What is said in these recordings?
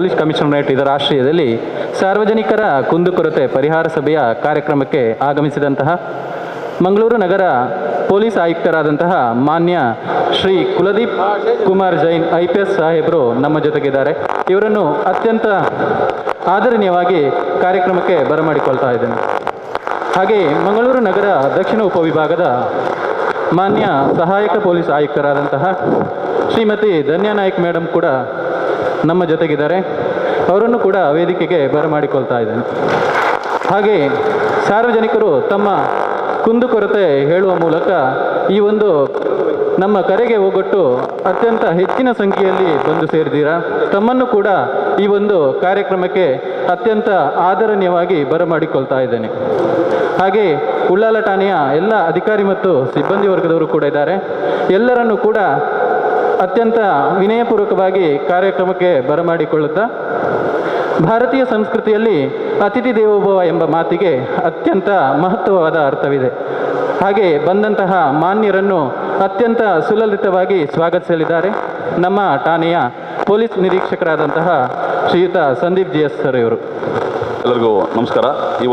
Police commissionerate ಇದರ ಆಶ್ರಯದಲ್ಲಿ ಸಾರ್ವಜನಿಕರ ಕುಂದುಕೊರತೆ ಪರಿಹಾರ ಸಭೆಯ ಕಾರ್ಯಕ್ರಮಕ್ಕೆ ಆಗಮಿಸಿದಂತಹ ಮಂಗಳೂರು ನಗರ ಪೊಲೀಸ್ ಆಯುಕ್ತರಾದಂತಹ ಮಾನ್ಯ ಶ್ರೀ ಕುಲದೀಪ್ ಕುಮಾರ್ ಜೈನ್ IPS ಸಾಹೇಬರು ನಮ್ಮ ಜೊತೆಗಿದ್ದಾರೆ. ಇವರನ್ನು ಅತ್ಯಂತ ಆದರಣೀಯವಾಗಿ ಕಾರ್ಯಕ್ರಮಕ್ಕೆ ಬರಮಾಡಿಕೊಳ್ತಾ ಇದ್ದೇನೆ. ಹಾಗೆ ಮಂಗಳೂರು ನಗರ ದಕ್ಷಿಣ ಉಪವಿಭಾಗದ ಮಾನ್ಯ ಸಹಾಯಕ ಪೊಲೀಸ್ ಆಯುಕ್ತರಾದಂತಹ ಶ್ರೀಮತಿ ಧನ್ಯಾ ನಾಯ್ಕ್ ಮೇಡಮ್ ಕೂಡ ನಮ್ಮ ಜೊತೆಗಿದ್ದಾರೆ. ಅವರನ್ನು ಕೂಡ ವೇದಿಕೆಗೆ ಬರಮಾಡಿಕೊಳ್ತಾ ಇದ್ದೇನೆ. ಹಾಗೆ ಸಾರ್ವಜನಿಕರು ತಮ್ಮ ಕುಂದುಕೊರತೆ ಹೇಳುವ ಮೂಲಕ ಈ ಒಂದು ನಮ್ಮ ಕರೆಗೆ ಹೋಗೊಟ್ಟು ಅತ್ಯಂತ ಹೆಚ್ಚಿನ ಸಂಖ್ಯೆಯಲ್ಲಿ ಬಂದು ಸೇರಿದ್ದೀರಾ. ತಮ್ಮನ್ನು ಕೂಡ ಈ ಒಂದು ಕಾರ್ಯಕ್ರಮಕ್ಕೆ ಅತ್ಯಂತ ಆದರಣೀಯವಾಗಿ ಬರಮಾಡಿಕೊಳ್ತಾ ಇದ್ದೇನೆ. ಹಾಗೆ ಉಳ್ಳಾಲ ಠಾಣೆಯ ಎಲ್ಲ ಅಧಿಕಾರಿ ಮತ್ತು ಸಿಬ್ಬಂದಿ ವರ್ಗದವರು ಕೂಡ ಇದ್ದಾರೆ. ಎಲ್ಲರನ್ನೂ ಕೂಡ ಅತ್ಯಂತ ವಿನಯಪೂರ್ವಕವಾಗಿ ಕಾರ್ಯಕ್ರಮಕ್ಕೆ ಬರಮಾಡಿಕೊಳ್ಳುತ್ತಾ, ಭಾರತೀಯ ಸಂಸ್ಕೃತಿಯಲ್ಲಿ ಅತಿಥಿ ದೇವೋಭವ ಎಂಬ ಮಾತಿಗೆ ಅತ್ಯಂತ ಮಹತ್ವವಾದ ಅರ್ಥವಿದೆ. ಹಾಗೆ ಬಂದಂತಹ ಮಾನ್ಯರನ್ನು ಅತ್ಯಂತ ಸುಲಲಿತವಾಗಿ ಸ್ವಾಗತಿಸಲಿದ್ದಾರೆ ನಮ್ಮ ಠಾಣೆಯ ಪೊಲೀಸ್ ನಿರೀಕ್ಷಕರಾದಂತಹ ಶ್ರೀಯುತ ಸಂದೀಪ್ GS ಸರ್ ಇವರು. ಎಲ್ಲರಿಗೂ ನಮಸ್ಕಾರ. ಈ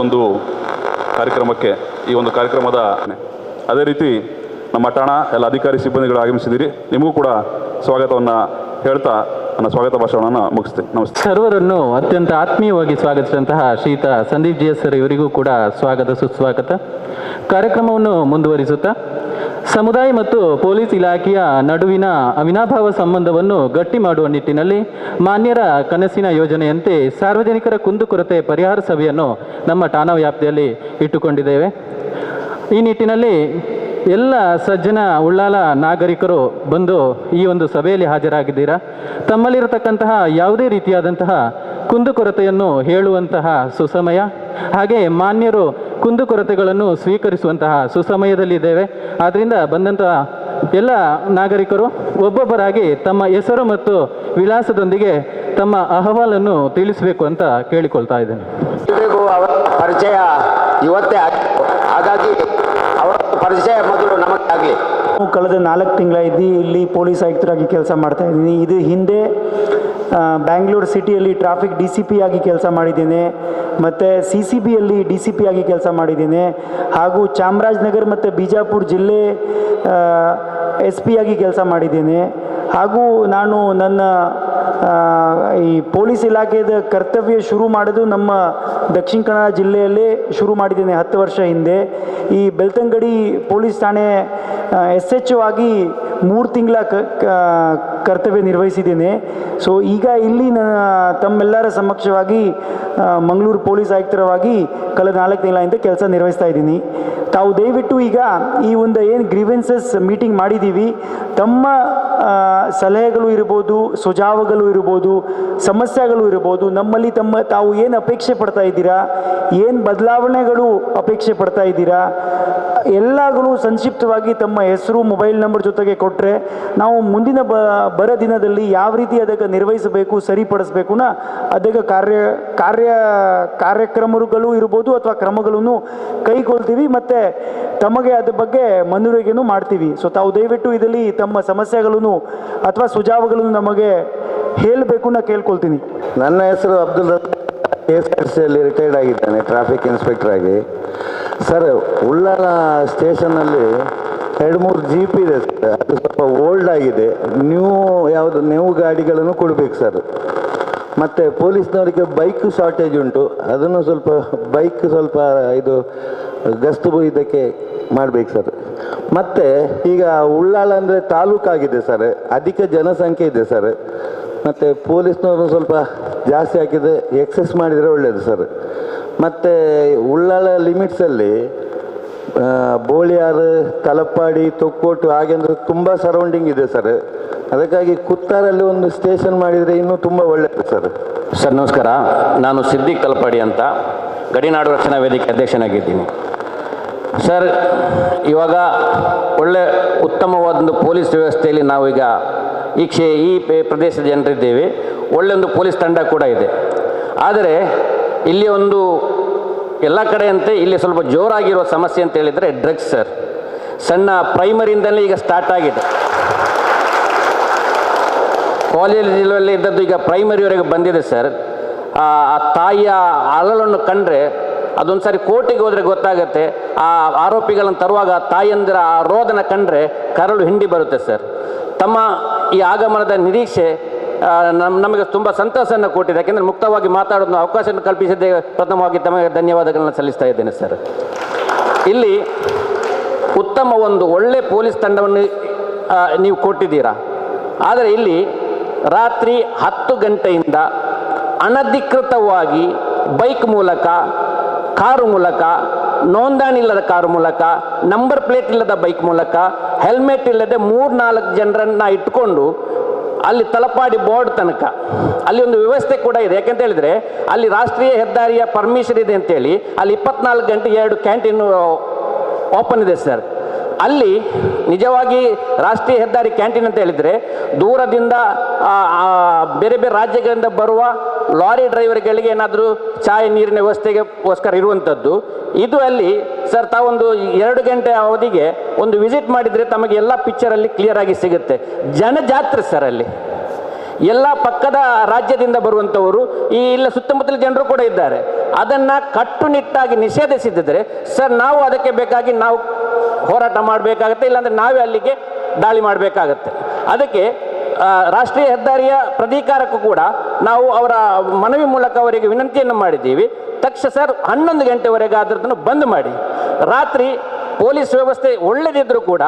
ಒಂದು ಕಾರ್ಯಕ್ರಮದ ಅದೇ ರೀತಿ ನಮ್ಮ ಠಾಣಾ ಎಲ್ಲ ಅಧಿಕಾರಿ ಸಿಬ್ಬಂದಿಗಳು ಆಗಮಿಸಿದ್ದೀರಿ. ನಿಮಗೂ ಕೂಡ ಸ್ವಾಗತವನ್ನು ಹೇಳ್ತಾ ನನ್ನ ಸ್ವಾಗತ ಭಾಷಣವನ್ನು ಮುಗಿಸ್ತೀನಿ. ನಮಸ್ತೆ. ಸರ್ವರನ್ನು ಅತ್ಯಂತ ಆತ್ಮೀಯವಾಗಿ ಸ್ವಾಗತಿಸಿದಂತಹ ಶ್ರೀಯುತ ಸಂದೀಪ್ GS ಸರ್ ಇವರಿಗೂ ಕೂಡ ಸ್ವಾಗತ ಸುಸ್ವಾಗತ. ಕಾರ್ಯಕ್ರಮವನ್ನು ಮುಂದುವರಿಸುತ್ತಾ, ಸಮುದಾಯ ಮತ್ತು ಪೊಲೀಸ್ ಇಲಾಖೆಯ ನಡುವಿನ ಅವಿನಾಭಾವ ಸಂಬಂಧವನ್ನು ಗಟ್ಟಿ ಮಾಡುವ ನಿಟ್ಟಿನಲ್ಲಿ ಮಾನ್ಯರ ಕನಸಿನ ಯೋಜನೆಯಂತೆ ಸಾರ್ವಜನಿಕರ ಕುಂದುಕೊರತೆ ಪರಿಹಾರ ಸಭೆಯನ್ನು ನಮ್ಮ ಠಾಣಾ ವ್ಯಾಪ್ತಿಯಲ್ಲಿ ಇಟ್ಟುಕೊಂಡಿದ್ದೇವೆ. ಈ ನಿಟ್ಟಿನಲ್ಲಿ ಎಲ್ಲ ಸಜ್ಜನ ಉಳ್ಳಾಲ ನಾಗರಿಕರು ಬಂದು ಈ ಒಂದು ಸಭೆಯಲ್ಲಿ ಹಾಜರಾಗಿದ್ದೀರಾ. ತಮ್ಮಲ್ಲಿರತಕ್ಕಂತಹ ಯಾವುದೇ ರೀತಿಯಾದಂತಹ ಕುಂದುಕೊರತೆಯನ್ನು ಹೇಳುವಂತಹ ಸುಸಮಯ, ಹಾಗೆ ಮಾನ್ಯರು ಕುಂದುಕೊರತೆಗಳನ್ನು ಸ್ವೀಕರಿಸುವಂತಹ ಸುಸಮಯದಲ್ಲಿದ್ದೇವೆ. ಆದ್ದರಿಂದ ಬಂದಂತಹ ಎಲ್ಲ ನಾಗರಿಕರು ಒಬ್ಬೊಬ್ಬರಾಗಿ ತಮ್ಮ ಹೆಸರು ಮತ್ತು ವಿಳಾಸದೊಂದಿಗೆ ತಮ್ಮ ಅಹವಾಲನ್ನು ತಿಳಿಸಬೇಕು ಅಂತ ಕೇಳಿಕೊಳ್ತಾ ಇದ್ದೇನೆ. ಅವರ ಪರಿಚಯ ಇವತ್ತೇ ಹಾಗಾಗಿ ಅವರ ಪರಿಚಯ ಮೊದಲು ನಮಗಾಗಲಿ. ಕಳೆದ 4 ತಿಂಗಳಾಯಿತು ಇಲ್ಲಿ ಪೊಲೀಸ್ ಆಯುಕ್ತರಾಗಿ ಕೆಲಸ ಮಾಡ್ತಾ ಇದ್ದೀನಿ. ಇದು ಹಿಂದೆ ಬ್ಯಾಂಗ್ಳೂರು ಸಿಟಿಯಲ್ಲಿ ಟ್ರಾಫಿಕ್ DCP ಆಗಿ ಕೆಲಸ ಮಾಡಿದ್ದೇನೆ, ಮತ್ತು CCBಯಲ್ಲಿ DCP ಆಗಿ ಕೆಲಸ ಮಾಡಿದ್ದೇನೆ, ಹಾಗೂ ಚಾಮರಾಜನಗರ ಮತ್ತು ಬಿಜಾಪುರ ಜಿಲ್ಲೆ SP ಆಗಿ ಕೆಲಸ ಮಾಡಿದ್ದೇನೆ. ಹಾಗೂ ನಾನು ನನ್ನ ಈ ಪೊಲೀಸ್ ಇಲಾಖೆಯ ಕರ್ತವ್ಯ ಶುರು ಮಾಡೋದು ನಮ್ಮ ದಕ್ಷಿಣ ಕನ್ನಡ ಜಿಲ್ಲೆಯಲ್ಲೇ ಶುರು ಮಾಡಿದ್ದೇನೆ 10 ವರ್ಷ ಹಿಂದೆ. ಈ ಬೆಳ್ತಂಗಡಿ ಪೊಲೀಸ್ ಠಾಣೆ SHO ಆಗಿ 3 ತಿಂಗಳ ಕರ್ತವ್ಯ ನಿರ್ವಹಿಸಿದ್ದೇನೆ. ಸೊ ಈಗ ಇಲ್ಲಿ ತಮ್ಮೆಲ್ಲರ ಸಮಕ್ಷವಾಗಿ ಮಂಗಳೂರು ಪೊಲೀಸ್ ಆಯುಕ್ತರವಾಗಿ ಕಳೆದ 4 ತಿಂಗಳಿಂದ ಕೆಲಸ ನಿರ್ವಹಿಸ್ತಾ ಇದ್ದೀನಿ. ತಾವು ದಯವಿಟ್ಟು ಈಗ ಈ ಒಂದು ಏನು ಗ್ರೀವೆನ್ಸಸ್ ಮೀಟಿಂಗ್ ಮಾಡಿದ್ದೀವಿ, ತಮ್ಮ ಸಲಹೆಗಳು ಇರ್ಬೋದು, ಸುझावಗಳು ಇರ್ಬೋದು, ಸಮಸ್ಯೆಗಳು ಇರ್ಬೋದು, ನಮ್ಮಲ್ಲಿ ತಾವು ಏನು ಅಪೇಕ್ಷೆ ಪಡ್ತಾ ಇದ್ದೀರಾ, ಏನು ಬದಲಾವಣೆಗಳು ಅಪೇಕ್ಷೆ ಪಡ್ತಾ ಇದ್ದೀರಾ, ಎಲ್ಲಗಳು ಸಂಕ್ಷಿಪ್ತವಾಗಿ ತಮ್ಮ ಹೆಸರು, ಮೊಬೈಲ್ ನಂಬರ್ ಜೊತೆಗೆ ಕೊಟ್ಟರೆ ನಾವು ಮುಂದಿನ ಬರೋ ದಿನದಲ್ಲಿ ಯಾವ ರೀತಿ ಅದಕ್ಕೆ ನಿರ್ವಹಿಸಬೇಕು, ಸರಿಪಡಿಸಬೇಕು ಅದಕ್ಕೆ ಕಾರ್ಯಕ್ರಮಗಳು ಇರ್ಬೋದು ಅಥವಾ ಕ್ರಮಗಳನ್ನು ಕೈಗೊಳ್ತೀವಿ ಮತ್ತು ತಮಗೆ ಅದ್ರ ಬಗ್ಗೆ ಮನವರಿಕೆಯನ್ನು ಮಾಡ್ತೀವಿ. ಸೊ ತಾವು ದಯವಿಟ್ಟು ಇದರಲ್ಲಿ ತಮ್ಮ ಸಮಸ್ಯೆಗಳನ್ನು ಅಥವಾ ಸುझावಗಳನ್ನು ನಮಗೆ ಹೇಳಬೇಕು ನಾ ಕೇಳ್ಕೊಳ್ತೀನಿ. ನನ್ನ ಹೆಸರು ಅಬ್ದುಲ್ KSRTCಯಲ್ಲಿ ರಿಟೈರ್ಡ್ ಆಗಿದ್ದೇನೆ, ಟ್ರಾಫಿಕ್ ಇನ್ಸ್ಪೆಕ್ಟರ್ ಆಗಿ. ಸರ್, ಉಳ್ಳಾಲ ಸ್ಟೇಷನ್ನಲ್ಲಿ 2-3 GP ಇದೆ ಸರ್. ಅದು ಸ್ವಲ್ಪ ಓಲ್ಡ್ ಆಗಿದೆ. ನ್ಯೂ ಗಾಡಿಗಳನ್ನು ಕೊಡಬೇಕು ಸರ್. ಮತ್ತು ಪೊಲೀಸ್ನವರಿಗೆ ಬೈಕ್ ಶಾರ್ಟೇಜ್ ಉಂಟು, ಅದನ್ನು ಸ್ವಲ್ಪ ಇದು ಗಸ್ತು ಇದಕ್ಕೆ ಮಾಡಬೇಕು ಸರ್. ಮತ್ತು ಈಗ ಉಳ್ಳಾಳ ಅಂದರೆ ತಾಲೂಕಾಗಿದೆ ಸರ್, ಅಧಿಕ ಜನಸಂಖ್ಯೆ ಇದೆ ಸರ್. ಮತ್ತು ಪೊಲೀಸ್ನವರು ಸ್ವಲ್ಪ ಜಾಸ್ತಿ ಹಾಕಿದರೆ ಎಕ್ಸೆಸ್ ಮಾಡಿದರೆ ಒಳ್ಳೆಯದು ಸರ್. ಮತ್ತು ಉಳ್ಳಾಳ ಲಿಮಿಟ್ಸಲ್ಲಿ ಬೋಳಿಯಾರು, ತಲಪ್ಪಾಡಿ, ತೊಕ್ಕೋಟು ಹಾಗೆ ಅಂದರೆ ತುಂಬ ಸರೌಂಡಿಂಗ್ ಇದೆ ಸರ್. ಅದಕ್ಕಾಗಿ ಕುತ್ತಾರಲ್ಲಿ ಒಂದು ಸ್ಟೇಷನ್ ಮಾಡಿದರೆ ಇನ್ನೂ ತುಂಬ ಒಳ್ಳೆಯದು ಸರ್. ಸರ್ ನಮಸ್ಕಾರ, ನಾನು ಸಿದ್ದಿಕ್ ತಲಪಾಡಿ ಅಂತ ಗಡಿನಾಡು ರಕ್ಷಣಾ ವೇದಿಕೆ ಅಧ್ಯಕ್ಷನಾಗಿದ್ದೀನಿ. ಸರ್, ಇವಾಗ ಒಳ್ಳೆ ಉತ್ತಮವಾದೊಂದು ಪೊಲೀಸ್ ವ್ಯವಸ್ಥೆಯಲ್ಲಿ ನಾವೀಗ ಈ ಪ್ರದೇಶದ ಜನರಿದ್ದೇವೆ. ಒಳ್ಳೆಯೊಂದು ಪೊಲೀಸ್ ತಂಡ ಕೂಡ ಇದೆ. ಆದರೆ ಇಲ್ಲಿ ಒಂದು ಎಲ್ಲ ಕಡೆಯಂತೆ ಇಲ್ಲಿ ಸ್ವಲ್ಪ ಜೋರಾಗಿರುವ ಸಮಸ್ಯೆ ಅಂತ ಹೇಳಿದರೆ ಡ್ರಗ್ಸ್ ಸರ್. ಸಣ್ಣ ಪ್ರೈಮರಿಯಿಂದಲೇ ಈಗ ಸ್ಟಾರ್ಟ್ ಆಗಿದೆ. ಕಾಲೇಜಲ್ಲಿ ಇದ್ದದ್ದು ಈಗ ಪ್ರೈಮರಿವರೆಗೆ ಬಂದಿದೆ ಸರ್. ಆ ತಾಯಿಯ ಅಳಲನ್ನು ಕಂಡ್ರೆ ಅದೊಂದು ಸಾರಿ ಕೋರ್ಟಿಗೆ ಹೋದರೆ ಗೊತ್ತಾಗುತ್ತೆ. ಆ ಆರೋಪಿಗಳನ್ನು ತರುವಾಗ ತಾಯಿಯಂದಿರ ಆ ರೋದನ ಕಂಡ್ರೆ ಕರಳು ಹಿಂಡಿ ಬರುತ್ತೆ ಸರ್. ತಮ್ಮ ಈ ಆಗಮನದ ನಿರೀಕ್ಷೆ ನಮಗೆ ತುಂಬ ಸಂತಸವನ್ನು ಕೊಟ್ಟಿದೆ. ಯಾಕೆಂದರೆ ಮುಕ್ತವಾಗಿ ಮಾತಾಡೋದು ಅವಕಾಶವನ್ನು ಕಲ್ಪಿಸಿದ್ದೇ ಪ್ರಥಮವಾಗಿ ತಮಗೆ ಧನ್ಯವಾದಗಳನ್ನು ಸಲ್ಲಿಸ್ತಾ ಇದ್ದೇನೆ ಸರ್. ಇಲ್ಲಿ ಉತ್ತಮ ಒಂದು ಒಳ್ಳೆ ಪೊಲೀಸ್ ತಂಡವನ್ನು ನೀವು ಕೊಟ್ಟಿದ್ದೀರಾ. ಆದರೆ ಇಲ್ಲಿ ರಾತ್ರಿ 10 ಗಂಟೆಯಿಂದ ಅನಧಿಕೃತವಾಗಿ ಬೈಕ್ ಮೂಲಕ, ಕಾರು ಮೂಲಕ, ನೋಂದಣಿ ಇಲ್ಲದ ಕಾರು ಮೂಲಕ, ನಂಬರ್ ಪ್ಲೇಟ್ ಇಲ್ಲದ ಬೈಕ್ ಮೂಲಕ, ಹೆಲ್ಮೆಟ್ ಇಲ್ಲದೆ 3-4 ಜನರನ್ನು ಇಟ್ಕೊಂಡು ಅಲ್ಲಿ ತಲಪಾಡಿ ಬೋರ್ಡ್ ತನಕ ಅಲ್ಲಿ ಒಂದು ವ್ಯವಸ್ಥೆ ಕೂಡ ಇದೆ. ಯಾಕೆಂತ ಹೇಳಿದರೆ ಅಲ್ಲಿ ರಾಷ್ಟ್ರೀಯ ಹೆದ್ದಾರಿಯ ಪರ್ಮಿಷನ್ ಇದೆ ಅಂತೇಳಿ ಅಲ್ಲಿ 24 ಗಂಟೆ 2 ಕ್ಯಾಂಟೀನ್ ಓಪನ್ ಇದೆ ಸರ್. ಅಲ್ಲಿ ನಿಜವಾಗಿ ರಾಷ್ಟ್ರೀಯ ಹೆದ್ದಾರಿ ಕ್ಯಾಂಟೀನ್ ಅಂತ ಹೇಳಿದರೆ ದೂರದಿಂದ ಬೇರೆ ಬೇರೆ ರಾಜ್ಯಗಳಿಂದ ಬರುವ ಲಾರಿ ಡ್ರೈವರ್ಗಳಿಗೆ ಏನಾದರೂ ಚಾಯ್ ನೀರಿನ ವ್ಯವಸ್ಥೆಗೋಸ್ಕರ ಇರುವಂಥದ್ದು. ಇದು ಅಲ್ಲಿ ಸರ್ ತಾವೊಂದು 2 ಗಂಟೆ ಅವಧಿಗೆ ಒಂದು ವಿಸಿಟ್ ಮಾಡಿದರೆ ತಮಗೆ ಎಲ್ಲ ಪಿಕ್ಚರಲ್ಲಿ ಕ್ಲಿಯರ್ ಆಗಿ ಸಿಗುತ್ತೆ. ಜನಜಾತ್ರೆ ಸರ್ ಅಲ್ಲಿ ಎಲ್ಲ ಪಕ್ಕದ ರಾಜ್ಯದಿಂದ ಬರುವಂಥವರು, ಈ ಇಲ್ಲ ಸುತ್ತಮುತ್ತಲ ಜನರು ಕೂಡ ಇದ್ದಾರೆ. ಅದನ್ನು ಕಟ್ಟುನಿಟ್ಟಾಗಿ ನಿಷೇಧಿಸಿದ್ದರೆ ಸರ್ ನಾವು ಅದಕ್ಕೆ ಬೇಕಾಗಿ ನಾವು ಹೋರಾಟ ಮಾಡಬೇಕಾಗತ್ತೆ, ಇಲ್ಲಾಂದರೆ ನಾವೇ ಅಲ್ಲಿಗೆ ದಾಳಿ ಮಾಡಬೇಕಾಗತ್ತೆ. ಅದಕ್ಕೆ ರಾಷ್ಟ್ರೀಯ ಹೆದ್ದಾರಿಯ ಪ್ರಾಧಿಕಾರಕ್ಕೂ ಕೂಡ ನಾವು ಅವರ ಮನವಿ ಮೂಲಕ ಅವರಿಗೆ ವಿನಂತಿಯನ್ನು ಮಾಡಿದ್ದೀವಿ. ತಕ್ಷಣ ಸರ್ 11 ಗಂಟೆವರೆಗೆ ಅದನ್ನು ಬಂದ್ ಮಾಡಿ. ರಾತ್ರಿ ಪೊಲೀಸ್ ವ್ಯವಸ್ಥೆ ಒಳ್ಳೆದಿದ್ದರೂ ಕೂಡ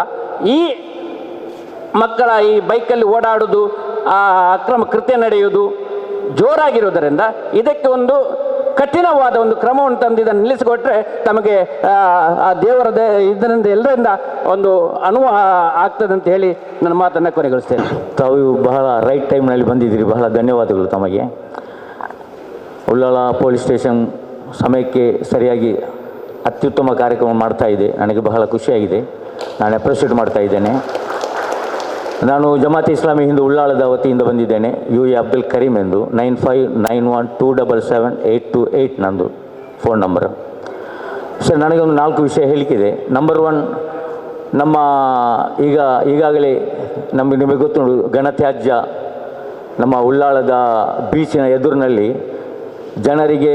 ಈ ಮಕ್ಕಳ ಈ ಬೈಕಲ್ಲಿ ಓಡಾಡೋದು, ಅಕ್ರಮ ಕೃತ್ಯ ನಡೆಯುವುದು ಜೋರಾಗಿರುವುದರಿಂದ ಇದಕ್ಕೆ ಒಂದು ಕಠಿಣವಾದ ಒಂದು ಕ್ರಮವನ್ನು ತಂದು ಇದನ್ನು ನಿಲ್ಲಿಸಿಕೊಟ್ರೆ ತಮಗೆ ಆ ದೇವರ ಇದರಿಂದ ಎಲ್ಲರಿಂದ ಒಂದು ಅನುವು ಆಗ್ತದೆ ಅಂತ ಹೇಳಿ ನನ್ನ ಮಾತನ್ನು ಕೊನೆಗೊಳಿಸ್ತೇನೆ. ತಾವು ಬಹಳ ರೈಟ್ ಟೈಮ್ನಲ್ಲಿ ಬಂದಿದ್ದೀರಿ, ಬಹಳ ಧನ್ಯವಾದಗಳು ತಮಗೆ. ಉಳ್ಳಾಲ ಪೊಲೀಸ್ ಸ್ಟೇಷನ್ ಸಮಯಕ್ಕೆ ಸರಿಯಾಗಿ ಅತ್ಯುತ್ತಮ ಕಾರ್ಯಕ್ರಮ ಮಾಡ್ತಾ ಇದೆ. ನನಗೆ ಬಹಳ ಖುಷಿಯಾಗಿದೆ, ನಾನು ಅಪ್ರಿಷಿಯೇಟ್ ಮಾಡ್ತಾ ಇದ್ದೇನೆ. ನಾನು ಜಮಾತ್ ಇಸ್ಲಾಮಿ ಹಿಂದೂ ಉಳ್ಳಾಳದ ವತಿಯಿಂದ ಬಂದಿದ್ದೇನೆ. UA ಅಬ್ದುಲ್ ಕರೀಂ ಎಂದು. 9591277828 ನಂದು ಫೋನ್ ನಂಬರ್. ಸರ್ ನನಗೆ ಒಂದು 4 ವಿಷಯ ಹೇಳಿಕಿದೆ. ನಂಬರ್ 1, ನಮ್ಮ ಈಗಾಗಲೇ ನಿಮಗೆ ಗೊತ್ತುಂಟು, ಘನತ್ಯಾಜ್ಯ ನಮ್ಮ ಉಳ್ಳಾಳದ ಬೀಚಿನ ಎದುರಿನಲ್ಲಿ ಜನರಿಗೆ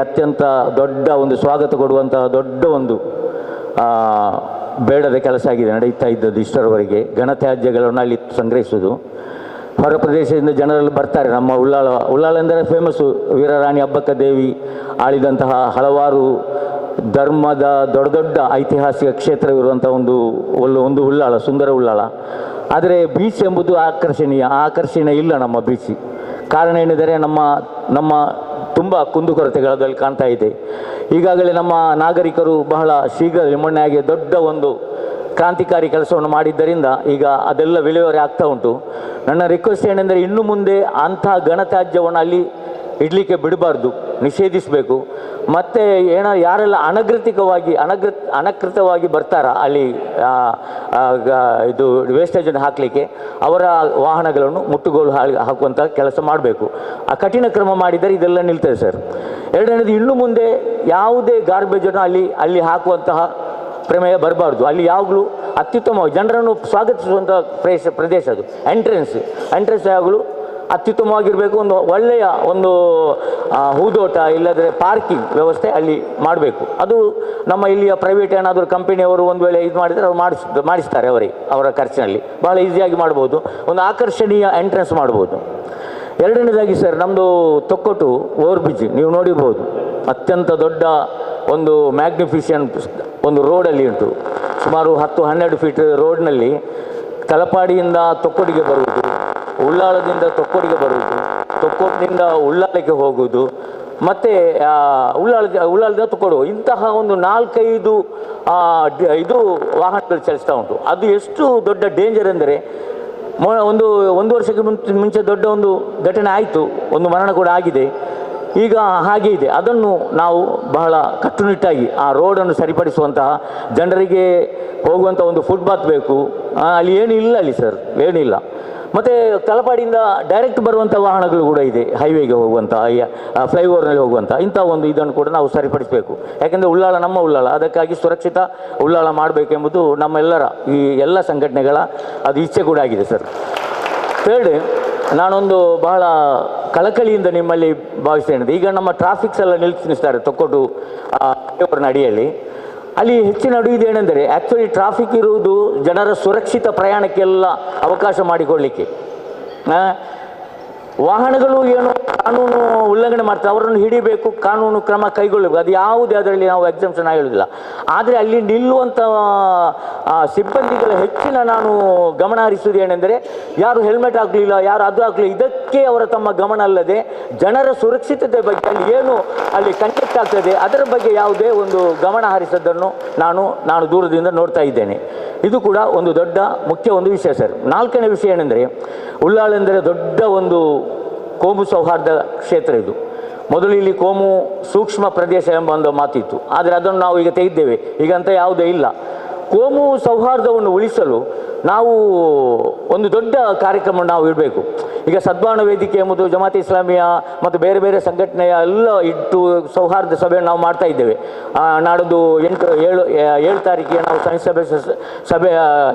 ಅತ್ಯಂತ ದೊಡ್ಡ ಒಂದು ಸ್ವಾಗತ ಕೊಡುವಂತಹ ದೊಡ್ಡ ಒಂದು ಬೇಡದ ಕೆಲಸ ಆಗಿದೆ ನಡೀತಾ ಇದ್ದದ್ದು ಇಷ್ಟರವರೆಗೆ. ಘನತ್ಯಾಜ್ಯಗಳನ್ನು ಅಲ್ಲಿ ಸಂಗ್ರಹಿಸುವುದು. ಹೊರ ಪ್ರದೇಶದಿಂದ ಜನರಲ್ಲಿ ಬರ್ತಾರೆ. ನಮ್ಮ ಉಳ್ಳಾಳ ಎಂದರೆ ಫೇಮಸ್ಸು. ವೀರರಾಣಿ ಅಬ್ಬಕ್ಕ ದೇವಿ ಆಳಿದಂತಹ ಹಲವಾರು ಧರ್ಮದ ದೊಡ್ಡ ದೊಡ್ಡ ಐತಿಹಾಸಿಕ ಕ್ಷೇತ್ರವಿರುವಂಥ ಒಂದು ಉಳ್ಳಾಳ, ಸುಂದರ ಉಳ್ಳಾಳ. ಆದರೆ ಬೀಚ್ ಎಂಬುದು ಆಕರ್ಷಣೀಯ ಇಲ್ಲ ನಮ್ಮ ಬೀಚ್. ಕಾರಣ ಏನೆಂದರೆ ನಮ್ಮ ತುಂಬ ಕುಂದುಕೊರತೆಗಳಲ್ಲಿ ಕಾಣ್ತಾ ಇದೆ. ಈಗಾಗಲೇ ನಮ್ಮ ನಾಗರಿಕರು ಬಹಳ ಶೀಘ್ರದಲ್ಲಿ ಮೊನ್ನೆಯಾಗಿ ದೊಡ್ಡ ಒಂದು ಕ್ರಾಂತಿಕಾರಿ ಕೆಲಸವನ್ನು ಮಾಡಿದ್ದರಿಂದ ಈಗ ಅದೆಲ್ಲ ವಿಲೇವಾರಿ ಆಗ್ತಾ ಉಂಟು. ನನ್ನ ರಿಕ್ವೆಸ್ಟ್ ಏನೆಂದರೆ ಇನ್ನು ಮುಂದೆ ಅಂತಹ ಘನತ್ಯಾಜ್ಯವನ್ನು ಅಲ್ಲಿ ಇಡಲಿಕ್ಕೆ ಬಿಡಬಾರ್ದು, ನಿಷೇಧಿಸಬೇಕು. ಮತ್ತು ಯಾರೆಲ್ಲ ಅನಧಿಕೃತವಾಗಿ ಬರ್ತಾರ ಅಲ್ಲಿ ಇದು ವೇಸ್ಟೇಜನ್ನು ಹಾಕಲಿಕ್ಕೆ, ಅವರ ವಾಹನಗಳನ್ನು ಮುಟ್ಟುಗೋಲು ಹಾಕುವಂಥ ಕೆಲಸ ಮಾಡಬೇಕು. ಆ ಕಠಿಣ ಕ್ರಮ ಮಾಡಿದರೆ ಇದೆಲ್ಲ ನಿಲ್ತದೆ ಸರ್. ಎರಡನೇದು, ಇನ್ನು ಮುಂದೆ ಯಾವುದೇ ಗಾರ್ಬೇಜನ್ನು ಅಲ್ಲಿ ಹಾಕುವಂತಹ ಪ್ರಮೇಯ ಬರಬಾರ್ದು. ಅಲ್ಲಿ ಯಾವಾಗಲೂ ಅತ್ಯುತ್ತಮವಾಗಿ ಜನರನ್ನು ಸ್ವಾಗತಿಸುವಂಥ ಪ್ರದೇಶ ಅದು. ಎಂಟ್ರೆನ್ಸ್ ಯಾವಾಗಲೂ ಅತ್ಯುತ್ತಮವಾಗಿರಬೇಕು. ಒಂದು ಒಳ್ಳೆಯ ಒಂದು ಹೂದೋಟ ಇಲ್ಲದ್ರೆ ಪಾರ್ಕಿಂಗ್ ವ್ಯವಸ್ಥೆ ಅಲ್ಲಿ ಮಾಡಬೇಕು. ಅದು ನಮ್ಮ ಇಲ್ಲಿಯ ಪ್ರೈವೇಟ್ ಏನಾದರೂ ಕಂಪನಿಯವರು ಒಂದು ವೇಳೆ ಇದು ಮಾಡಿದರೆ ಅವ್ರು ಮಾಡಿಸ್ತಾರೆ ಅವರ ಖರ್ಚಿನಲ್ಲಿ. ಭಾಳ ಈಸಿಯಾಗಿ ಮಾಡ್ಬೋದು, ಒಂದು ಆಕರ್ಷಣೀಯ ಎಂಟ್ರೆನ್ಸ್ ಮಾಡ್ಬೋದು. ಎರಡನೇದಾಗಿ ಸರ್, ನಮ್ಮದು ತೊಕ್ಕೊಟ್ಟು ಓವರ್ ಬ್ರಿಡ್ಜ್ ನೀವು ನೋಡಿರ್ಬೋದು. ಅತ್ಯಂತ ದೊಡ್ಡ ಒಂದು ಮ್ಯಾಗ್ನಿಫಿಷಿಯಂಟ್ ಒಂದು ರೋಡಲ್ಲಿ ಉಂಟು. ಸುಮಾರು 10-12 ಫೀಟ್ ರೋಡ್ನಲ್ಲಿ ತಲಪಾಡಿಯಿಂದ ತೊಕ್ಕೊಡಿಗೆ ಬರುವುದು, ಉಳ್ಳಾಳದಿಂದ ತೊಕ್ಕೊಡಿಗೆ ಬರುವುದು, ತೊಕ್ಕೊಟ್ಟಿನಿಂದ ಉಳ್ಳಾಲಕ್ಕೆ ಹೋಗುವುದು, ಮತ್ತು ಉಳ್ಳಾಳದಿಂದ ತೊಕ್ಕೊಡು, ಇಂತಹ ಒಂದು 4-5 ಇದು ವಾಹನಗಳು ಚಲಿಸ್ತಾ ಉಂಟು. ಅದು ಎಷ್ಟು ದೊಡ್ಡ ಡೇಂಜರ್ ಎಂದರೆ, ಒಂದು ವರ್ಷಕ್ಕೆ ಮುಂಚೆ ದೊಡ್ಡ ಒಂದು ಘಟನೆ ಆಯಿತು, ಒಂದು ಮರಣ ಕೂಡ ಆಗಿದೆ. ಈಗ ಹಾಗೆ ಇದೆ. ಅದನ್ನು ನಾವು ಬಹಳ ಕಟ್ಟುನಿಟ್ಟಾಗಿ ಆ ರೋಡನ್ನು ಸರಿಪಡಿಸುವಂತಹ, ಜನರಿಗೆ ಹೋಗುವಂಥ ಒಂದು ಫುಟ್ಪಾತ್ ಬೇಕು. ಅಲ್ಲಿ ಏನಿಲ್ಲ ಅಲ್ಲಿ ಸರ್, ಏನಿಲ್ಲ. ಮತ್ತು ತಲಪಾಡಿಯಿಂದ ಡೈರೆಕ್ಟ್ ಬರುವಂಥ ವಾಹನಗಳು ಕೂಡ ಇದೆ, ಹೈವೇಗೆ ಹೋಗುವಂಥ, ಫ್ಲೈಓವರ್ನಲ್ಲಿ ಹೋಗುವಂಥ ಇಂಥ ಒಂದು ಇದನ್ನು ಕೂಡ ನಾವು ಸರಿಪಡಿಸಬೇಕು. ಯಾಕೆಂದರೆ ಉಳ್ಳಾಳ ನಮ್ಮ ಉಳ್ಳಾಳ, ಅದಕ್ಕಾಗಿ ಸುರಕ್ಷಿತ ಉಳ್ಳಾಳ ಮಾಡಬೇಕೆಂಬುದು ನಮ್ಮೆಲ್ಲರ ಈ ಎಲ್ಲ ಸಂಘಟನೆಗಳ ಅದು ಇಚ್ಛೆ ಕೂಡ ಆಗಿದೆ ಸರ್. ಥರ್ಡ್, ನಾನೊಂದು ಬಹಳ ಕಳಕಳಿಯಿಂದ ನಿಮ್ಮಲ್ಲಿ ಭಾವಿಸ್ತೇನೆ. ಈಗ ನಮ್ಮ ಟ್ರಾಫಿಕ್ಸ್ ಎಲ್ಲ ನಿಲ್ಲಿಸ್ತಾರೆ ತೊಕ್ಕೊಟ್ಟು ಅವರ ಅಡಿಯಲ್ಲಿ. ಅಲ್ಲಿ ಹೆಚ್ಚಿನ ಅಡುಗೆದೇನೆಂದರೆ ಆ್ಯಕ್ಚುಲಿ ಟ್ರಾಫಿಕ್ ಇರುವುದು ಜನರ ಸುರಕ್ಷಿತ ಪ್ರಯಾಣಕ್ಕೆಲ್ಲ ಅವಕಾಶ ಮಾಡಿಕೊಡಲಿಕ್ಕೆ. ವಾಹನಗಳು ಏನು ಕಾನೂನು ಉಲ್ಲಂಘನೆ ಮಾಡ್ತಾರೆ, ಅವರನ್ನು ಹಿಡಿಬೇಕು, ಕಾನೂನು ಕ್ರಮ ಕೈಗೊಳ್ಳಬೇಕು, ಅದು ಯಾವುದೇ ಅದರಲ್ಲಿ ನಾವು ಎಕ್ಸಂಪ್ಷನ್ ಹೇಳೋದಿಲ್ಲ. ಆದರೆ ಅಲ್ಲಿ ನಿಲ್ಲುವಂಥ ಸಿಬ್ಬಂದಿಗಳ ಹೆಚ್ಚಿನ ನಾನು ಗಮನ ಹರಿಸುವುದು ಏನೆಂದರೆ, ಯಾರು ಹೆಲ್ಮೆಟ್ ಹಾಕಲಿಲ್ಲ, ಯಾರು ಅದು ಹಾಕಲಿಲ್ಲ, ಇದಕ್ಕೆ ಅವರ ತಮ್ಮ ಗಮನ ಅಲ್ಲದೆ ಜನರ ಸುರಕ್ಷಿತತೆ ಬಗ್ಗೆ ಅಲ್ಲಿ ಏನು ಅಲ್ಲಿ ಕಂಟೆಕ್ಟ್ ಆಗ್ತದೆ ಅದರ ಬಗ್ಗೆ ಯಾವುದೇ ಒಂದು ಗಮನ ಹರಿಸೋದನ್ನು ನಾನು ದೂರದಿಂದ ನೋಡ್ತಾ ಇದ್ದೇನೆ. ಇದು ಕೂಡ ಒಂದು ದೊಡ್ಡ ಮುಖ್ಯ ಒಂದು ವಿಷಯ ಸರ್. ನಾಲ್ಕನೇ ವಿಷಯ ಏನೆಂದರೆ, ಉಳ್ಳಾಳ ಎಂದರೆ ದೊಡ್ಡ ಒಂದು ಕೋಮು ಸೌಹಾರ್ದ ಕ್ಷೇತ್ರ. ಇದು ಮೊದಲು ಇಲ್ಲಿ ಕೋಮು ಸೂಕ್ಷ್ಮ ಪ್ರದೇಶ ಎಂಬ ಒಂದು ಮಾತಿತ್ತು, ಆದರೆ ಅದನ್ನು ನಾವು ಈಗ ತೆಗೆದಿದ್ದೇವೆ. ಈಗಂತ ಯಾವುದೇ ಇಲ್ಲ. ಕೋಮು ಸೌಹಾರ್ದವನ್ನು ಉಳಿಸಲು ನಾವು ಒಂದು ದೊಡ್ಡ ಕಾರ್ಯಕ್ರಮ ನಾವು ಇಡಬೇಕು. ಈಗ ಸದ್ಭಾವನಾ ವೇದಿಕೆ ಎಂಬುದು ಜಮಾತೆ ಇಸ್ಲಾಮಿಯ ಮತ್ತು ಬೇರೆ ಬೇರೆ ಸಂಘಟನೆಯ ಎಲ್ಲ ಇಟ್ಟು ಸೌಹಾರ್ದ ಸಭೆಯನ್ನು ನಾವು ಮಾಡ್ತಾ ಇದ್ದೇವೆ. ನಾಡದು 7 ತಾರೀಕಿಗೆ ನಾವು ಸಭೆ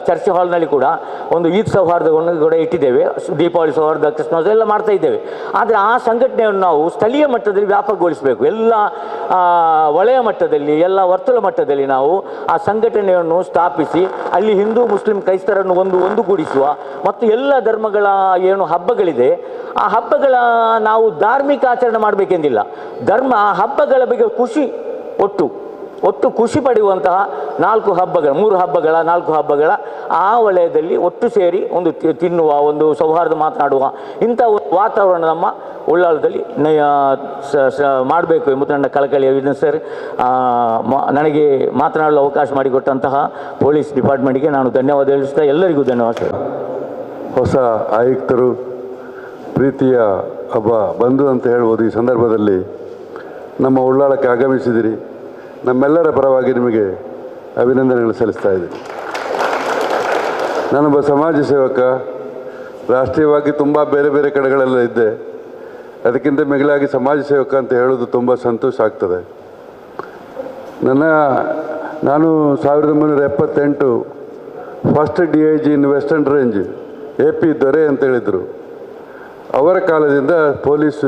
ಚರ್ಚೆ ಹಾಲ್ನಲ್ಲಿ ಕೂಡ ಒಂದು ಈದ್ ಸೌಹಾರ್ದವನ್ನು ಕೂಡ ಇಟ್ಟಿದ್ದೇವೆ. ದೀಪಾವಳಿ ಸೌಹಾರ್ದ, ಕ್ರಿಸ್ಮಸ್ ಎಲ್ಲ ಮಾಡ್ತಾ ಇದ್ದೇವೆ. ಆದರೆ ಆ ಸಂಘಟನೆಯನ್ನು ನಾವು ಸ್ಥಳೀಯ ಮಟ್ಟದಲ್ಲಿ ವ್ಯಾಪಕಗೊಳಿಸಬೇಕು. ಎಲ್ಲ ವಲಯ ಮಟ್ಟದಲ್ಲಿ, ಎಲ್ಲ ವರ್ತುಲ ಮಟ್ಟದಲ್ಲಿ ನಾವು ಆ ಸಂಘಟನೆಯನ್ನು ಸ್ಥಾಪಿಸಿ ಅಲ್ಲಿ ಹಿಂದೂ ಮುಸ್ಲಿಂ ಕ್ರೈಸ್ತರನ್ನು ಒಂದುಗೂಡಿಸುವ ಮತ್ತು ಎಲ್ಲ ಧರ್ಮಗಳ ಏನು ಹಬ್ಬಗಳಿದೆ ಆ ಹಬ್ಬಗಳ ನಾವು ಧಾರ್ಮಿಕ ಆಚರಣೆ ಮಾಡಬೇಕೆಂದಿಲ್ಲ. ಹಬ್ಬಗಳ ಬಗ್ಗೆ ಒಟ್ಟು ಖುಷಿ ಪಡೆಯುವಂತಹ 4 ಹಬ್ಬಗಳು, 3 ಹಬ್ಬಗಳ 4 ಹಬ್ಬಗಳ ಆ ವಲಯದಲ್ಲಿ ಒಟ್ಟು ಸೇರಿ ಒಂದು ತಿನ್ನುವ, ಒಂದು ಸೌಹಾರ್ದ ಮಾತನಾಡುವ ಇಂಥ ವಾತಾವರಣ ನಮ್ಮ ಉಳ್ಳಾಳದಲ್ಲಿ ಮಾಡಬೇಕು ಎಂಬುದು ನನ್ನ ಕಳಕಳಿಯಾಗಿದೆ ಸರ್. ನನಗೆ ಮಾತನಾಡಲು ಅವಕಾಶ ಮಾಡಿಕೊಟ್ಟಂತಹ ಪೊಲೀಸ್ ಡಿಪಾರ್ಟ್ಮೆಂಟ್ಗೆ ನಾನು ಧನ್ಯವಾದ ಹೇಳಿಸ್ತಾ ಎಲ್ಲರಿಗೂ ಧನ್ಯವಾದ ಸರ್. ಹೊಸ ಆಯುಕ್ತರು, ಪ್ರೀತಿಯ ಒಬ್ಬ ಬಂಧು ಅಂತ ಹೇಳ್ಬೋದು, ಈ ಸಂದರ್ಭದಲ್ಲಿ ನಮ್ಮ ಉಳ್ಳಾಳಕ್ಕೆ ಆಗಮಿಸಿದಿರಿ. ನಮ್ಮೆಲ್ಲರ ಪರವಾಗಿ ನಿಮಗೆ ಅಭಿನಂದನೆಗಳು ಸಲ್ಲಿಸ್ತಾ ಇದ್ದೀನಿ. ನಾನೊಬ್ಬ ಸಮಾಜ ಸೇವಕ, ರಾಷ್ಟ್ರೀಯವಾಗಿ ತುಂಬ ಬೇರೆ ಬೇರೆ ಕಡೆಗಳೆಲ್ಲ ಇದ್ದೆ. ಅದಕ್ಕಿಂತ ಮಿಗಿಲಾಗಿ ಸಮಾಜ ಸೇವಕ ಅಂತ ಹೇಳೋದು ತುಂಬ ಸಂತೋಷ ಆಗ್ತದೆ. ನಾನು 1978 first DIG in western range AP ದೊರೆ ಅಂತ ಹೇಳಿದರು. ಅವರ ಕಾಲದಿಂದ ಪೊಲೀಸ್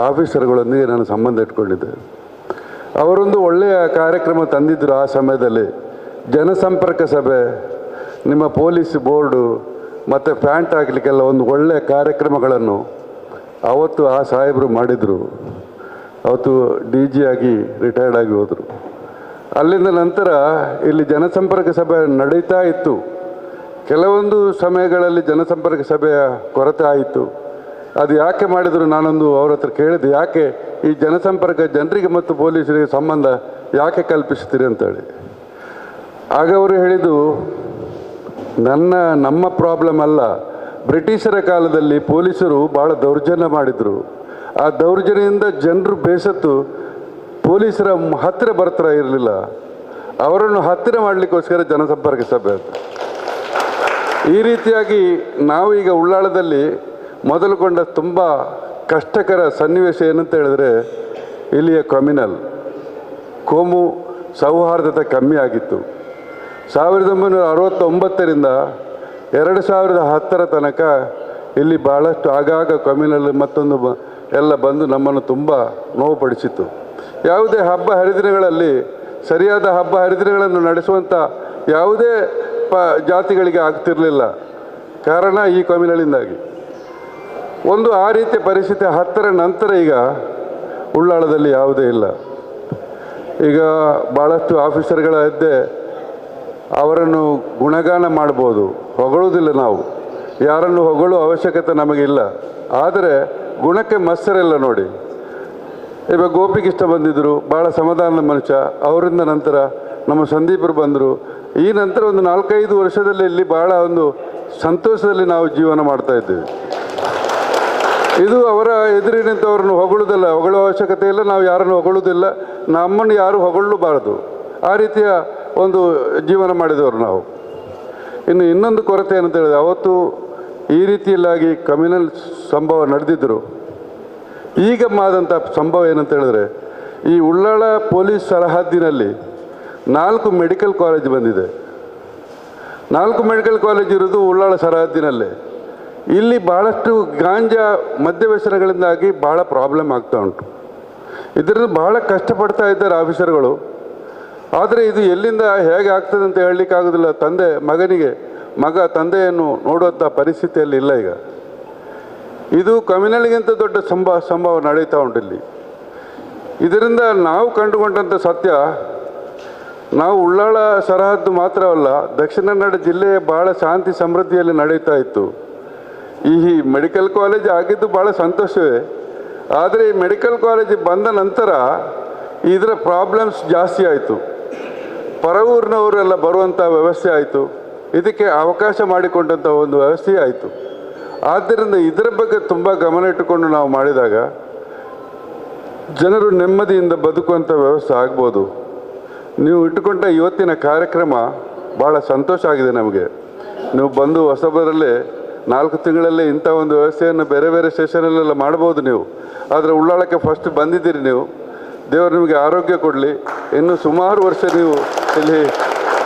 ಆಫೀಸರ್ಗಳೊಂದಿಗೆ ನಾನು ಸಂಬಂಧ ಇಟ್ಕೊಂಡಿದ್ದೆ. ಅವರೊಂದು ಒಳ್ಳೆಯ ಕಾರ್ಯಕ್ರಮ ತಂದಿದ್ದರು. ಆ ಸಮಯದಲ್ಲಿ ಜನಸಂಪರ್ಕ ಸಭೆ, ನಿಮ್ಮ ಪೊಲೀಸ್ ಬೋರ್ಡು ಮತ್ತು ಪ್ಯಾಂಟ್ ಹಾಕಲಿಕ್ಕೆಲ್ಲ ಒಂದು ಒಳ್ಳೆಯ ಕಾರ್ಯಕ್ರಮಗಳನ್ನು ಅವತ್ತು ಆ ಸಾಹೇಬರು ಮಾಡಿದರು. ಅವತ್ತು DG ಆಗಿ ರಿಟೈರ್ಡ್ ಆಗಿ ಹೋದರು. ಅಲ್ಲಿಂದ ನಂತರ ಇಲ್ಲಿ ಜನಸಂಪರ್ಕ ಸಭೆ ನಡೀತಾ ಇತ್ತು. ಕೆಲವೊಂದು ಸಮಯಗಳಲ್ಲಿ ಜನಸಂಪರ್ಕ ಸಭೆಯ ಕೊರತೆ ಆಯಿತು. ಅದು ಯಾಕೆ ಮಾಡಿದರು, ನಾನೊಂದು ಅವ್ರ ಹತ್ರ ಕೇಳಿದೆ, ಯಾಕೆ ಈ ಜನಸಂಪರ್ಕ ಜನರಿಗೆ ಮತ್ತು ಪೊಲೀಸರಿಗೆ ಸಂಬಂಧ ಯಾಕೆ ಕಲ್ಪಿಸ್ತೀರಿ ಅಂತೇಳಿ. ಆಗ ಅವರು ಹೇಳಿದ್ದು, ನಮ್ಮ ಪ್ರಾಬ್ಲಮ್ ಅಲ್ಲ, ಬ್ರಿಟಿಷರ ಕಾಲದಲ್ಲಿ ಪೊಲೀಸರು ಭಾಳ ದೌರ್ಜನ್ಯ ಮಾಡಿದರು. ಆ ದೌರ್ಜನ್ಯದಿಂದ ಜನರು ಬೇಸತ್ತು ಪೊಲೀಸರ ಹತ್ತಿರ ಬರ್ತಾ ಇರಲಿಲ್ಲ. ಅವರನ್ನು ಹತ್ತಿರ ಮಾಡಲಿಕ್ಕೋಸ್ಕರ ಜನಸಂಪರ್ಕ ಸಭೆ ಅಂತ. ಈ ರೀತಿಯಾಗಿ ನಾವು ಈಗ ಉಳ್ಳಾಳದಲ್ಲಿ ಮೊದಲುಗೊಂಡ ತುಂಬ ಕಷ್ಟಕರ ಸನ್ನಿವೇಶ ಏನಂತ ಹೇಳಿದ್ರೆ, ಇಲ್ಲಿಯ ಕೋಮು ಸೌಹಾರ್ದತೆ ಕಮ್ಮಿ ಆಗಿತ್ತು. 1969ರಿಂದ 2010 ತನಕ ಇಲ್ಲಿ ಭಾಳಷ್ಟು ಆಗಾಗ ಕಮ್ಯುನಲ್ ಮತ್ತೊಂದು ಎಲ್ಲ ಬಂದು ನಮ್ಮನ್ನು ತುಂಬ ನೋವುಪಡಿಸಿತ್ತು. ಯಾವುದೇ ಹಬ್ಬ ಹರಿದಿನಗಳಲ್ಲಿ ಸರಿಯಾದ ಹಬ್ಬ ಹರಿದಿನಗಳನ್ನು ನಡೆಸುವಂಥ ಯಾವುದೇ ಜಾತಿಗಳಿಗೆ ಆಗ್ತಿರಲಿಲ್ಲ. ಕಾರಣ ಈ ಕಮ್ಯುನಲಿಂದಾಗಿ. ಒಂದು ಆ ರೀತಿಯ ಪರಿಸ್ಥಿತಿ 10ರ ನಂತರ ಈಗ ಉಳ್ಳಾಳದಲ್ಲಿ ಯಾವುದೇ ಇಲ್ಲ. ಈಗ ಭಾಳಷ್ಟು ಆಫೀಸರ್ಗಳ ಇದ್ದೆ, ಅವರನ್ನು ಗುಣಗಾನ ಮಾಡ್ಬೋದು, ಹೊಗಳುವುದಿಲ್ಲ ನಾವು, ಯಾರನ್ನು ಹೊಗಳೋ ಅವಶ್ಯಕತೆ ನಮಗಿಲ್ಲ. ಆದರೆ ಗುಣಕ್ಕೆ ಮತ್ಸರಿಲ್ಲ ನೋಡಿ. ಇವಾಗ ಗೋಪಿಕೃಷ್ಣ ಬಂದಿದ್ದರು, ಭಾಳ ಸಮಾಧಾನದ ಮನುಷ್ಯ. ಅವರಿಂದ ನಂತರ ನಮ್ಮ ಸಂದೀಪರು ಬಂದರು. ಈ ನಂತರ ಒಂದು 4-5 ವರ್ಷದಲ್ಲಿ ಇಲ್ಲಿ ಭಾಳ ಒಂದು ಸಂತೋಷದಲ್ಲಿ ನಾವು ಜೀವನ ಮಾಡ್ತಾ ಇದ್ದೇವೆ. ಇದು ಅವರ ಎದುರಿನಿಂತವ್ರನ್ನು ಹೊಗಳುವುದಿಲ್ಲ, ಹೊಗಳೋ ಅವಶ್ಯಕತೆ ಇಲ್ಲ, ನಾವು ಯಾರನ್ನು ಹೊಗಳುವುದಿಲ್ಲ, ನಮ್ಮನ್ನು ಯಾರು ಹೊಗಳಬಾರದು. ಆ ರೀತಿಯ ಒಂದು ಜೀವನ ಮಾಡಿದವರು ನಾವು. ಇನ್ನೊಂದು ಕೊರತೆ ಏನಂತ ಹೇಳಿದ್ರೆ, ಅವತ್ತು ಈ ರೀತಿಯಲ್ಲಾಗಿ ಕಮ್ಯುನಲ್ ಸಂಭವ ನಡೆದಿದ್ದರು. ಈಗ ಆದಂಥ ಸಂಭವ ಏನಂತ ಹೇಳಿದ್ರೆ, ಈ ಉಳ್ಳಾಳ ಪೊಲೀಸ್ ಸರಹದ್ದಿನಲ್ಲಿ 4 ಮೆಡಿಕಲ್ ಕಾಲೇಜ್ ಬಂದಿದೆ. 4 ಮೆಡಿಕಲ್ ಕಾಲೇಜ್ ಇರೋದು ಉಳ್ಳಾಳ ಸರಹದ್ದಿನಲ್ಲೇ. ಇಲ್ಲಿ ಭಾಳಷ್ಟು ಗಾಂಜಾ ಮದ್ಯವ್ಯಸನಗಳಿಂದಾಗಿ ಭಾಳ ಪ್ರಾಬ್ಲಮ್ ಆಗ್ತಾ ಉಂಟು. ಇದರಲ್ಲಿ ಭಾಳ ಕಷ್ಟಪಡ್ತಾ ಇದ್ದಾರೆ ಆಫೀಸರ್ಗಳು. ಆದರೆ ಇದು ಎಲ್ಲಿಂದ ಹೇಗೆ ಆಗ್ತದೆ ಅಂತ ಹೇಳಲಿಕ್ಕಾಗೋದಿಲ್ಲ. ತಂದೆ ಮಗನಿಗೆ, ಮಗ ತಂದೆಯನ್ನು ನೋಡುವಂಥ ಪರಿಸ್ಥಿತಿಯಲ್ಲಿ ಇಲ್ಲ ಈಗ. ಇದು ಕ್ರಿಮಿನಲ್ಗಿಂತ ದೊಡ್ಡ ಸಂಭವ ನಡೀತಾ ಉಂಟು ಇಲ್ಲಿ. ಇದರಿಂದ ನಾವು ಕಂಡುಕೊಂಡಂಥ ಸತ್ಯ, ನಾವು ಉಳ್ಳಾಳ ಸರಹದ್ದು ಮಾತ್ರವಲ್ಲ, ದಕ್ಷಿಣ ಕನ್ನಡ ಜಿಲ್ಲೆ ಭಾಳ ಶಾಂತಿ ಸಮೃದ್ಧಿಯಲ್ಲಿ ನಡೀತಾ ಇತ್ತು. ಈ ಮೆಡಿಕಲ್ ಕಾಲೇಜ್ ಆಗಿದ್ದು ಭಾಳ ಸಂತೋಷವೇ. ಆದರೆ ಈ ಮೆಡಿಕಲ್ ಕಾಲೇಜ್ ಬಂದ ನಂತರ ಇದರ ಪ್ರಾಬ್ಲಮ್ಸ್ ಜಾಸ್ತಿ ಆಯಿತು. ಪರ ಊರಿನವರೆಲ್ಲ ಬರುವಂಥ ವ್ಯವಸ್ಥೆ ಆಯಿತು. ಇದಕ್ಕೆ ಅವಕಾಶ ಮಾಡಿಕೊಂಡಂಥ ಒಂದು ವ್ಯವಸ್ಥೆ ಆಯಿತು. ಆದ್ದರಿಂದ ಇದರ ಬಗ್ಗೆ ತುಂಬ ಗಮನ ಇಟ್ಟುಕೊಂಡು ನಾವು ಮಾಡಿದಾಗ ಜನರು ನೆಮ್ಮದಿಯಿಂದ ಬದುಕುವಂಥ ವ್ಯವಸ್ಥೆ ಆಗ್ಬೋದು. ನೀವು ಇಟ್ಟುಕೊಂಡ ಇವತ್ತಿನ ಕಾರ್ಯಕ್ರಮ ಭಾಳ ಸಂತೋಷ ಆಗಿದೆ ನಮಗೆ. ನೀವು ಬಂದು ಹೊಸಬರಲ್ಲೇ 4 ತಿಂಗಳಲ್ಲೇ ಇಂಥ ಒಂದು ವ್ಯವಸ್ಥೆಯನ್ನು ಬೇರೆ ಬೇರೆ ಸ್ಟೇಷನಲ್ಲೆಲ್ಲ ಮಾಡ್ಬೋದು ನೀವು. ಆದರೆ ಉಳ್ಳಾಳಕ್ಕೆ ಫಸ್ಟ್ ಬಂದಿದ್ದೀರಿ ನೀವು. ದೇವರು ನಿಮಗೆ ಆರೋಗ್ಯ ಕೊಡಲಿ, ಇನ್ನೂ ಸುಮಾರು ವರ್ಷ ನೀವು ಇಲ್ಲಿ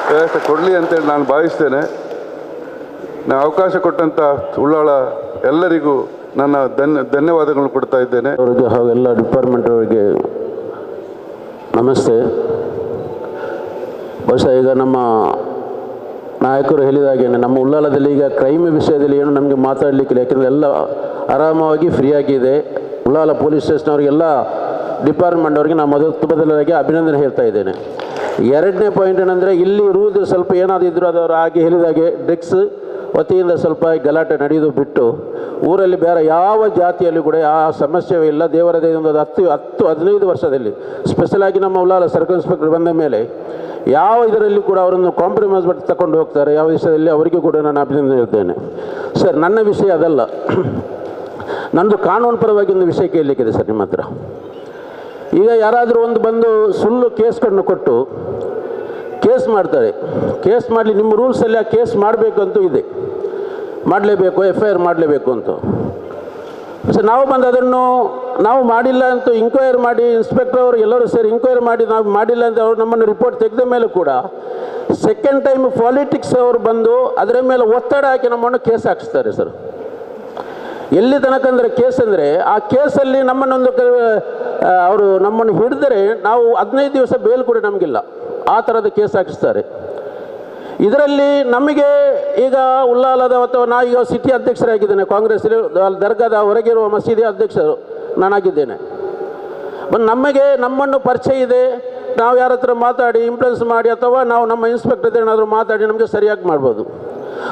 ವ್ಯವಸ್ಥೆ ಕೊಡಲಿ ಅಂತೇಳಿ ನಾನು ಭಾವಿಸ್ತೇನೆ. ನಾನು ಅವಕಾಶ ಕೊಟ್ಟಂಥ ಉಳ್ಳಾಳ ಎಲ್ಲರಿಗೂ ನನ್ನ ಧನ್ಯವಾದಗಳನ್ನು ಕೊಡ್ತಾ ಇದ್ದೇನೆ. ಅವರಿಗೆ ಹಾಗೂ ಎಲ್ಲ ಡಿಪಾರ್ಟ್ಮೆಂಟ್ ಅವರಿಗೆ ನಮಸ್ತೆ. ಬಹುಶಃ ಈಗ ನಮ್ಮ ನಾಯಕರು ಹೇಳಿದಾಗೆ ನಮ್ಮ ಉಳ್ಳಾಲದಲ್ಲಿ ಈಗ ಕ್ರೈಮ್ ವಿಷಯದಲ್ಲಿ ಏನು ನಮಗೆ ಮಾತಾಡಲಿಕ್ಕಿಲ್ಲ. ಯಾಕೆಂದರೆ ಎಲ್ಲ ಆರಾಮವಾಗಿ ಫ್ರೀಯಾಗಿದೆ. ಉಳ್ಳಾಲ ಪೊಲೀಸ್ ಸ್ಟೇಷನ್ ಅವರಿಗೆಲ್ಲ ಡಿಪಾರ್ಟ್ಮೆಂಟ್ ಅವರಿಗೆ ನಾನು ಮೊದಲಾಗಿ ಅಭಿನಂದನೆ ಹೇಳ್ತಾ ಇದ್ದೇನೆ. ಎರಡನೇ ಪಾಯಿಂಟ್ ಏನಂದರೆ, ಇಲ್ಲಿ ಇರುವುದು ಸ್ವಲ್ಪ ಏನಾದಿದ್ರು ಅದವರು ಹಾಗೆ ಹೇಳಿದಾಗೆ ಡ್ರಗ್ಸ್ ವತಿಯಿಂದ ಸ್ವಲ್ಪ ಗಲಾಟೆ ನಡೆಯೋದು ಬಿಟ್ಟು ಊರಲ್ಲಿ ಬೇರೆ ಯಾವ ಜಾತಿಯಲ್ಲಿ ಕೂಡ ಯಾವ ಸಮಸ್ಯೆ ಇಲ್ಲ. ದೇವರ ದಯೆಯಿಂದ 10-15 ವರ್ಷದಲ್ಲಿ ಸ್ಪೆಷಲಾಗಿ ನಮ್ಮ ಉಳ್ಳಾಲ ಸರ್ಕಲ್ ಇನ್ಸ್ಪೆಕ್ಟರ್ ಬಂದ ಮೇಲೆ ಯಾವ ಇದರಲ್ಲಿ ಕೂಡ ಅವರನ್ನು ಕಾಂಪ್ರಮೈಸ್ ಮಾಡಿ ತಗೊಂಡು ಹೋಗ್ತಾರೆ. ಯಾವ ವಿಷಯದಲ್ಲಿ ಅವರಿಗೂ ಕೂಡ ನಾನು ಅಭಿನಂದನೆ ಹೇಳ್ತೇನೆ. ಸರ್, ನನ್ನ ವಿಷಯ ಅದಲ್ಲ. ನಂದು ಕಾನೂನು ಪರವಾಗಿ ಒಂದು ವಿಷಯ ಕೇಳಲಿಕ್ಕಿದೆ ಸರ್ ನಿಮ್ಮ ಹತ್ರ. ಈಗ ಯಾರಾದರೂ ಒಂದು ಬಂದು ಸುಳ್ಳು ಕೇಸ್ಗಳನ್ನು ಕೊಟ್ಟು ಕೇಸ್ ಮಾಡ್ತಾರೆ. ಕೇಸ್ ಮಾಡಲಿ, ನಿಮ್ಮ ರೂಲ್ಸಲ್ಲಿ ಆ ಕೇಸ್ ಮಾಡಬೇಕು ಅಂತೂ ಇದೆ, ಮಾಡಲೇಬೇಕು, FIR ಮಾಡಲೇಬೇಕು ಅಂತ. ಸೊ ನಾವು ಬಂದು ಅದನ್ನು ನಾವು ಮಾಡಿಲ್ಲ ಅಂತ ಇಂಕ್ವೈರಿ ಮಾಡಿ, ಇನ್ಸ್ಪೆಕ್ಟರ್ ಅವರು ಎಲ್ಲರೂ ಸೇರಿ ಇಂಕ್ವೈರಿ ಮಾಡಿ ನಾವು ಮಾಡಿಲ್ಲ ಅಂತ ಅವರು ನಮ್ಮನ್ನು ರಿಪೋರ್ಟ್ ತೆಗೆದ ಮೇಲೆ ಕೂಡ ಸೆಕೆಂಡ್ ಟೈಮ್ ಪಾಲಿಟಿಕ್ಸ್ ಅವರು ಬಂದು ಅದರ ಮೇಲೆ ಒತ್ತಡ ಹಾಕಿ ನಮ್ಮನ್ನು ಕೇಸ್ ಹಾಕಿಸ್ತಾರೆ ಸರ್. ಎಲ್ಲಿ ತನಕ ಅಂದರೆ ಕೇಸ್ ಅಂದರೆ, ಆ ಕೇಸಲ್ಲಿ ನಮ್ಮನ್ನೊಂದು ಅವರು ನಮ್ಮನ್ನು ಹಿಡಿದರೆ ನಾವು 15 ದಿವಸ ಬೇಲ್ ಕೂಡ ನಮಗಿಲ್ಲ, ಆ ಥರದ ಕೇಸ್ ಹಾಕಿಸ್ತಾರೆ. ಇದರಲ್ಲಿ ನಮಗೆ ಈಗ ಉಳ್ಳಾಲದ ಅಥವಾ ನಾ ಈಗ ಸಿಟಿ ಅಧ್ಯಕ್ಷರಾಗಿದ್ದೇನೆ, ಕಾಂಗ್ರೆಸ್ ದರ್ಗಾದ ಹೊರಗಿರುವ ಮಸೀದಿ ಅಧ್ಯಕ್ಷರು ನಾನಾಗಿದ್ದೇನೆ. ನಮಗೆ ನಮ್ಮನ್ನು ಪರಿಚಯ ಇದೆ, ನಾವು ಯಾರ ಹತ್ರ ಮಾತಾಡಿ ಇನ್ಫ್ಲುಯೆನ್ಸ್ ಮಾಡಿ ಅಥವಾ ನಾವು ನಮ್ಮ ಇನ್ಸ್ಪೆಕ್ಟರ್ ಏನಾದರೂ ಮಾತಾಡಿ ನಮಗೆ ಸರಿಯಾಗಿ ಮಾಡ್ಬೋದು.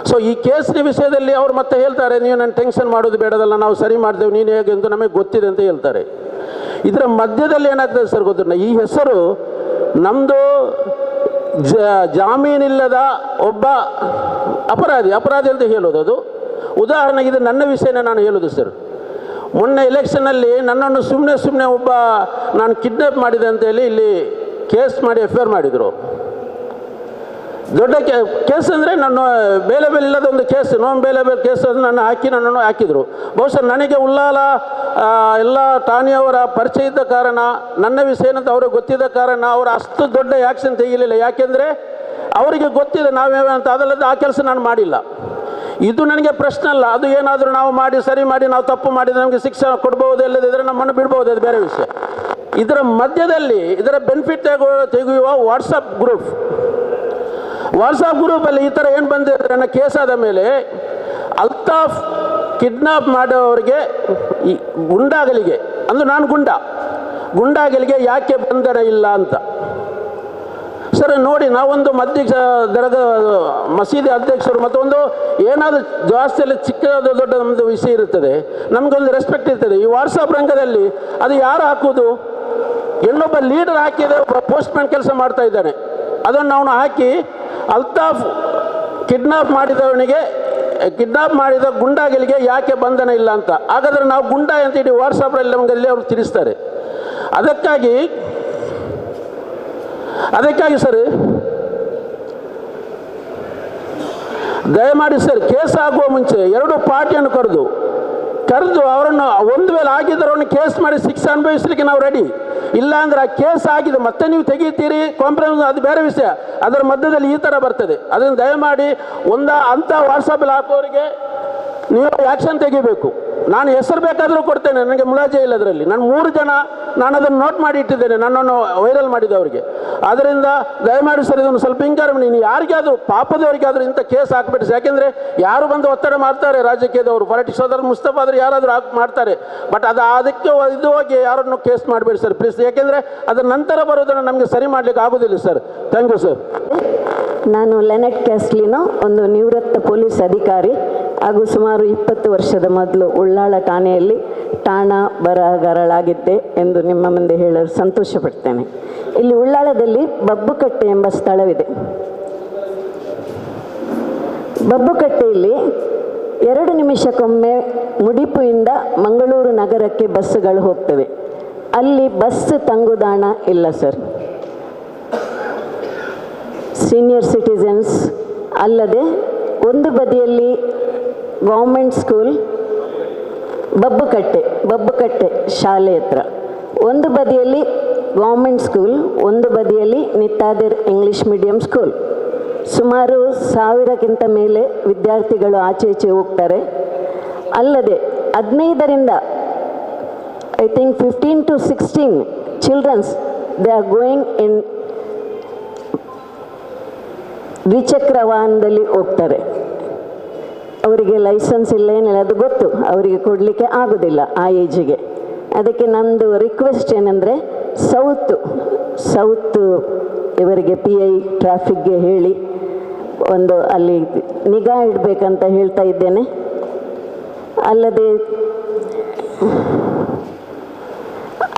ಸೊ ಈ ಕೇಸಿನ ವಿಷಯದಲ್ಲಿ ಅವ್ರು ಮತ್ತೆ ಹೇಳ್ತಾರೆ, ನೀವು ನನ್ನ ಟೆನ್ಷನ್ ಮಾಡೋದು ಬೇಡದಲ್ಲ, ನಾವು ಸರಿ ಮಾಡ್ತೇವೆ, ನೀನು ಹೇಗೆ ಅಂತ ನಮಗೆ ಗೊತ್ತಿದೆ ಅಂತ ಹೇಳ್ತಾರೆ. ಇದರ ಮಧ್ಯದಲ್ಲಿ ಏನಾಗ್ತದೆ ಸರ್ ಗೊತ್ತಿಲ್ಲ, ಈ ಹೆಸರು ನಮ್ಮದು ಜಾಮೀನಿಲ್ಲದ ಒಬ್ಬ ಅಪರಾಧಿ ಅಂತ ಹೇಳೋದು. ಅದು ಉದಾಹರಣೆಗೆ ಇದು ನನ್ನ ವಿಷಯನೇ ನಾನು ಹೇಳೋದು ಸರ್. ಮೊನ್ನೆ ಎಲೆಕ್ಷನಲ್ಲಿ ನನ್ನನ್ನು ಸುಮ್ಮನೆ ಒಬ್ಬ ನಾನು ಕಿಡ್ನಾಪ್ ಮಾಡಿದೆ ಅಂತೇಳಿ ಇಲ್ಲಿ ಕೇಸ್ ಮಾಡಿ FIR ಮಾಡಿದರು. ದೊಡ್ಡ ಕೇಸ್ ಅಂದರೆ ನನ್ನ ಬೇಲೆ ಇಲ್ಲದ ಒಂದು ಕೇಸ್, ನೋನ್ ಬೇಲೆ ಕೇಸ್ ಅದು ನನ್ನನ್ನು ಹಾಕಿದರು. ಬಹುಶಃ ನನಗೆ ಉಳ್ಳಾಲ ಎಲ್ಲ ಠಾಣೆಯವರ ಪರಿಚಯ ಇದ್ದ ಕಾರಣ, ನನ್ನ ವಿಷಯ ಏನಂತ ಅವ್ರಿಗೆ ಗೊತ್ತಿದ್ದ ಕಾರಣ ಅವರು ಅಷ್ಟು ದೊಡ್ಡ ಆ್ಯಕ್ಷನ್ ತೆಗಿಲಿಲ್ಲ. ಯಾಕೆಂದರೆ ಅವರಿಗೆ ಗೊತ್ತಿದೆ ನಾವೇನಂತ, ಅದಲ್ಲದೆ ಆ ಕೆಲಸ ನಾನು ಮಾಡಿಲ್ಲ. ಇದು ನನಗೆ ಪ್ರಶ್ನೆ ಅಲ್ಲ. ಅದು ಏನಾದರೂ ನಾವು ಮಾಡಿ ಸರಿ ಮಾಡಿ ನಾವು ತಪ್ಪು ಮಾಡಿದರೆ ನಮಗೆ ಶಿಕ್ಷೆ ಕೊಡ್ಬೋದು, ಇಲ್ಲದಿದ್ದರೆ ನಮ್ಮನ್ನು ಬಿಡ್ಬೋದು, ಅದು ಬೇರೆ ವಿಷಯ. ಇದರ ಮಧ್ಯದಲ್ಲಿ ಇದರ ಬೆನಿಫಿಟ್ ತೆಗೆಯುವ ವಾಟ್ಸಪ್ ಗ್ರೂಪಲ್ಲಿ ಈ ಥರ ಏನು ಬಂದಿದೆ, ನನ್ನ ಕೇಸ್ ಆದ ಮೇಲೆ ಅಲ್ತಾಫ್ ಕಿಡ್ನಾಪ್ ಮಾಡೋರಿಗೆ ಈ ಗುಂಡಾಗಲಿಗೆ, ಅಂದು ನಾನು ಗುಂಡಾಗಲಿಗೆ ಯಾಕೆ ಬಂಧನ ಇಲ್ಲ ಅಂತ. ಸರ್ ನೋಡಿ, ನಾವೊಂದು ದರ್ಗಾ ಮಸೀದಿ ಅಧ್ಯಕ್ಷರು ಮತ್ತೊಂದು ಏನಾದರೂ ಜಾಸ್ತಿಯಲ್ಲಿ ಚಿಕ್ಕದಾದ ದೊಡ್ಡ ನಮ್ಮದು ವಿಷಯ ಇರುತ್ತದೆ, ನಮಗೊಂದು ರೆಸ್ಪೆಕ್ಟ್ ಇರ್ತದೆ. ಈ ವಾಟ್ಸಪ್ ರಂಗದಲ್ಲಿ ಅದು ಯಾರು ಹಾಕೋದು, ಇನ್ನೊಬ್ಬ ಲೀಡರ್ ಹಾಕಿದೆ, ಒಬ್ಬ ಪೋಸ್ಟ್ಮ್ಯಾನ್ ಕೆಲಸ ಮಾಡ್ತಾ ಇದ್ದಾನೆ, ಅದನ್ನು ಅವನು ಹಾಕಿ ಅಲ್ತಾಫ್ ಕಿಡ್ನಾಪ್ ಮಾಡಿದ ಗುಂಡಾಗಲಿಗೆ ಯಾಕೆ ಬಂಧನ ಇಲ್ಲ ಅಂತ. ಹಾಗಾದರೆ ನಾವು ಗುಂಡಾ ಅಂತ ಇಡೀ ವಾಟ್ಸಪ್ಪಲ್ಲಿ ನಮಗಲ್ಲಿ ಅವರು ತಿಳಿಸ್ತಾರೆ. ಅದಕ್ಕಾಗಿ ಸರ್ ದಯಮಾಡಿ ಸರ್, ಕೇಸ್ ಆಗುವ ಮುಂಚೆ 2 ಪಾರ್ಟಿಯನ್ನು ಕರೆದು ಅವರನ್ನು ಒಂದು ವೇಳೆ ಆಗಿದ್ದರೆ ಅವನು ಕೇಸ್ ಮಾಡಿ ಶಿಕ್ಷೆ ಅನುಭವಿಸಲಿಕ್ಕೆ ನಾವು ರೆಡಿ. ಇಲ್ಲ ಅಂದರೆ ಆ ಕೇಸ್ ಆಗಿದೆ ಮತ್ತೆ ನೀವು ತೆಗೀತೀರಿ, ಕಾಂಪ್ರಮೈಸ್, ಅದು ಬೇರೆ ವಿಷಯ. ಅದರ ಮಧ್ಯದಲ್ಲಿ ಈ ಥರ ಬರ್ತದೆ. ಅದನ್ನು ದಯಮಾಡಿ ಅಂಥ ವಾಟ್ಸಪ್ಪಲ್ಲಿ ಹಾಕೋರಿಗೆ ನೀವು ಆ್ಯಕ್ಷನ್ ತೆಗಿಬೇಕು. ನಾನು ಹೆಸರು ಬೇಕಾದರೂ ಕೊಡ್ತೇನೆ, ನನಗೆ ಮುಲಾಜೆ ಇಲ್ಲ ಅದರಲ್ಲಿ. ನಾನು 3 ಜನ ನಾನು ಅದನ್ನು ನೋಟ್ ಮಾಡಿ ಇಟ್ಟಿದ್ದೇನೆ, ನನ್ನನ್ನು ವೈರಲ್ ಮಾಡಿದವರಿಗೆ. ಆದ್ದರಿಂದ ದಯಮಾಡಿ ಸರ್ ಇದನ್ನು ಸ್ವಲ್ಪ ಹಿಂಗಾರು ಮಾಡಿ. ನೀವು ಯಾರಿಗಾದರೂ ಪಾಪದವರಿಗಾದರೂ ಇಂಥ ಕೇಸ್ ಹಾಕಬೇಡಿ. ಯಾಕೆಂದರೆ ಯಾರು ಬಂದು ಒತ್ತಡ ಮಾಡ್ತಾರೆ, ರಾಜಕೀಯದವರು, ಪಾಲಿಟಿಕ್ಸ್ ಹೋದ್ರೆ ಮುಸ್ತಫಾ ಆದರೂ ಯಾರಾದರೂ ಮಾಡ್ತಾರೆ. ಬಟ್ ಅದಕ್ಕೆ ಇದು ಹೋಗಿ ಯಾರನ್ನು ಕೇಸ್ ಮಾಡಬೇಡಿ ಸರ್ ಪ್ಲೀಸ್. ಯಾಕೆಂದರೆ ಅದರ ನಂತರ ಬರೋದನ್ನು ನಮಗೆ ಸರಿ ಮಾಡಲಿಕ್ಕೆ ಆಗೋದಿಲ್ಲ ಸರ್. Thank you sir. ನಾನು ಲೆನೆಟ್ ಕ್ಯಾಸ್ಲಿನೋ, ಒಂದು ನಿವೃತ್ತ ಪೊಲೀಸ್ ಅಧಿಕಾರಿ ಹಾಗೂ ಸುಮಾರು 20 ವರ್ಷದ ಮೊದಲು ಉಳ್ಳಾಳ ಠಾಣೆಯಲ್ಲಿ ಠಾಣಾ ಬರಹಗಾರಳಾಗಿದ್ದೆ ಎಂದು ನಿಮ್ಮ ಮುಂದೆ ಹೇಳಲು ಸಂತೋಷಪಡ್ತೇನೆ. ಇಲ್ಲಿ ಉಳ್ಳಾಳದಲ್ಲಿ ಬಬ್ಬುಕಟ್ಟೆ ಎಂಬ ಸ್ಥಳವಿದೆ. ಬಬ್ಬುಕಟ್ಟೆಯಲ್ಲಿ 2 ನಿಮಿಷಕ್ಕೊಮ್ಮೆ ಮುಡಿಪುಯಿಂದ ಮಂಗಳೂರು ನಗರಕ್ಕೆ ಬಸ್ಸುಗಳು ಹೋಗ್ತವೆ. ಅಲ್ಲಿ ಬಸ್ ತಂಗುದಾಣ ಇಲ್ಲ ಸರ್. ಸೀನಿಯರ್ ಸಿಟಿಸನ್ಸ್ ಅಲ್ಲದೆ ಒಂದು ಬದಿಯಲ್ಲಿ ಗೌರ್ಮೆಂಟ್ ಸ್ಕೂಲ್ ಬಬ್ಬುಕಟ್ಟೆ ಶಾಲೆ ಹತ್ರ, ಒಂದು ಬದಿಯಲ್ಲಿ ಗೌರ್ಮೆಂಟ್ ಸ್ಕೂಲ್, ಒಂದು ಬದಿಯಲ್ಲಿ ನಿತ್ತಾದರ್ ಇಂಗ್ಲೀಷ್ ಮೀಡಿಯಂ ಸ್ಕೂಲ್. ಸುಮಾರು 1000ಕ್ಕಿಂತ ಮೇಲೆ ವಿದ್ಯಾರ್ಥಿಗಳು ಆಚೆ ಈಚೆ ಹೋಗ್ತಾರೆ. ಅಲ್ಲದೆ 15ರಿಂದ I think 15 to 16 childrens they are going in ದ್ವಿಚಕ್ರ ವಾಹನದಲ್ಲಿ ಹೋಗ್ತಾರೆ. ಅವರಿಗೆ ಲೈಸೆನ್ಸ್ ಇಲ್ಲ, ಏನಿಲ್ಲ, ಅದು ಗೊತ್ತು, ಅವರಿಗೆ ಕೊಡಲಿಕ್ಕೆ ಆಗೋದಿಲ್ಲ ಆ ಏಜಿಗೆ. ಅದಕ್ಕೆ ನಮ್ಮದು ರಿಕ್ವೆಸ್ಟ್ ಏನಂದರೆ ಸೌತ್ ಇವರಿಗೆ PI ಟ್ರಾಫಿಕ್ಗೆ ಹೇಳಿ ಒಂದು ಅಲ್ಲಿ ನಿಗಾ ಇಡಬೇಕಂತ ಹೇಳ್ತಾ ಇದ್ದೇನೆ. ಅಲ್ಲದೆ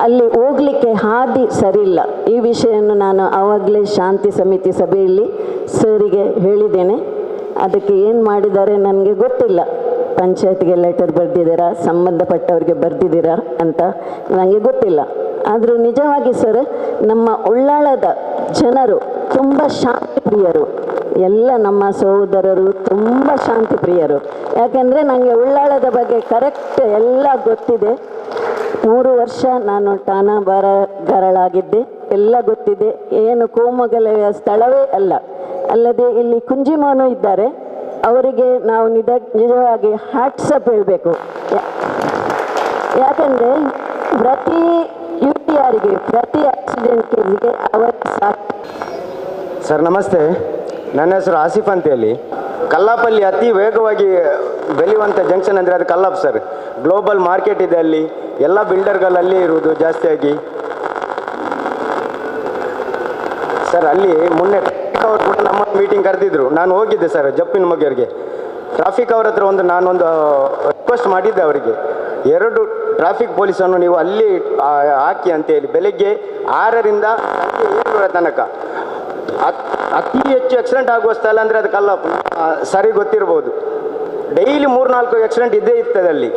ಅಲ್ಲಿ ಹೋಗಲಿಕ್ಕೆ ಹಾದಿ ಸರಿಯಿಲ್ಲ. ಈ ವಿಷಯವನ್ನು ನಾನು ಆವಾಗಲೇ ಶಾಂತಿ ಸಮಿತಿ ಸಭೆಯಲ್ಲಿ ಸರಿಗೆ ಹೇಳಿದ್ದೇನೆ. ಅದಕ್ಕೆ ಏನು ಮಾಡಿದ್ದಾರೆ ನನಗೆ ಗೊತ್ತಿಲ್ಲ. ಪಂಚಾಯತ್ಗೆ ಲೆಟರ್ ಬರೆದಿದ್ದೀರಾ, ಸಂಬಂಧಪಟ್ಟವ್ರಿಗೆ ಬರೆದಿದ್ದೀರಾ ಅಂತ ನನಗೆ ಗೊತ್ತಿಲ್ಲ. ಆದರೂ ನಿಜವಾಗಿ ಸರ್, ನಮ್ಮ ಉಳ್ಳಾಳದ ಜನರು ತುಂಬ ಶಾಂತಿ ಪ್ರಿಯರು. ಎಲ್ಲ ನಮ್ಮ ಸಹೋದರರು ತುಂಬ ಶಾಂತಿ ಪ್ರಿಯರು. ಯಾಕೆಂದರೆ ನನಗೆ ಉಳ್ಳಾಳದ ಬಗ್ಗೆ ಕರೆಕ್ಟ್ ಎಲ್ಲ ಗೊತ್ತಿದೆ. 3 ವರ್ಷ ನಾನು ಠಾಣಾ ಬರಹಗಾರಳಾಗಿದ್ದೆ, ಎಲ್ಲ ಗೊತ್ತಿದೆ. ಏನು ಕೋಮುಗಲಭೆಯ ಸ್ಥಳವೇ ಅಲ್ಲ. ಅಲ್ಲದೆ ಇಲ್ಲಿ ಕುಂಜಿಮೋನು ಇದ್ದಾರೆ, ಅವರಿಗೆ ನಾವು ನಿಜವಾಗಿ ಹ್ಯಾಟ್ಸಪ್ ಹೇಳಬೇಕು. ಯಾಕಂದರೆ ಪ್ರತಿ UTRಗೆ, ಪ್ರತಿ ಆಕ್ಸಿಡೆಂಟ್ ಕೇಸಿಗೆ ಅವರಿಗೆ ಸಾಕು. ಸರ್ ನಮಸ್ತೆ, ನನ್ನ ಹೆಸರು ಆಸಿಫ್ ಅಂತೇಳಿ. ಕಲ್ಲಾಪಲ್ಲಿ ಅತಿ ವೇಗವಾಗಿ ಬೆಳೆಯುವಂಥ ಜಂಕ್ಷನ್ ಅಂದರೆ ಅದು ಕಲ್ಲಾಪ್ ಸರ್. ಗ್ಲೋಬಲ್ ಮಾರ್ಕೆಟ್ ಇದೆ, ಅಲ್ಲಿ ಎಲ್ಲ ಬಿಲ್ಡರ್ಗಳಲ್ಲಿ ಇರುವುದು ಜಾಸ್ತಿಯಾಗಿ. ಸರ್ ಅಲ್ಲಿ ಮೊನ್ನೆ ಅವರು ಕೂಡ ನಮ್ಮ ಮೀಟಿಂಗ್ ಕರೆದಿದ್ರು, ನಾನು ಹೋಗಿದ್ದೆ ಸರ್ ಜಪ್ಪಿನ ಮಗಿಯವ್ರಿಗೆ. ಟ್ರಾಫಿಕ್ ಅವ್ರ ಹತ್ರ ನಾನೊಂದು ರಿಕ್ವೆಸ್ಟ್ ಮಾಡಿದ್ದೆ ಅವರಿಗೆ, 2 ಟ್ರಾಫಿಕ್ ಪೊಲೀಸನ್ನು ನೀವು ಅಲ್ಲಿ ಹಾಕಿ ಅಂತೇಳಿ. ಬೆಳಗ್ಗೆ 6ರಿಂದ 7 ತನಕ ಅತಿ ಹೆಚ್ಚು ಆಕ್ಸಿಡೆಂಟ್ ಆಗುವ ಸ್ಥಳ ಅಂದರೆ ಅದು ಕಲ್ಲಾಪ್. ಸರಿ ಗೊತ್ತಿರ್ಬೋದು, ಡೈಲಿ 3-4 ಆಕ್ಸಿಡೆಂಟ್ ಇದ್ದೇ ಇರ್ತದೆ ಅಲ್ಲಿ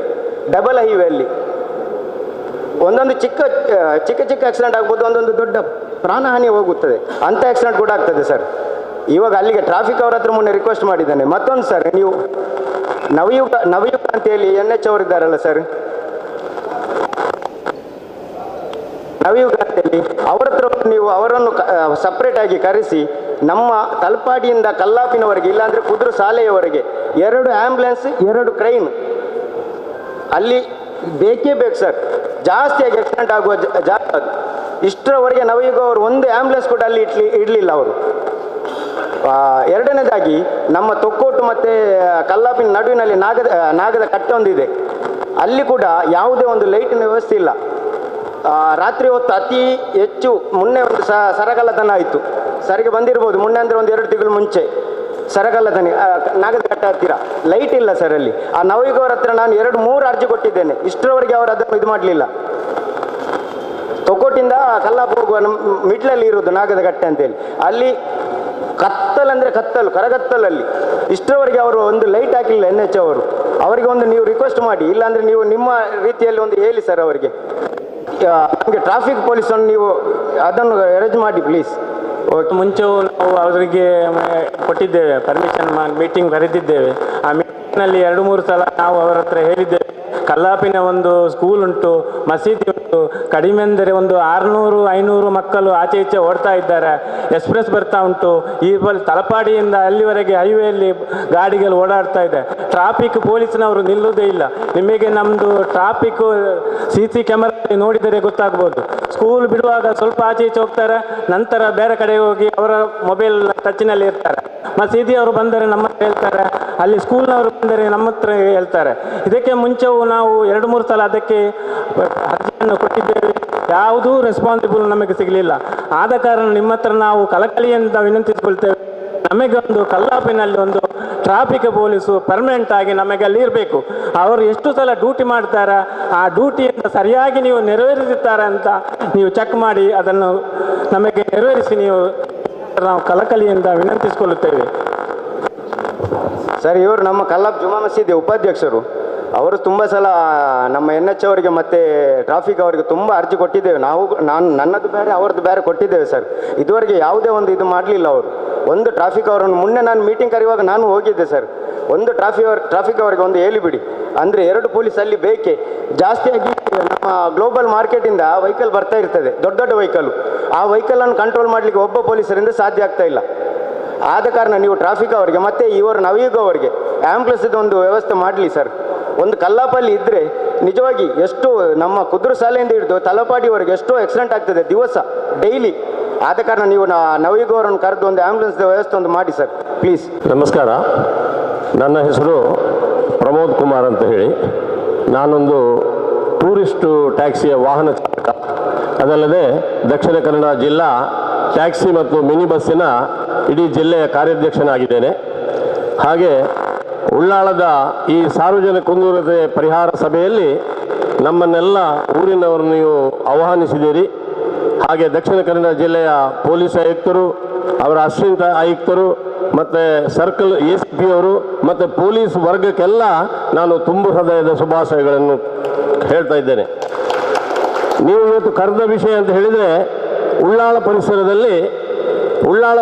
ಡಬಲ್ ಹೈವೇ ಅಲ್ಲಿ. ಒಂದೊಂದು ಚಿಕ್ಕ ಆಕ್ಸಿಡೆಂಟ್ ಆಗ್ಬೋದು, ಒಂದೊಂದು ದೊಡ್ಡ ಪ್ರಾಣಹಾನಿ ಹೋಗುತ್ತದೆ, ಅಂಥ ಆಕ್ಸಿಡೆಂಟ್ ಕೂಡ ಆಗ್ತದೆ ಸರ್. ಇವಾಗ ಅಲ್ಲಿಗೆ ಟ್ರಾಫಿಕ್ ಅವ್ರ ಹತ್ರ ಮೊನ್ನೆ ರಿಕ್ವೆಸ್ಟ್ ಮಾಡಿದ್ದಾನೆ. ಮತ್ತೊಂದು ಸರ್, ನೀವು ನವಯುಗ ಅಂತೇಳಿ NH ಅವರು ಇದ್ದಾರಲ್ಲ ಸರ್, ನವಯುಗ ಅಂತೇಳಿ ಅವರ ಹತ್ರ ನೀವು ಅವರನ್ನು ಸಪ್ರೇಟಾಗಿ ಕರೆಸಿ ನಮ್ಮ ತಲಪಾಡಿಯಿಂದ ಕಲ್ಲಾಪಿನವರೆಗೆ, ಇಲ್ಲಾಂದರೆ ಕುದುರು ಶಾಲೆಯವರೆಗೆ 2 ಆ್ಯಂಬುಲೆನ್ಸ್ 2 ಕ್ರೈನ್ ಅಲ್ಲಿ ಬೇಕೇ ಬೇಕು ಸರ್. ಜಾಸ್ತಿಯಾಗಿ ಆಕ್ಸಿಡೆಂಟ್ ಆಗುವ ಜಾಗ ಅದು. ಇಷ್ಟರವರೆಗೆ ನವಯುಗ ಅವರು 1 ಆ್ಯಂಬುಲೆನ್ಸ್ ಕೂಡ ಅಲ್ಲಿ ಇಡಲಿಲ್ಲ ಅವರು. 2ನೇದಾಗಿ ನಮ್ಮ ತೊಕ್ಕೋಟು ಮತ್ತು ಕಲ್ಲಾಪಿನ ನಡುವಿನಲ್ಲಿ ನಾಗದ ಕಟ್ಟೆ ಒಂದಿದೆ, ಅಲ್ಲಿ ಕೂಡ ಯಾವುದೇ ಒಂದು ಲೈಟಿನ ವ್ಯವಸ್ಥೆ ಇಲ್ಲ. ರಾತ್ರಿ ಹೊತ್ತು ಅತಿ ಹೆಚ್ಚು ಮೊನ್ನೆ ಒಂದು ಸರಗಳ್ಳತನ ಆಯಿತು. ಸರಿಗೆ ಬಂದಿರ್ಬೋದು, ಮೊನ್ನೆ ಅಂದರೆ ಒಂದು 2 ತಿಂಗಳು ಮುಂಚೆ ಸರಗಳ್ಳತನ ನಾಗದ ಕಟ್ಟೆ ಹತ್ತಿರ ಲೈಟ್ ಇಲ್ಲ ಸರ್ ಅಲ್ಲಿ. ಆ ನವಯುಗ ಅವರ ಹತ್ರ ನಾನು 2-3 ಅರ್ಜಿ ಕೊಟ್ಟಿದ್ದೇನೆ, ಇಷ್ಟರವರೆಗೆ ಅವರು ಅದನ್ನು ಇದು ಮಾಡಲಿಲ್ಲ. ತೊಕ್ಕೋಟಿಂದ ಕಲ್ಲಾಪ್ ಹೋಗುವ ಮಿಡ್ಲಲ್ಲಿ ಇರೋದು ನಾಗದ ಕಟ್ಟೆ ಅಂತೇಳಿ, ಅಲ್ಲಿ ಕತ್ತಲಂದರೆ ಕತ್ತಲು, ಕರಗತ್ತಲಲ್ಲಿ. ಇಷ್ಟರವರೆಗೆ ಅವರು ಒಂದು ಲೈಟ್ ಹಾಕಲಿಲ್ಲ NH ಅವರು. ಅವರಿಗೆ ಒಂದು ನೀವು ರಿಕ್ವೆಸ್ಟ್ ಮಾಡಿ, ಇಲ್ಲಾಂದರೆ ನೀವು ನಿಮ್ಮ ರೀತಿಯಲ್ಲಿ ಒಂದು ಹೇಳಿ ಸರ್ ಅವರಿಗೆ. ನಮಗೆ ಟ್ರಾಫಿಕ್ ಪೊಲೀಸನ್ನು ನೀವು ಅದನ್ನು ಅರೇಂಜ್ ಮಾಡಿ ಪ್ಲೀಸ್. ಮುಂಚೆಯೂ ನಾವು ಅವರಿಗೆ ಕೊಟ್ಟಿದ್ದೇವೆ, ಪರ್ಮಿಷನ್ ಮೀಟಿಂಗ್ ಕರೆದಿದ್ದೇವೆ. ಆ ಮೀಟಿಂಗ್ನಲ್ಲಿ 2-3 ಸಲ ನಾವು ಅವರ ಹತ್ರ ಹೇಳಿದ್ದೇವೆ, ಕಲ್ಲಾಪಿನ ಒಂದು ಸ್ಕೂಲ್ ಉಂಟು, ಮಸೀದಿ ಉಂಟು, ಕಡಿಮೆ ಅಂದರೆ ಒಂದು 600-500 ಮಕ್ಕಳು ಆಚೆ ಈಚೆ ಓಡ್ತಾ ಇದ್ದಾರೆ. ಎಕ್ಸ್ಪ್ರೆಸ್ ಬರ್ತಾ ಉಂಟು. ಈ ತಲಪಾಡಿಯಿಂದ ಅಲ್ಲಿವರೆಗೆ ಹೈವೇಯಲ್ಲಿ ಗಾಡಿಗಳು ಓಡಾಡ್ತಾ ಇದೆ. ಟ್ರಾಫಿಕ್ ಪೊಲೀಸ್ನವರು ನಿಲ್ಲುವುದೇ ಇಲ್ಲ. ನಿಮಗೆ ನಮ್ಮದು ಟ್ರಾಫಿಕ್ CC ಕ್ಯಾಮರಾ ನೋಡಿದರೆ ಗೊತ್ತಾಗ್ಬೋದು. ಸ್ಕೂಲ್ ಬಿಡುವಾಗ ಸ್ವಲ್ಪ ಆಚೆ ಈಚೆ ಹೋಗ್ತಾರೆ, ನಂತರ ಬೇರೆ ಕಡೆ ಹೋಗಿ ಅವರ ಮೊಬೈಲ್ ಟಚ್ನಲ್ಲಿ ಇರ್ತಾರೆ. ಮಸೀದಿ ಅವರು ಬಂದರೆ ನಮ್ಮ ಹತ್ರ ಹೇಳ್ತಾರೆ, ಅಲ್ಲಿ ಸ್ಕೂಲ್ನವರು ಬಂದರೆ ನಮ್ಮ ಹತ್ರ ಹೇಳ್ತಾರೆ. ಇದಕ್ಕೆ ಮುಂಚೆವು ನಾವು 2-3 ಸಲ ಅದಕ್ಕೆ ಅರ್ಜಿಯನ್ನು ಕೊಟ್ಟಿದ್ದೇವೆ. ಯಾವುದೂ ರೆಸ್ಪಾನ್ಸಿಬಲ್ ನಮಗೆ ಸಿಗಲಿಲ್ಲ. ಆದ ಕಾರಣ ನಿಮ್ಮ ಹತ್ರ ನಾವು ಕಳಕಳಿಯಿಂದ ವಿನಂತಿಸಿಕೊಳ್ತೇವೆ. ನಮಗೆ ಒಂದು ಕಲ್ಲಾಪಿನಲ್ಲಿ ಒಂದು ಟ್ರಾಫಿಕ್ ಪೊಲೀಸು ಪರ್ಮನೆಂಟ್ ಆಗಿ ನಮಗೆ ಅಲ್ಲಿ ಇರಬೇಕು. ಅವರು ಎಷ್ಟು ಸಲ ಡ್ಯೂಟಿ ಮಾಡ್ತಾರೆ, ಆ ಡ್ಯೂಟಿಯಿಂದ ಸರಿಯಾಗಿ ನೀವು ನೆರವೇರಿಸುತ್ತಾರೆ ಅಂತ ನೀವು ಚೆಕ್ ಮಾಡಿ ಅದನ್ನು ನಮಗೆ ನೆರವೇರಿಸಿ ನೀವು ನಾವು ಕಳಕಳಿಯಿಂದ ವಿನಂತಿಸಿಕೊಳ್ಳುತ್ತೇವೆ. ಸರ್, ಇವರು ನಮ್ಮ ಕಲ್ಲಾಪ್ ಜುಮಾ ಮಸೀದಿ ಉಪಾಧ್ಯಕ್ಷರು. ಅವರು ತುಂಬ ಸಲ ನಮ್ಮ NH ಅವರಿಗೆ ಮತ್ತು ಟ್ರಾಫಿಕ್ ಅವರಿಗೆ ತುಂಬ ಅರ್ಜಿ ಕೊಟ್ಟಿದ್ದೇವೆ. ನನ್ನದು ಬೇರೆ ಅವ್ರದ್ದು ಬೇರೆ ಕೊಟ್ಟಿದ್ದೇವೆ ಸರ್. ಇದುವರೆಗೆ ಯಾವುದೇ ಒಂದು ಇದು ಮಾಡಲಿಲ್ಲ ಅವರು. ಒಂದು ಟ್ರಾಫಿಕ್ ಅವರನ್ನು ಮೊನ್ನೆ ನಾನು ಮೀಟಿಂಗ್ ಕರೆಯುವಾಗ ನಾನು ಹೋಗಿದ್ದೆ ಸರ್. ಒಂದು ಟ್ರಾಫಿಕ್ ಅವರಿಗೆ ಒಂದು ಹೇಳಿಬಿಡಿ, ಅಂದರೆ 2 ಪೊಲೀಸ್ ಅಲ್ಲಿ ಬೇಕೇ. ಜಾಸ್ತಿಯಾಗಿ ನಮ್ಮ ಗ್ಲೋಬಲ್ ಮಾರ್ಕೆಟಿಂದ ವೆಹಿಕಲ್ ಬರ್ತಾ ಇರ್ತದೆ, ದೊಡ್ಡ ದೊಡ್ಡ ವೆಹಿಕಲ್. ಆ ವೆಹಿಕಲನ್ನು ಕಂಟ್ರೋಲ್ ಮಾಡಲಿಕ್ಕೆ ಒಬ್ಬ ಪೊಲೀಸರಿಂದ ಸಾಧ್ಯ ಆಗ್ತಾ ಇಲ್ಲ. ಆದ ಕಾರಣ ನೀವು ಟ್ರಾಫಿಕ್ ಅವರಿಗೆ ಮತ್ತು ಇವರು ನವಯುಗ ಅವರಿಗೆ ಆ್ಯಂಬುಲೆನ್ಸ್ದು ಒಂದು ವ್ಯವಸ್ಥೆ ಮಾಡಲಿ ಸರ್. ಒಂದು ಕಲ್ಲಾಪಲ್ಲಿ ಇದ್ದರೆ ನಿಜವಾಗಿ ಎಷ್ಟು ನಮ್ಮ ಕುದುರು ಶಾಲೆಯಿಂದ ಹಿಡಿದು ತಲಪಾಡಿವರೆಗೆ ಎಷ್ಟೋ ಆಕ್ಸಿಡೆಂಟ್ ಆಗ್ತದೆ ದಿವಸ ಡೈಲಿ. ಆದ ಕಾರಣ ನೀವು ನವಯುಗ ಅವರನ್ನು ಕರೆದು ಒಂದು ಆ್ಯಂಬುಲೆನ್ಸ್ ವ್ಯವಸ್ಥೆ ಒಂದು ಮಾಡಿ ಸರ್, ಪ್ಲೀಸ್. ನಮಸ್ಕಾರ, ನನ್ನ ಹೆಸರು ಪ್ರಮೋದ್ ಕುಮಾರ್ ಅಂತ ಹೇಳಿ. ನಾನೊಂದು ಟೂರಿಸ್ಟು ಟ್ಯಾಕ್ಸಿಯ ವಾಹನ ಚಾಲಕ, ಅದಲ್ಲದೆ ದಕ್ಷಿಣ ಕನ್ನಡ ಜಿಲ್ಲಾ ಟ್ಯಾಕ್ಸಿ ಮತ್ತು ಮಿನಿ ಬಸ್ಸಿನ ಇಡೀ ಜಿಲ್ಲೆಯ ಕಾರ್ಯಾಧ್ಯಕ್ಷನಾಗಿದ್ದೇನೆ. ಹಾಗೆ ಉಳ್ಳಾಳದ ಈ ಸಾರ್ವಜನಿಕ ಕುಂದುಕೊರತೆ ಪರಿಹಾರ ಸಭೆಯಲ್ಲಿ ನಮ್ಮನ್ನೆಲ್ಲ ಊರಿನವರು ನೀವು ಆಹ್ವಾನಿಸಿದ್ದೀರಿ. ಹಾಗೆ ದಕ್ಷಿಣ ಕನ್ನಡ ಜಿಲ್ಲೆಯ ಪೊಲೀಸ್ ಆಯುಕ್ತರು, ಅವರ ಅಸಿಸ್ಟೆಂಟ್ ಆಯುಕ್ತರು ಮತ್ತು ಸರ್ಕಲ್ ACP ಅವರು ಮತ್ತು ಪೊಲೀಸ್ ವರ್ಗಕ್ಕೆಲ್ಲ ನಾನು ತುಂಬ ಹೃದಯದ ಶುಭಾಶಯಗಳನ್ನು ಹೇಳ್ತಾ ಇದ್ದೇನೆ. ನೀವು ಇವತ್ತು ಕರೆದ ವಿಷಯ ಅಂತ ಹೇಳಿದರೆ ಉಳ್ಳಾಳ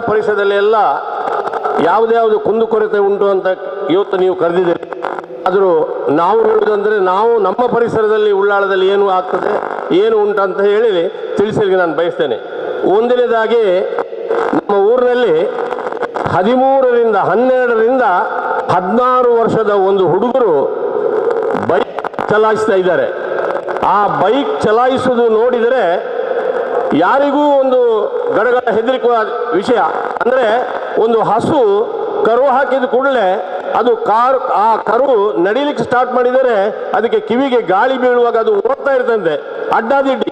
ಪರಿಸರದಲ್ಲಿ ಎಲ್ಲ ಯಾವುದ್ಯಾವುದು ಕುಂದುಕೊರತೆ ಉಂಟು ಅಂತ ಇವತ್ತು ನೀವು ಕರೆದಿದ್ದೀರಿ. ಆದರೂ ನಾವು ಹೇಳುವುದಂದರೆ ನಾವು ನಮ್ಮ ಪರಿಸರದಲ್ಲಿ ಉಳ್ಳಾಳದಲ್ಲಿ ಏನು ಆಗ್ತದೆ, ಏನು ಉಂಟು ಅಂತ ಹೇಳಿ ತಿಳಿಸಲಿಕ್ಕೆ ನಾನು ಬಯಸ್ತೇನೆ. ಒಂದನೇದಾಗಿ ನಮ್ಮ ಊರಿನಲ್ಲಿ 12ರಿಂದ 16 ವರ್ಷದ ಒಂದು ಹುಡುಗರು ಬೈಕ್ ಚಲಾಯಿಸ್ತಾ ಇದ್ದಾರೆ. ಆ ಬೈಕ್ ಚಲಾಯಿಸುವುದು ನೋಡಿದರೆ ಯಾರಿಗೂ ಒಂದು ಗಡಗಡ ಹೆದರಿಕುವ ವಿಷಯ. ಅಂದರೆ ಒಂದು ಹಸು ಕರು ಹಾಕಿದ ಕೂಡಲೇ ಅದು ಆ ಕರು ನಡಿಲಿಕ್ಕೆ ಸ್ಟಾರ್ಟ್ ಮಾಡಿದರೆ ಅದಕ್ಕೆ ಕಿವಿಗೆ ಗಾಳಿ ಬೀಳುವಾಗ ಅದು ಓಡ್ತಾ ಇರ್ತಂತೆ ಅಡ್ಡಾದಿಡ್ಡಿ.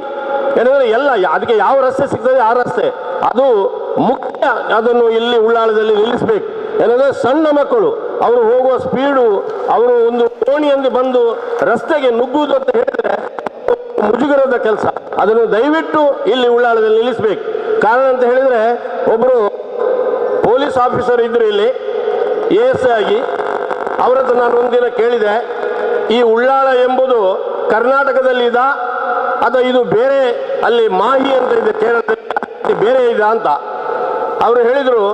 ಏನಂದರೆ ಎಲ್ಲ ಅದಕ್ಕೆ ಯಾವ ರಸ್ತೆ ಸಿಗ್ತದೆ ಆ ರಸ್ತೆ ಅದು ಮುಖ್ಯ. ಅದನ್ನು ಇಲ್ಲಿ ಉಳ್ಳಾಳದಲ್ಲಿ ನಿಲ್ಲಿಸಬೇಕು. ಏನಂದರೆ ಸಣ್ಣ ಮಕ್ಕಳು ಅವರು ಹೋಗುವ ಸ್ಪೀಡು, ಅವರು ಒಂದು ಕೋಣಿಯಲ್ಲಿ ಬಂದು ರಸ್ತೆಗೆ ನುಗ್ಗುವುದು ಅಂತ ಹೇಳಿದರೆ ಮುಜುಗರದ ಕೆಲಸ. ಅದನ್ನು ದಯವಿಟ್ಟು ಇಲ್ಲಿ ಉಳ್ಳಾಳದಲ್ಲಿ ನಿಲ್ಲಿಸಬೇಕು. ಕಾರಣ ಅಂತ ಹೇಳಿದರೆ ಒಬ್ಬರು ಪೊಲೀಸ್ ಆಫೀಸರ್ ಇದ್ದರು ಇಲ್ಲಿ ASI ಆಗಿ. ಅವರ ಹತ್ರ ನಾನು ಒಂದಿನ ಕೇಳಿದೆ, ಈ ಉಳ್ಳಾಳ ಎಂಬುದು ಕರ್ನಾಟಕದಲ್ಲಿದ ಅಥವಾ ಇದು ಬೇರೆ ಅಲ್ಲಿ ಮಾಹಿ ಅಂತ ಇದೆ ಕೇರಳದಲ್ಲಿ ಬೇರೆ ಇದೆ ಅಂತ. ಅವರು ಹೇಳಿದರು,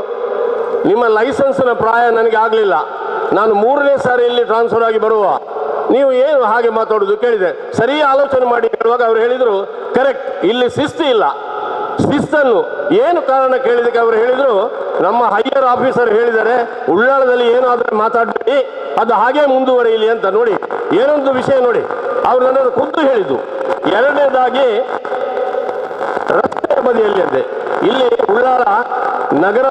ನಿಮ್ಮ ಲೈಸೆನ್ಸ್ನ ಪ್ರಾಯ ನನಗೆ ಆಗಲಿಲ್ಲ, ನಾನು 3ನೇ ಸಾರಿ ಇಲ್ಲಿ ಟ್ರಾನ್ಸ್ಫರ್ ಆಗಿ ಬರುವ, ನೀವು ಏನು ಹಾಗೆ ಮಾತಾಡೋದು ಕೇಳಿದೆ. ಸರಿ ಆಲೋಚನೆ ಮಾಡಿ ಹೇಳುವಾಗ ಅವರು ಹೇಳಿದರು, ಕರೆಕ್ಟ್, ಇಲ್ಲಿ ಶಿಸ್ತು ಇಲ್ಲ. ಶಿಸ್ತನ್ನು ಏನು ಕಾರಣ ಕೇಳಿದಕ್ಕೆ ಅವರು ಹೇಳಿದರು, ನಮ್ಮ ಹೈಯರ್ ಆಫೀಸರ್ ಹೇಳಿದ್ದಾರೆ ಉಳ್ಳಾಳದಲ್ಲಿ ಏನಾದರೂ ಮಾತಾಡಬೇಡಿ, ಅದು ಹಾಗೆ ಮುಂದುವರಿಯಲಿ ಅಂತ. ನೋಡಿ ಏನೊಂದು ವಿಷಯ ನೋಡಿ, ಅವರು ನನ್ನನ್ನು ಖುದ್ದು ಹೇಳಿದ್ದು. ಎರಡನೇದಾಗಿ ರಸ್ತೆ ಬದಿಯಲ್ಲಿ ಅಂತೆ ಇಲ್ಲಿ ಉಳ್ಳಾಳ ನಗರ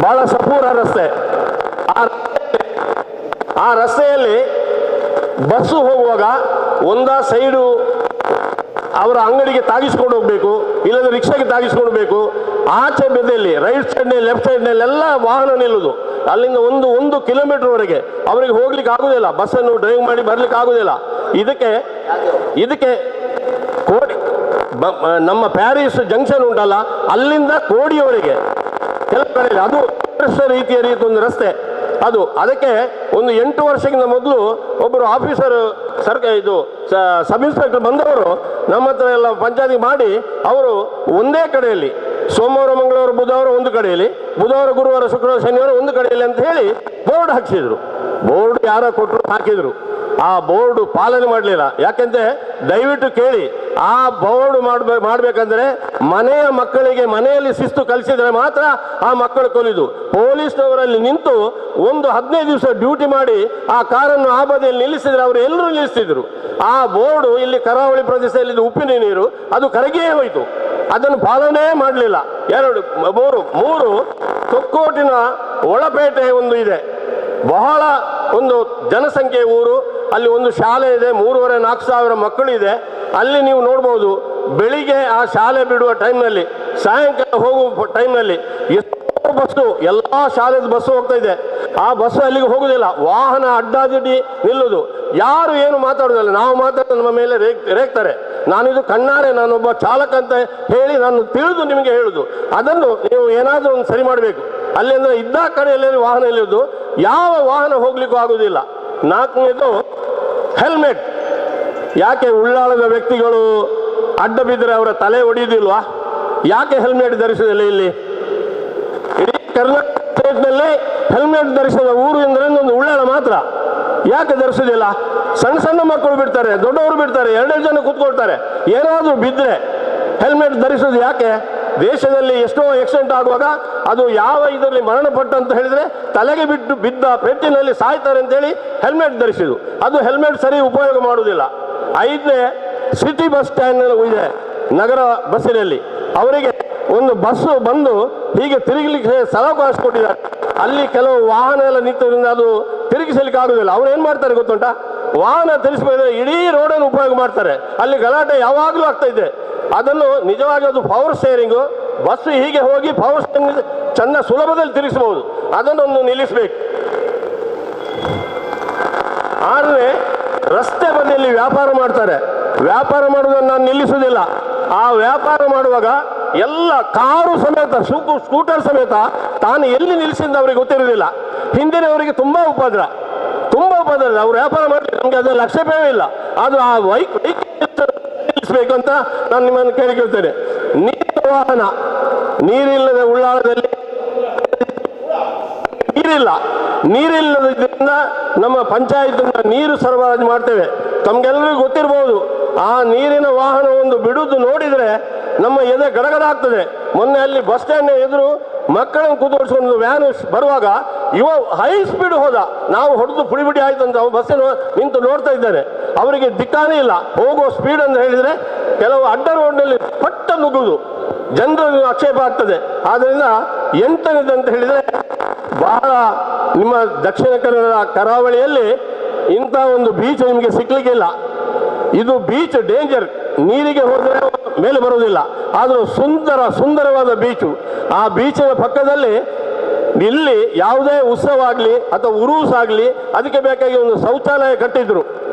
ಬಹಳ ಸಪೂರ ರಸ್ತೆ. ಆ ರಸ್ತೆಯಲ್ಲಿ ಬಸ್ಸು ಹೋಗುವಾಗ ಒಂದ ಸೈಡು ಅವರ ಅಂಗಡಿಗೆ ತಾಗಿಸ್ಕೊಂಡು ಹೋಗಬೇಕು, ಇಲ್ಲದ್ರೆ ರಿಕ್ಷಾಗೆ ತಾಗಿಸ್ಕೊಂಡು ಹೋಗಬೇಕು. ಆಚೆ ಬೆದೆಯಲ್ಲಿ ರೈಟ್ ಸೈಡ್ನಲ್ಲಿ ಲೆಫ್ಟ್ ಸೈಡ್ನಲ್ಲೆಲ್ಲ ವಾಹನ ನಿಲ್ಲುವುದು. ಅಲ್ಲಿಂದ ಒಂದು ಕಿಲೋಮೀಟರ್ವರೆಗೆ ಅವರಿಗೆ ಹೋಗ್ಲಿಕ್ಕೆ ಆಗುದಿಲ್ಲ, ಬಸ್ಸನ್ನು ಡ್ರೈವ್ ಮಾಡಿ ಬರ್ಲಿಕ್ಕೆ ಆಗುದಿಲ್ಲ. ಇದಕ್ಕೆ ಕೋಡಿ ನಮ್ಮ ಪ್ಯಾರಿಸ್ ಜಂಕ್ಷನ್ ಉಂಟಲ್ಲ, ಅಲ್ಲಿಂದ ಕೋಡಿಯವರೆಗೆ ಕೆಲವು ಕಡೆ ಅದು ರೀತಿಯ ಒಂದು ರಸ್ತೆ ಅದು. ಅದಕ್ಕೆ ಒಂದು 8 ವರ್ಷಕ್ಕಿಂತ ಮೊದಲು ಒಬ್ಬರು ಆಫೀಸರ್ ಸಬ್ ಇನ್ಸ್ಪೆಕ್ಟರ್ ಬಂದವರು ನಮ್ಮ ಹತ್ರ ಎಲ್ಲ ಪಂಚಾಯತಿಗೆ ಮಾಡಿ ಅವರು ಒಂದೇ ಕಡೆಯಲ್ಲಿ ಸೋಮವಾರ ಮಂಗಳವಾರ ಬುಧವಾರ ಒಂದು ಕಡೆಯಲ್ಲಿ, ಬುಧವಾರ ಗುರುವಾರ ಶುಕ್ರವಾರ ಶನಿವಾರ ಒಂದು ಕಡೆಯಲ್ಲಿ ಅಂತ ಹೇಳಿ ಬೋರ್ಡ್ ಹಾಕಿಸಿದ್ರು. ಬೋರ್ಡ್ ಯಾರ ಕೊಟ್ಟರು ಹಾಕಿದ್ರು. ಆ ಬೋರ್ಡು ಪಾಲನೆ ಮಾಡಲಿಲ್ಲ. ಯಾಕೆಂದರೆ ದಯವಿಟ್ಟು ಕೇಳಿ, ಆ ಬೋರ್ಡು ಮಾಡಬೇಕಂದ್ರೆ ಮನೆಯ ಮಕ್ಕಳಿಗೆ ಮನೆಯಲ್ಲಿ ಶಿಸ್ತು ಕಲಿಸಿದರೆ ಮಾತ್ರ ಆ ಮಕ್ಕಳು ಕಲಿದು. ಪೊಲೀಸ್ನವರಲ್ಲಿ ನಿಂತು ಒಂದು 15 ದಿವಸ ಡ್ಯೂಟಿ ಮಾಡಿ ಆ ಕಾರನ್ನು ಆ ಬದಿಯಲ್ಲಿ ನಿಲ್ಲಿಸಿದ್ರೆ ಅವರು ಎಲ್ಲರೂ ನಿಲ್ಲಿಸ್ತಿದ್ರು. ಆ ಬೋರ್ಡು ಇಲ್ಲಿ ಕರಾವಳಿ ಪ್ರದೇಶದಲ್ಲಿ ಉಪ್ಪಿನ ನೀರು ಅದು ಕರಗಿಯೇ ಹೋಯಿತು. ಅದನ್ನು ಪಾಲನೆ ಮಾಡಲಿಲ್ಲ. 3 ತೊಕ್ಕೋಟಿನ ಒಳಪೇಟೆ ಒಂದು ಇದೆ, ಬಹಳ ಒಂದು ಜನಸಂಖ್ಯೆ ಊರು. ಅಲ್ಲಿ ಒಂದು ಶಾಲೆ ಇದೆ, 3,500-4 ಸಾವಿರ ಮಕ್ಕಳು ಇದೆ. ಅಲ್ಲಿ ನೀವು ನೋಡ್ಬೋದು, ಬೆಳಿಗ್ಗೆ ಆ ಶಾಲೆ ಬಿಡುವ ಟೈಮ್ನಲ್ಲಿ, ಸಾಯಂಕಾಲ ಹೋಗುವ ಟೈಮ್ನಲ್ಲಿ ಎಷ್ಟೋ ಬಸ್ಸು, ಎಲ್ಲ ಶಾಲೆದ ಬಸ್ಸು ಹೋಗ್ತಾ ಇದೆ. ಆ ಬಸ್ಸು ಅಲ್ಲಿಗೆ ಹೋಗುವುದಿಲ್ಲ, ವಾಹನ ಅಡ್ಡಾದಿಡ್ಡಿ ನಿಲ್ಲುವುದು. ಯಾರು ಏನು ಮಾತಾಡೋದಿಲ್ಲ. ನಾವು ಮಾತಾಡೋದು ನಮ್ಮ ಮೇಲೆ ರೇಗ್ತಾರೆ. ನಾನಿದು ಕಣ್ಣಾರೆ, ನಾನೊಬ್ಬ ಚಾಲಕ ಅಂತ ಹೇಳಿ ನಾನು ತಿಳಿದು ನಿಮಗೆ ಹೇಳುದು. ಅದನ್ನು ನೀವು ಏನಾದರೂ ಒಂದು ಸರಿ ಮಾಡಬೇಕು. ಅಲ್ಲಿ ಅಂದರೆ ಇದ್ದ ಕಡೆಯಲ್ಲಿ ವಾಹನ ಇಲ್ಲುವುದು, ಯಾವ ವಾಹನ ಹೋಗ್ಲಿಕ್ಕೂ ಆಗುವುದಿಲ್ಲ. 4ನೇದು ಹೆಲ್ಮೆಟ್. ಯಾಕೆ ಉಳ್ಳಾಳದ ವ್ಯಕ್ತಿಗಳು ಅಡ್ಡ ಬಿದ್ದರೆ ಅವರ ತಲೆ ಒಡೆಯುವುದಿಲ್ವಾ? ಯಾಕೆ ಹೆಲ್ಮೆಟ್ ಧರಿಸುವುದಿಲ್ಲ? ಇಲ್ಲಿ ಇಡೀ ಕರ್ನಾಟಕ ಸ್ಟೇಟ್ನಲ್ಲಿ ಹೆಲ್ಮೆಟ್ ಧರಿಸಿದ ಊರು ಎಂದರೆ ಒಂದು ಉಳ್ಳಾಳ ಮಾತ್ರ. ಯಾಕೆ ಧರಿಸುವುದಿಲ್ಲ? ಸಣ್ಣ ಸಣ್ಣ ಮಕ್ಕಳು ಬಿಡ್ತಾರೆ, ದೊಡ್ಡವರು ಬಿಡ್ತಾರೆ, 2 ಜನ ಕೂತ್ಕೊಳ್ತಾರೆ. ಏನಾದರೂ ಬಿದ್ದರೆ ಹೆಲ್ಮೆಟ್ ಧರಿಸೋದು ಯಾಕೆ? ದೇಶದಲ್ಲಿ ಎಷ್ಟೋ ಆಕ್ಸಿಡೆಂಟ್ ಆಗುವಾಗ ಅದು ಯಾವ ಇದರಲ್ಲಿ ಮರಣಪಟ್ಟ ಅಂತ ಹೇಳಿದರೆ ತಲೆಗೆ ಬಿದ್ದ ಪೆಟ್ಟಿನಲ್ಲಿ ಸಾಯ್ತಾರೆ ಅಂತೇಳಿ ಹೆಲ್ಮೆಟ್ ಧರಿಸಿದ್ದು. ಅದು ಹೆಲ್ಮೆಟ್ ಸರಿ ಉಪಯೋಗ ಮಾಡುವುದಿಲ್ಲ. 5ನೇ ಸಿಟಿ ಬಸ್ ಸ್ಟ್ಯಾಂಡ್ ಇದೆ ನಗರ ಬಸ್ಸಿನಲ್ಲಿ. ಅವರಿಗೆ ಒಂದು ಬಸ್ಸು ಬಂದು ಹೀಗೆ ತಿರುಗಲಿಕ್ಕೆ ಅವಕಾಶ ಕೊಟ್ಟಿದ್ದಾರೆ. ಅಲ್ಲಿ ಕೆಲವು ವಾಹನ ಎಲ್ಲ ನಿಂತದ್ರಿಂದ ಅದು ತಿರುಗಿಸಲಿಕ್ಕೆ ಆಗುದಿಲ್ಲ. ಅವ್ರು ಏನು ಮಾಡ್ತಾರೆ ಗೊತ್ತುಂಟಾ? ವಾಹನ ತಿರುಗಿಸಬೇಕಾದ್ರೆ ಇಡೀ ರೋಡನ್ನು ಉಪಯೋಗ ಮಾಡ್ತಾರೆ. ಅಲ್ಲಿ ಗಲಾಟೆ ಯಾವಾಗಲೂ ಆಗ್ತಾ ಇದೆ. ಅದನ್ನು ನಿಜವಾಗಿ ಅದು ಪವರ್ ಸ್ಟೇರಿಂಗು, ಬಸ್ಸು ಹೀಗೆ ಹೋಗಿ ಪವರ್ ಸ್ಟೇರಿಂಗ್ ಚೆನ್ನ ಸುಲಭದಲ್ಲಿ ತಿರುಗಿಸಬಹುದು. ಅದನ್ನೊಂದು ನಿಲ್ಲಿಸಬೇಕು. 6ನೇ ರಸ್ತೆ ಬದಿಯಲ್ಲಿ ವ್ಯಾಪಾರ ಮಾಡ್ತಾರೆ. ವ್ಯಾಪಾರ ಮಾಡುವುದನ್ನು ನಾನು ನಿಲ್ಲಿಸುವುದಿಲ್ಲ. ಆ ವ್ಯಾಪಾರ ಮಾಡುವಾಗ ಎಲ್ಲ ಕಾರು ಸಮೇತ, ಸ್ಕೂಟರ್ ಸಮೇತ ತಾನು ಎಲ್ಲಿ ನಿಲ್ಲಿಸಿದ ಅವರಿಗೆ ಗೊತ್ತಿರುವುದಿಲ್ಲ. ಹಿಂದಿನವರಿಗೆ ತುಂಬ ಉಪದ್ರ. ಅವ್ರು ವ್ಯಾಪಾರ ಮಾಡಲಿ, ನಮಗೆ ಅದರ ಲಕ್ಷ್ಯವೇ ಇಲ್ಲ. ಅದು ಆ ಬೈಕ್ ನಿಲ್ಲಿಸಬೇಕು ಅಂತ ನಾನು ನಿಮ್ಮನ್ನು ಕೇಳಿಕೊಳ್ತೇನೆ. ನೀರಿನ ವಾಹನ, ನೀರಿಲ್ಲದ ಉಳ್ಳಾಳದಲ್ಲಿ ನೀರಿಲ್ಲದ್ರಿಂದ ನಮ್ಮ ಪಂಚಾಯತ್ ನೀರು ಸರಬರಾಜು ಮಾಡ್ತೇವೆ. ತಮಗೆಲ್ಲರಿಗೂ ಗೊತ್ತಿರಬಹುದು. ಆ ನೀರಿನ ವಾಹನ ಒಂದು ಬಿಡುವುದು ನೋಡಿದರೆ ನಮ್ಮ ಎದೆ ಗಡಗಡ ಆಗ್ತದೆ. ಮೊನ್ನೆ ಅಲ್ಲಿ ಬಸ್ ಸ್ಟ್ಯಾಂಡ್ ಎದುರು ಮಕ್ಕಳನ್ನು ಕೂತ್ಕೊಳಿಸ್ಕೊಂಡು ವ್ಯಾನ್ ಬರುವಾಗ ಹೈ ಸ್ಪೀಡ್ ಹೋದ. ನಾವು ಹೊಡೆದು ಪುಡಿ ಆಯ್ತು ಅಂತ ಬಸ್ಸಿನ ನಿಂತು ನೋಡ್ತಾ ಇದ್ದಾರೆ. ಅವರಿಗೆ ದಿಕ್ಕಾನೇ ಇಲ್ಲ. ಹೋಗೋ ಸ್ಪೀಡ್ ಅಂತ ಹೇಳಿದರೆ ಕೆಲವು ಅಡ್ಡ ರೋಡ್ನಲ್ಲಿ ಪಟ್ಟ ನುಗ್ಗುವುದು, ಜನರಿಗೆ ಆಕ್ಷೇಪ ಆಗ್ತದೆ. ಆದ್ದರಿಂದ 8ನೇದು ಅಂತ ಹೇಳಿದರೆ, ಬಹಳ ನಿಮ್ಮ ದಕ್ಷಿಣ ಕನ್ನಡ ಕರಾವಳಿಯಲ್ಲಿ ಇಂಥ ಒಂದು ಬೀಚ್ ನಿಮಗೆ ಸಿಗ್ಲಿಕ್ಕಿಲ್ಲ. ಇದು ಬೀಚ್ ಡೇಂಜರ್. ನೀರಿಗೆ ಹೋದರೆ ಮೇಲೆ ಬರುವುದಿಲ್ಲ. ಆದರೂ ಸುಂದರವಾದ ಬೀಚು. ಆ ಬೀಚಿನ ಪಕ್ಕದಲ್ಲಿ ಇಲ್ಲಿ ಯಾವುದೇ ಉತ್ಸವ ಆಗಲಿ ಅಥವಾ ಉರೂಸ್ ಆಗಲಿ ಅದಕ್ಕೆ ಬೇಕಾಗಿ ಒಂದು ಶೌಚಾಲಯ ಕಟ್ಟಿದ್ರು.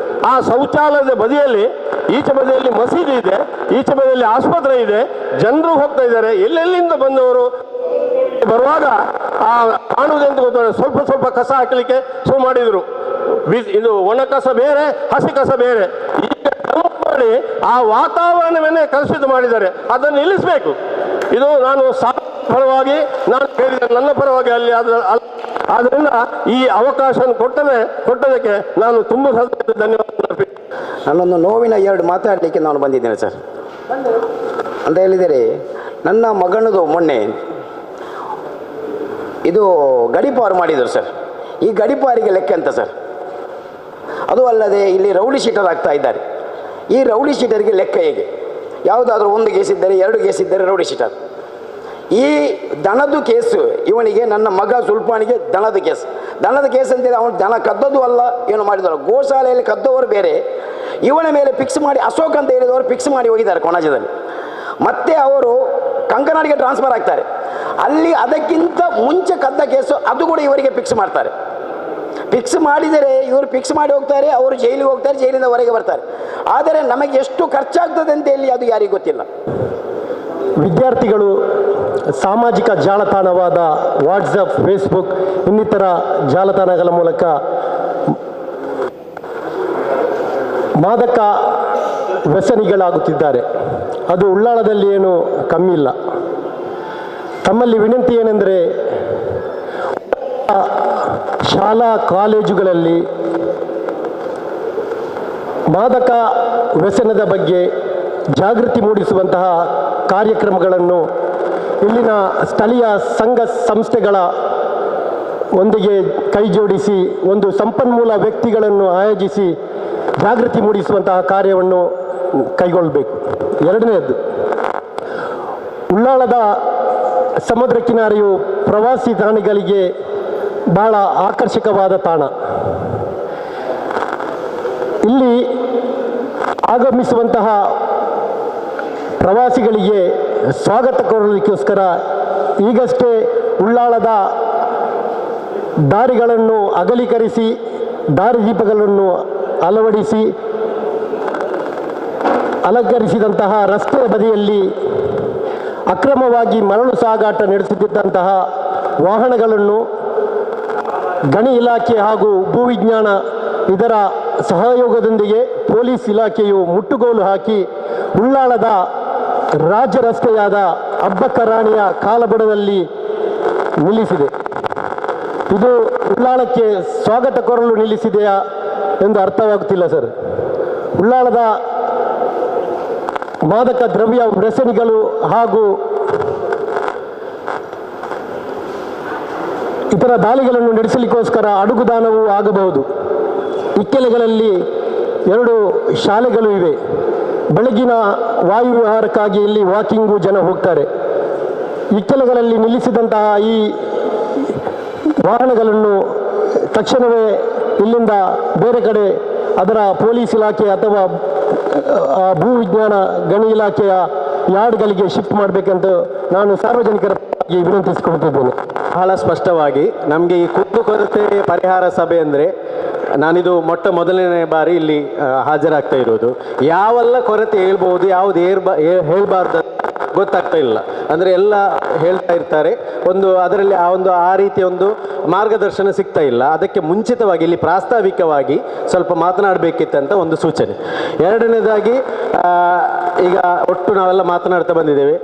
ಆ ಶೌಚಾಲಯದ ಬದಿಯಲ್ಲಿ, ಈಚೆ ಬದಿಯಲ್ಲಿ ಮಸೀದಿ ಇದೆ, ಈಚೆ ಬದಿಯಲ್ಲಿ ಆಸ್ಪತ್ರೆ ಇದೆ. ಜನರು ಹೋಗ್ತಾ ಇದ್ದಾರೆ. ಎಲ್ಲೆಲ್ಲಿಂದ ಬಂದವರು ಬರುವಾಗ ಆ ಕಾಣುವುದೆಂತ ಗೊತ್ತಾಗ ಸ್ವಲ್ಪ ಕಸ ಹಾಕಲಿಕ್ಕೆ ಶುರು ಮಾಡಿದರು. ಇದು ಒಣ ಕಸ ಬೇರೆ, ಹಸಿ ಕಸ ಬೇರೆ. ಈಗ ಮಾಡಿ ಆ ವಾತಾವರಣವನ್ನೇ ಕಲುಷಿತ ಮಾಡಿದ್ದಾರೆ. ಅದನ್ನು ನಿಲ್ಲಿಸಬೇಕು. ಇದು ನಾನು ಪರವಾಗಿ ನಾನು ಹೇಳಿದ, ನನ್ನ ಪರವಾಗಿ ಅಲ್ಲಿ ಆದ್ದರಿಂದ ಈ ಅವಕಾಶ ಕೊಟ್ಟದಕ್ಕೆ ನಾನು ತುಂಬ ಧನ್ಯವಾದ. ನನ್ನೊಂದು ನೋವಿನ 2 ಮಾತಾಡಲಿಕ್ಕೆ ನಾನು ಬಂದಿದ್ದೇನೆ ಸರ್. ಅಂತ ಹೇಳಿದರೆ, ನನ್ನ ಮಗನದು ಮೊನ್ನೆ ಇದು ಗಡಿಪಾರು ಮಾಡಿದರು ಸರ್. ಈ ಗಡಿಪಾರಿಗೆ ಲೆಕ್ಕ ಅಂತ ಸರ್. ಅದು ಅಲ್ಲದೆ ಇಲ್ಲಿ ರೌಡಿ ಶೀಟರ್ ಆಗ್ತಾ ಇದ್ದಾರೆ. ಈ ರೌಡಿ ಶೀಟರ್ಗೆ ಲೆಕ್ಕ ಹೇಗೆ? ಯಾವುದಾದ್ರೂ 1 ಕೇಸ್ ಇದ್ದರೆ, 2 ಕೇಸ್ ಇದ್ದರೆ ರೌಡಿ ಶೀಟರ್. ಈ ದನದ ಕೇಸು ಇವನಿಗೆ, ನನ್ನ ಮಗ ಸುಲ್ಪಾನಿಗೆ ದನದ ಕೇಸ್ ಅಂತೇಳಿ ಅವನು ದನ ಕದ್ದದ್ದು ಅಲ್ಲ, ಏನು ಮಾಡಿದವರು ಗೋಶಾಲೆಯಲ್ಲಿ ಕದ್ದವರು ಬೇರೆ, ಇವನ ಮೇಲೆ ಫಿಕ್ಸ್ ಮಾಡಿ ಅಶೋಕ್ ಅಂತ ಹೇಳಿದವರು ಫಿಕ್ಸ್ ಮಾಡಿ ಹೋಗಿದ್ದಾರೆ ಕೊಣಾಜದಲ್ಲಿ. ಮತ್ತೆ ಅವರು ಕಂಕನಾಡಿಗೆ ಟ್ರಾನ್ಸ್ಫರ್ ಆಗ್ತಾರೆ. ಅಲ್ಲಿ ಅದಕ್ಕಿಂತ ಮುಂಚೆ ಕದ್ದ ಕೇಸು ಅದು ಕೂಡ ಇವರಿಗೆ ಫಿಕ್ಸ್ ಮಾಡ್ತಾರೆ. ಫಿಕ್ಸ್ ಮಾಡಿದರೆ ಇವರು ಫಿಕ್ಸ್ ಮಾಡಿ ಹೋಗ್ತಾರೆ, ಅವರು ಜೈಲಿಗೆ ಹೋಗ್ತಾರೆ, ಜೈಲಿಂದ ಹೊರಗೆ ಬರ್ತಾರೆ. ಆದರೆ ನಮಗೆ ಎಷ್ಟು ಖರ್ಚಾಗ್ತದೆ ಅಂತ ಹೇಳಿ ಅದು ಯಾರಿಗೂ ಗೊತ್ತಿಲ್ಲ. ವಿದ್ಯಾರ್ಥಿಗಳು ಸಾಮಾಜಿಕ ಜಾಲತಾಣವಾದ ವಾಟ್ಸಪ್, ಫೇಸ್ಬುಕ್ ಇನ್ನಿತರ ಜಾಲತಾಣಗಳ ಮೂಲಕ ಮಾದಕ ವ್ಯಸನಿಗಳಾಗುತ್ತಿದ್ದಾರೆ. ಅದು ಉಳ್ಳಾಳದಲ್ಲಿ ಏನು ಕಮ್ಮಿ ಇಲ್ಲ. ತಮ್ಮಲ್ಲಿ ವಿನಂತಿ ಏನೆಂದರೆ, ಶಾಲಾ ಕಾಲೇಜುಗಳಲ್ಲಿ ಮಾದಕ ವ್ಯಸನದ ಬಗ್ಗೆ ಜಾಗೃತಿ ಮೂಡಿಸುವಂತಹ ಕಾರ್ಯಕ್ರಮಗಳನ್ನು ಇಲ್ಲಿನ ಸ್ಥಳೀಯ ಸಂಘ ಸಂಸ್ಥೆಗಳ ಒಂದಿಗೆ ಕೈಜೋಡಿಸಿ ಒಂದು ಸಂಪನ್ಮೂಲ ವ್ಯಕ್ತಿಗಳನ್ನು ಆಯೋಜಿಸಿ ಜಾಗೃತಿ ಮೂಡಿಸುವಂತಹ ಕಾರ್ಯವನ್ನು ಕೈಗೊಳ್ಳಬೇಕು. ಎರಡನೆಯದ್ದು, ಉಳ್ಳಾಳದ ಸಮುದ್ರ ಕಿನಾರೆಯು ಪ್ರವಾಸಿ ತಾಣಿಗಳಿಗೆ ಬಹಳ ಆಕರ್ಷಕವಾದ ತಾಣ. ಇಲ್ಲಿ ಆಗಮಿಸುವಂತಹ ಪ್ರವಾಸಿಗಳಿಗೆ ಸ್ವಾಗತ ಕೋರಲಿಕ್ಕೋಸ್ಕರ ಈಗಷ್ಟೇ ಉಳ್ಳಾಳದ ದಾರಿಗಳನ್ನು ಅಗಲೀಕರಿಸಿ ದಾರಿದೀಪಗಳನ್ನು ಅಳವಡಿಸಿ ಅಲಂಕರಿಸಿದಂತಹ ರಸ್ತೆಯ ಬದಿಯಲ್ಲಿ ಅಕ್ರಮವಾಗಿ ಮರಳು ಸಾಗಾಟ ನಡೆಸುತ್ತಿದ್ದಂತಹ ವಾಹನಗಳನ್ನು ಗಣಿ ಇಲಾಖೆ ಹಾಗೂ ಭೂವಿಜ್ಞಾನ ಇದರ ಸಹಯೋಗದೊಂದಿಗೆ ಪೊಲೀಸ್ ಇಲಾಖೆಯು ಮುಟ್ಟುಗೋಲು ಹಾಕಿ ಉಳ್ಳಾಳದ ರಾಜ್ಯ ರಸ್ತೆಯಾದ ಅಬ್ಬಕ್ಕರಾಣಿಯ ಕಾಲಬುಡದಲ್ಲಿ ನಿಲ್ಲಿಸಿದೆ. ಇದು ಉಳ್ಳಾಳಕ್ಕೆ ಸ್ವಾಗತ ಕೋರಲು ನಿಲ್ಲಿಸಿದೆಯಾ ಎಂದು ಅರ್ಥವಾಗುತ್ತಿಲ್ಲ ಸರ್. ಉಳ್ಳಾಳದ ಮಾದಕ ದ್ರವ್ಯ ವ್ಯಸನಿಗಳು ಹಾಗೂ ಇತರ ದಾಳಿಗಳನ್ನು ನಡೆಸಲಿಕ್ಕೋಸ್ಕರ ಅಡುಗುದಾನವೂ ಆಗಬಹುದು. ಇಕ್ಕೆಲೆಗಳಲ್ಲಿ 2 ಶಾಲೆಗಳು ಇವೆ. ಬೆಳಗಿನ ವಾಯು ವಿಹಾರಕ್ಕಾಗಿ ಇಲ್ಲಿ ವಾಕಿಂಗು ಜನ ಹೋಗ್ತಾರೆ. ಇಕ್ಕೆಲೆಗಳಲ್ಲಿ ನಿಲ್ಲಿಸಿದಂತಹ ಈ ವಾಹನಗಳನ್ನು ತಕ್ಷಣವೇ ಇಲ್ಲಿಂದ ಬೇರೆ ಕಡೆ ಅದರ ಪೊಲೀಸ್ ಇಲಾಖೆ ಅಥವಾ ಭೂವಿಜ್ಞಾನ ಗಣಿ ಇಲಾಖೆಯ ಯಾರ್ಡ್ಗಳಿಗೆ ಶಿಫ್ಟ್ ಮಾಡಬೇಕಂತ ನಾನು ಸಾರ್ವಜನಿಕರಾಗಿ ವಿನಂತಿಸಿಕೊಳ್ತಿದ್ದೇನೆ. ಬಹಳ ಸ್ಪಷ್ಟವಾಗಿ ನಮಗೆ ಈ ಕುಂದುಕೊರತೆ ಪರಿಹಾರ ಸಭೆ ಅಂದರೆ ನಾನಿದು ಮೊದಲನೇ ಬಾರಿ ಇಲ್ಲಿ ಹಾಜರಾಗ್ತಾ ಇರೋದು. ಯಾವೆಲ್ಲ ಕೊರತೆ ಹೇಳ್ಬೋದು, ಯಾವುದು ಹೇಳ್ಬಾರ್ದು ಗೊತ್ತಾಗ್ತಾ ಇಲ್ಲ. ಅಂದರೆ ಎಲ್ಲ ಹೇಳ್ತಾ ಇರ್ತಾರೆ, ಅದರಲ್ಲಿ ಆ ರೀತಿಯ ಒಂದು ಮಾರ್ಗದರ್ಶನ ಸಿಗ್ತಾ ಇಲ್ಲ. ಅದಕ್ಕೆ ಮುಂಚಿತವಾಗಿ ಇಲ್ಲಿ ಪ್ರಾಸ್ತಾವಿಕವಾಗಿ ಸ್ವಲ್ಪ ಮಾತನಾಡಬೇಕಿತ್ತಂತ ಒಂದು ಸೂಚನೆ. ಎರಡನೇದಾಗಿ ಈಗ ಒಟ್ಟು ನಾವೆಲ್ಲ ಮಾತನಾಡ್ತಾ ಬಂದಿದ್ದೇವೆ.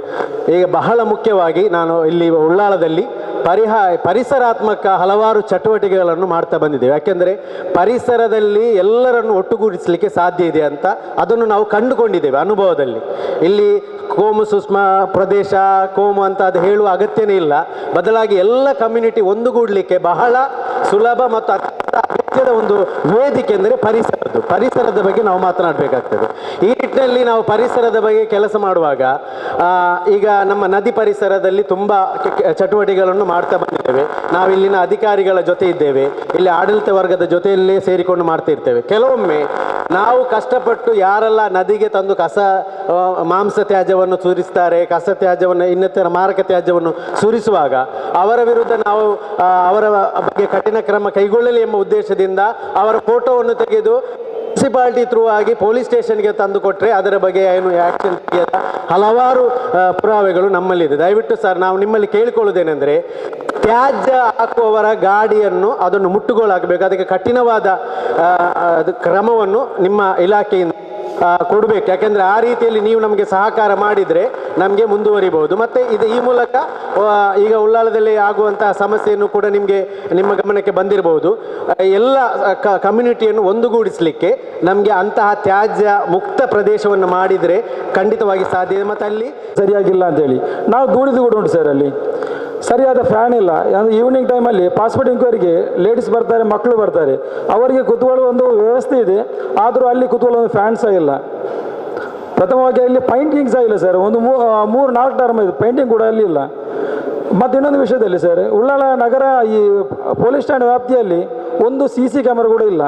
ಈಗ ಬಹಳ ಮುಖ್ಯವಾಗಿ ನಾನು ಇಲ್ಲಿ ಉಳ್ಳಾಳದಲ್ಲಿ ಪರಿಸರಾತ್ಮಕ ಹಲವಾರು ಚಟುವಟಿಕೆಗಳನ್ನು ಮಾಡ್ತಾ ಬಂದಿದ್ದೇವೆ. ಯಾಕೆಂದರೆ ಪರಿಸರದಲ್ಲಿ ಎಲ್ಲರನ್ನು ಒಟ್ಟುಗೂಡಿಸಲಿಕ್ಕೆ ಸಾಧ್ಯ ಇದೆ ಅಂತ ಅದನ್ನು ನಾವು ಕಂಡುಕೊಂಡಿದ್ದೇವೆ ಅನುಭವದಲ್ಲಿ. ಇಲ್ಲಿ ಕೋಮು ಸೂಕ್ಷ್ಮ ಪ್ರದೇಶ ಕೋಮು ಅಂತ ಅದು ಹೇಳುವ ಅಗತ್ಯನೇ ಇಲ್ಲ. ಬದಲಾಗಿ ಎಲ್ಲ ಕಮ್ಯುನಿಟಿ ಒಂದುಗೂಡಲಿಕ್ಕೆ ಬಹಳ ಸುಲಭ ಮತ್ತು ಅಗತ್ಯದ ಒಂದು ವೇದಿಕೆ ಅಂದರೆ ಪರಿಸರದ ಬಗ್ಗೆ ನಾವು ಮಾತನಾಡಬೇಕಾಗ್ತದೆ. ಈ ನಿಟ್ಟಿನಲ್ಲಿ ನಾವು ಪರಿಸರದ ಬಗ್ಗೆ ಕೆಲಸ ಮಾಡುವಾಗ ಈಗ ನಮ್ಮ ನದಿ ಪರಿಸರದಲ್ಲಿ ತುಂಬ ಚಟುವಟಿಕೆಗಳನ್ನು ಮಾಡ್ತಾ ಬಂದಿದ್ದೇವೆ. ನಾವು ಇಲ್ಲಿನ ಅಧಿಕಾರಿಗಳ ಜೊತೆ ಇದ್ದೇವೆ, ಇಲ್ಲಿ ಆಡಳಿತ ವರ್ಗದ ಜೊತೆಯಲ್ಲೇ ಸೇರಿಕೊಂಡು ಮಾಡ್ತಾ ಇರ್ತೇವೆ. ಕೆಲವೊಮ್ಮೆ ನಾವು ಕಷ್ಟಪಟ್ಟು ಯಾರೆಲ್ಲ ನದಿಗೆ ತಂದು ಮಾಂಸ ತ್ಯಾಜ್ಯವನ್ನು ಸುರಿಸ್ತಾರೆ, ಕಸ ತ್ಯಾಜ್ಯವನ್ನು ಇನ್ನಿತರ ಮಾರಕ ತ್ಯಾಜ್ಯವನ್ನು ಸುರಿಸುವಾಗ ಅವರ ವಿರುದ್ಧ ನಾವು ಅವರ ಬಗ್ಗೆ ಕಠಿಣ ಕ್ರಮ ಕೈಗೊಳ್ಳಲಿ ಎಂಬ ಉದ್ದೇಶದಿಂದ ಅವರ ಫೋಟೋವನ್ನು ತೆಗೆದು ಮುನ್ಸಿಪಾಲಿಟಿ ಥ್ರೂ ಆಗಿ ಪೊಲೀಸ್ ಸ್ಟೇಷನ್ಗೆ ತಂದು ಕೊಟ್ಟರೆ ಅದರ ಬಗ್ಗೆ ಏನು ಆ್ಯಕ್ಷನ್ ತೆಗೆಯದ ಹಲವಾರು ಪುರಾವೆಗಳು ನಮ್ಮಲ್ಲಿದೆ. ದಯವಿಟ್ಟು ಸರ್ ನಾವು ನಿಮ್ಮಲ್ಲಿ ಕೇಳಿಕೊಳ್ಳುವುದೇನೆಂದರೆ ತ್ಯಾಜ್ಯ ಹಾಕುವವರ ಗಾಡಿಯನ್ನು ಅದನ್ನು ಮುಟ್ಟುಗೋಲಾಗಬೇಕು. ಅದಕ್ಕೆ ಕಠಿಣವಾದ ಕ್ರಮವನ್ನು ನಿಮ್ಮ ಇಲಾಖೆಯಿಂದ ಕೊಡಬೇಕು. ಯಾಕೆಂದರೆ ಆ ರೀತಿಯಲ್ಲಿ ನೀವು ನಮಗೆ ಸಹಕಾರ ಮಾಡಿದರೆ ನಮಗೆ ಮುಂದುವರಿಬಹುದು. ಮತ್ತು ಈ ಮೂಲಕ ಈಗ ಉಳ್ಳಾಳದಲ್ಲಿ ಆಗುವಂತಹ ಸಮಸ್ಯೆಯನ್ನು ಕೂಡ ನಿಮ್ಮ ಗಮನಕ್ಕೆ ಬಂದಿರಬಹುದು. ಎಲ್ಲ ಕಮ್ಯುನಿಟಿಯನ್ನು ಒಂದುಗೂಡಿಸಲಿಕ್ಕೆ ನಮಗೆ ಅಂತಹ ತ್ಯಾಜ್ಯ ಮುಕ್ತ ಪ್ರದೇಶವನ್ನು ಮಾಡಿದರೆ ಖಂಡಿತವಾಗಿ ಸಾಧ್ಯ ಇದೆ. ಮತ್ತು ಅಲ್ಲಿ ಸರಿಯಾಗಿಲ್ಲ ಅಂತೇಳಿ ನಾವು ದೂಡಿದು ಕೂಡ ಉಂಟು ಸರ್. ಅಲ್ಲಿ ಸರಿಯಾದ ಫ್ಯಾನ್ ಇಲ್ಲ. ಈವ್ನಿಂಗ್ ಟೈಮಲ್ಲಿ ಪಾಸ್ಪೋರ್ಟ್ ಇಂಕ್ವೈರಿಗೆ ಲೇಡೀಸ್ ಬರ್ತಾರೆ, ಮಕ್ಕಳು ಬರ್ತಾರೆ, ಅವರಿಗೆ ಕೂತ್ಕೊಳ್ಳುವ ಒಂದು ವ್ಯವಸ್ಥೆ ಇದೆ. ಆದರೂ ಅಲ್ಲಿ ಕೂತ್ಕೊಳ್ಳೋ ಒಂದು ಫ್ಯಾನ್ ಸಹ ಇಲ್ಲ. ಪ್ರಥಮವಾಗಿ ಅಲ್ಲಿ ಪೈಂಟಿಂಗ್ ಸಹ ಇಲ್ಲ ಸರ್. ಒಂದು 3-4 ಟರ್ಮ್ ಇದೆ, ಪೇಂಟಿಂಗ್ ಕೂಡ ಅಲ್ಲಿ ಇಲ್ಲ. ಮತ್ತು ಇನ್ನೊಂದು ವಿಷಯದಲ್ಲಿ ಸರ್, ಉಳ್ಳಾಳ ನಗರ ಈ ಪೊಲೀಸ್ ಠಾಣೆ ವ್ಯಾಪ್ತಿಯಲ್ಲಿ ಒಂದು CC ಕ್ಯಾಮರಾ ಕೂಡ ಇಲ್ಲ.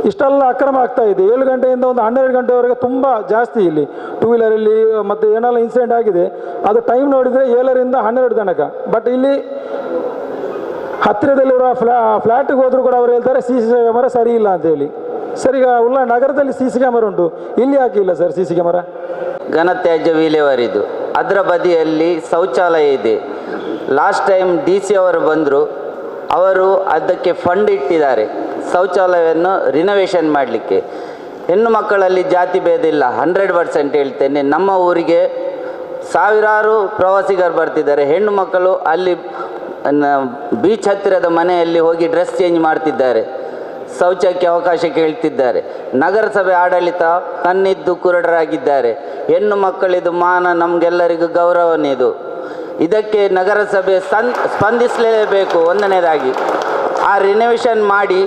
ಇಷ್ಟೆಲ್ಲ ಅಕ್ರಮ ಆಗ್ತಾ ಇದೆ. 7 ಗಂಟೆಯಿಂದ ಒಂದು 12 ಗಂಟೆವರೆಗೆ ತುಂಬ ಜಾಸ್ತಿ ಇಲ್ಲಿ ಟೂ ವೀಲರಲ್ಲಿ ಮತ್ತು ಏನೆಲ್ಲ ಇನ್ಸಿಡೆಂಟ್ ಆಗಿದೆ ಅದು ಟೈಮ್ ನೋಡಿದರೆ 7ರಿಂದ 12 ತನಕ. ಬಟ್ ಇಲ್ಲಿ ಹತ್ತಿರದಲ್ಲಿರುವ ಫ್ಲ್ಯಾಟಿಗೆ ಹೋದರೂ ಕೂಡ ಅವರು ಹೇಳ್ತಾರೆ CC ಕ್ಯಾಮರಾ ಸರಿ ಇಲ್ಲ ಅಂತೇಳಿ. ಸರ್, ಈಗ ಉಳ್ಳಾಳ ನಗರದಲ್ಲಿ CC ಕ್ಯಾಮರಾ ಉಂಟು, ಇಲ್ಲಿ ಯಾಕೆ ಇಲ್ಲ ಸರ್ CC ಕ್ಯಾಮರಾ? ಘನತ್ಯಾಜ್ಯ ವಿಲೇವಾರಿದು ಅದರ ಬದಿಯಲ್ಲಿ ಶೌಚಾಲಯ ಇದೆ. ಲಾಸ್ಟ್ ಟೈಮ್ DC ಅವರು ಬಂದರು, ಅವರು ಅದಕ್ಕೆ ಫಂಡ್ ಇಟ್ಟಿದ್ದಾರೆ ಶೌಚಾಲಯವನ್ನು ರಿನೋವೇಷನ್ ಮಾಡಲಿಕ್ಕೆ. ಹೆಣ್ಣು ಮಕ್ಕಳಲ್ಲಿ ಜಾತಿ ಭೇದ ಇಲ್ಲ, 100% ಹೇಳ್ತೇನೆ. ನಮ್ಮ ಊರಿಗೆ ಸಾವಿರಾರು ಪ್ರವಾಸಿಗರು ಬರ್ತಿದ್ದಾರೆ. ಹೆಣ್ಣು ಮಕ್ಕಳು ಅಲ್ಲಿ ಬೀಚ್ ಹತ್ತಿರದ ಮನೆಯಲ್ಲಿ ಹೋಗಿ ಡ್ರೆಸ್ ಚೇಂಜ್ ಮಾಡ್ತಿದ್ದಾರೆ. ಶೌಚಕ್ಕೆ ಅವಕಾಶ ಕೇಳ್ತಿದ್ದಾರೆ. ನಗರಸಭೆ ಆಡಳಿತ ಕಣ್ಣಿದ್ದು ಕುರುಡರಾಗಿದ್ದಾರೆ. ಹೆಣ್ಣು ಮಕ್ಕಳಿದು ಮಾನ, ನಮಗೆಲ್ಲರಿಗೂ ಗೌರವನಿದು. ಇದಕ್ಕೆ ನಗರಸಭೆ ಸ್ಪಂದಿಸಲೇಬೇಕು. ಒಂದನೇದಾಗಿ ಆ ರಿನೋವೇಷನ್ ಮಾಡಿ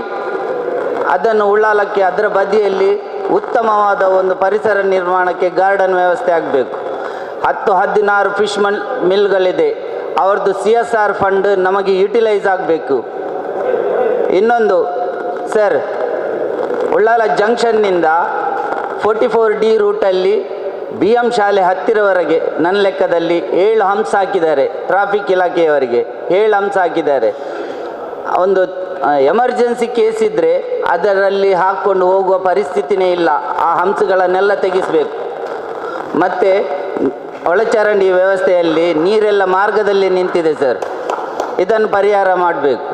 ಅದನ್ನು ಉಳ್ಳಾಲಕ್ಕೆ ಅದರ ಬದಿಯಲ್ಲಿ ಉತ್ತಮವಾದ ಒಂದು ಪರಿಸರ ನಿರ್ಮಾಣಕ್ಕೆ ಗಾರ್ಡನ್ ವ್ಯವಸ್ಥೆ ಆಗಬೇಕು. 10-16 ಫಿಶ್ ಮಿಲ್ಗಳಿದೆ, ಅವ್ರದ್ದು CSR ಫಂಡ್ ನಮಗೆ ಯುಟಿಲೈಸ್ ಆಗಬೇಕು. ಇನ್ನೊಂದು ಸರ್, ಉಳ್ಳಾಲ ಜಂಕ್ಷನ್ನಿಂದ 44D ರೂಟಲ್ಲಿ BM ಶಾಲೆ ಹತ್ತಿರವರೆಗೆ ನನ್ನ ಲೆಕ್ಕದಲ್ಲಿ 7 ಹಂಪ್ಸ್ ಹಾಕಿದ್ದಾರೆ. ಟ್ರಾಫಿಕ್ ಇಲಾಖೆಯವರಿಗೆ 7 ಹಂಪ್ಸ್ ಹಾಕಿದ್ದಾರೆ. ಒಂದು ಎಮರ್ಜೆನ್ಸಿ ಕೇಸ್ ಇದ್ದರೆ ಅದರಲ್ಲಿ ಹಾಕ್ಕೊಂಡು ಹೋಗುವ ಪರಿಸ್ಥಿತಿನೇ ಇಲ್ಲ. ಆ ಹಂಪ್ಸ್ಗಳನ್ನೆಲ್ಲ ತೆಗೆಸಬೇಕು. ಮತ್ತು ಒಳಚರಂಡಿ ವ್ಯವಸ್ಥೆಯಲ್ಲಿ ನೀರೆಲ್ಲ ಮಾರ್ಗದಲ್ಲಿ ನಿಂತಿದೆ ಸರ್, ಇದನ್ನು ಪರಿಹಾರ ಮಾಡಬೇಕು.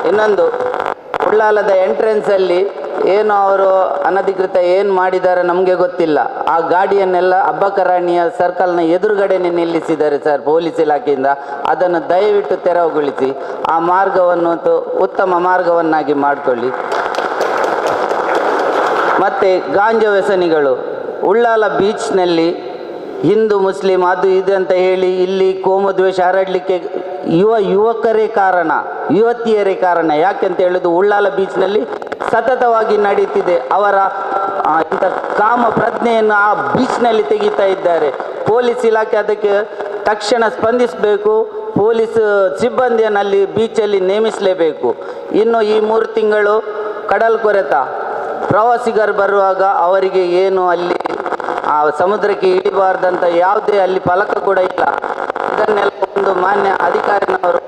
ಇನ್ನೊಂದು, ಉಳ್ಳಾಲದ ಎಂಟ್ರೆನ್ಸಲ್ಲಿ ಏನು ಅವರು ಅನಧಿಕೃತ ಏನು ಮಾಡಿದ್ದಾರೆ ನಮಗೆ ಗೊತ್ತಿಲ್ಲ. ಆ ಗಾಡಿಯನ್ನೆಲ್ಲ ಅಬ್ಬಕರಾಣಿಯ ಸರ್ಕಲ್ನ ಎದುರುಗಡೆನೇ ನಿಲ್ಲಿಸಿದ್ದಾರೆ ಸರ್ ಪೊಲೀಸ್ ಇಲಾಖೆಯಿಂದ. ಅದನ್ನು ದಯವಿಟ್ಟು ತೆರವುಗೊಳಿಸಿ ಆ ಮಾರ್ಗವನ್ನು ಉತ್ತಮ ಮಾರ್ಗವನ್ನಾಗಿ ಮಾಡಿಕೊಳ್ಳಿ. ಮತ್ತು ಗಾಂಜಾ ವ್ಯಸನಿಗಳು ಉಳ್ಳಾಲ ಬೀಚ್ನಲ್ಲಿ ಹಿಂದೂ ಮುಸ್ಲಿಂ ಅದು ಇದು ಅಂತ ಹೇಳಿ ಇಲ್ಲಿ ಕೋಮುದ್ವೇಷ ಹರಡಲಿಕ್ಕೆ ಯುವಕರೇ ಕಾರಣ, ಯುವತಿಯರೇ ಕಾರಣ. ಯಾಕೆಂತ ಹೇಳಿದ್ದು ಉಳ್ಳಾಲ ಬೀಚ್ನಲ್ಲಿ ಸತತವಾಗಿ ನಡೀತಿದೆ. ಅವರ ಇಂಥ ಕಾಮ ಪ್ರಜ್ಞೆಯನ್ನು ಆ ಬೀಚ್ನಲ್ಲಿ ತೆಗಿತಾ ಇದ್ದಾರೆ. ಪೊಲೀಸ್ ಇಲಾಖೆ ಅದಕ್ಕೆ ತಕ್ಷಣ ಸ್ಪಂದಿಸಬೇಕು. ಪೊಲೀಸ್ ಸಿಬ್ಬಂದಿಯನ್ನಲ್ಲಿ ಬೀಚಲ್ಲಿ ನೇಮಿಸಲೇಬೇಕು. ಇನ್ನು ಈ 3 ತಿಂಗಳು ಕಡಲ್ ಕೊರೆತ, ಪ್ರವಾಸಿಗರು ಬರುವಾಗ ಅವರಿಗೆ ಏನು ಅಲ್ಲಿ ಆ ಸಮುದ್ರಕ್ಕೆ ಇಳಿಬಾರ್ದಂತ ಯಾವುದೇ ಅಲ್ಲಿ ಫಲಕ ಕೂಡ ಇಲ್ಲ. ಇದನ್ನೆಲ್ಲ ಒಂದು ಮಾನ್ಯ ಅಧಿಕಾರಿನವರು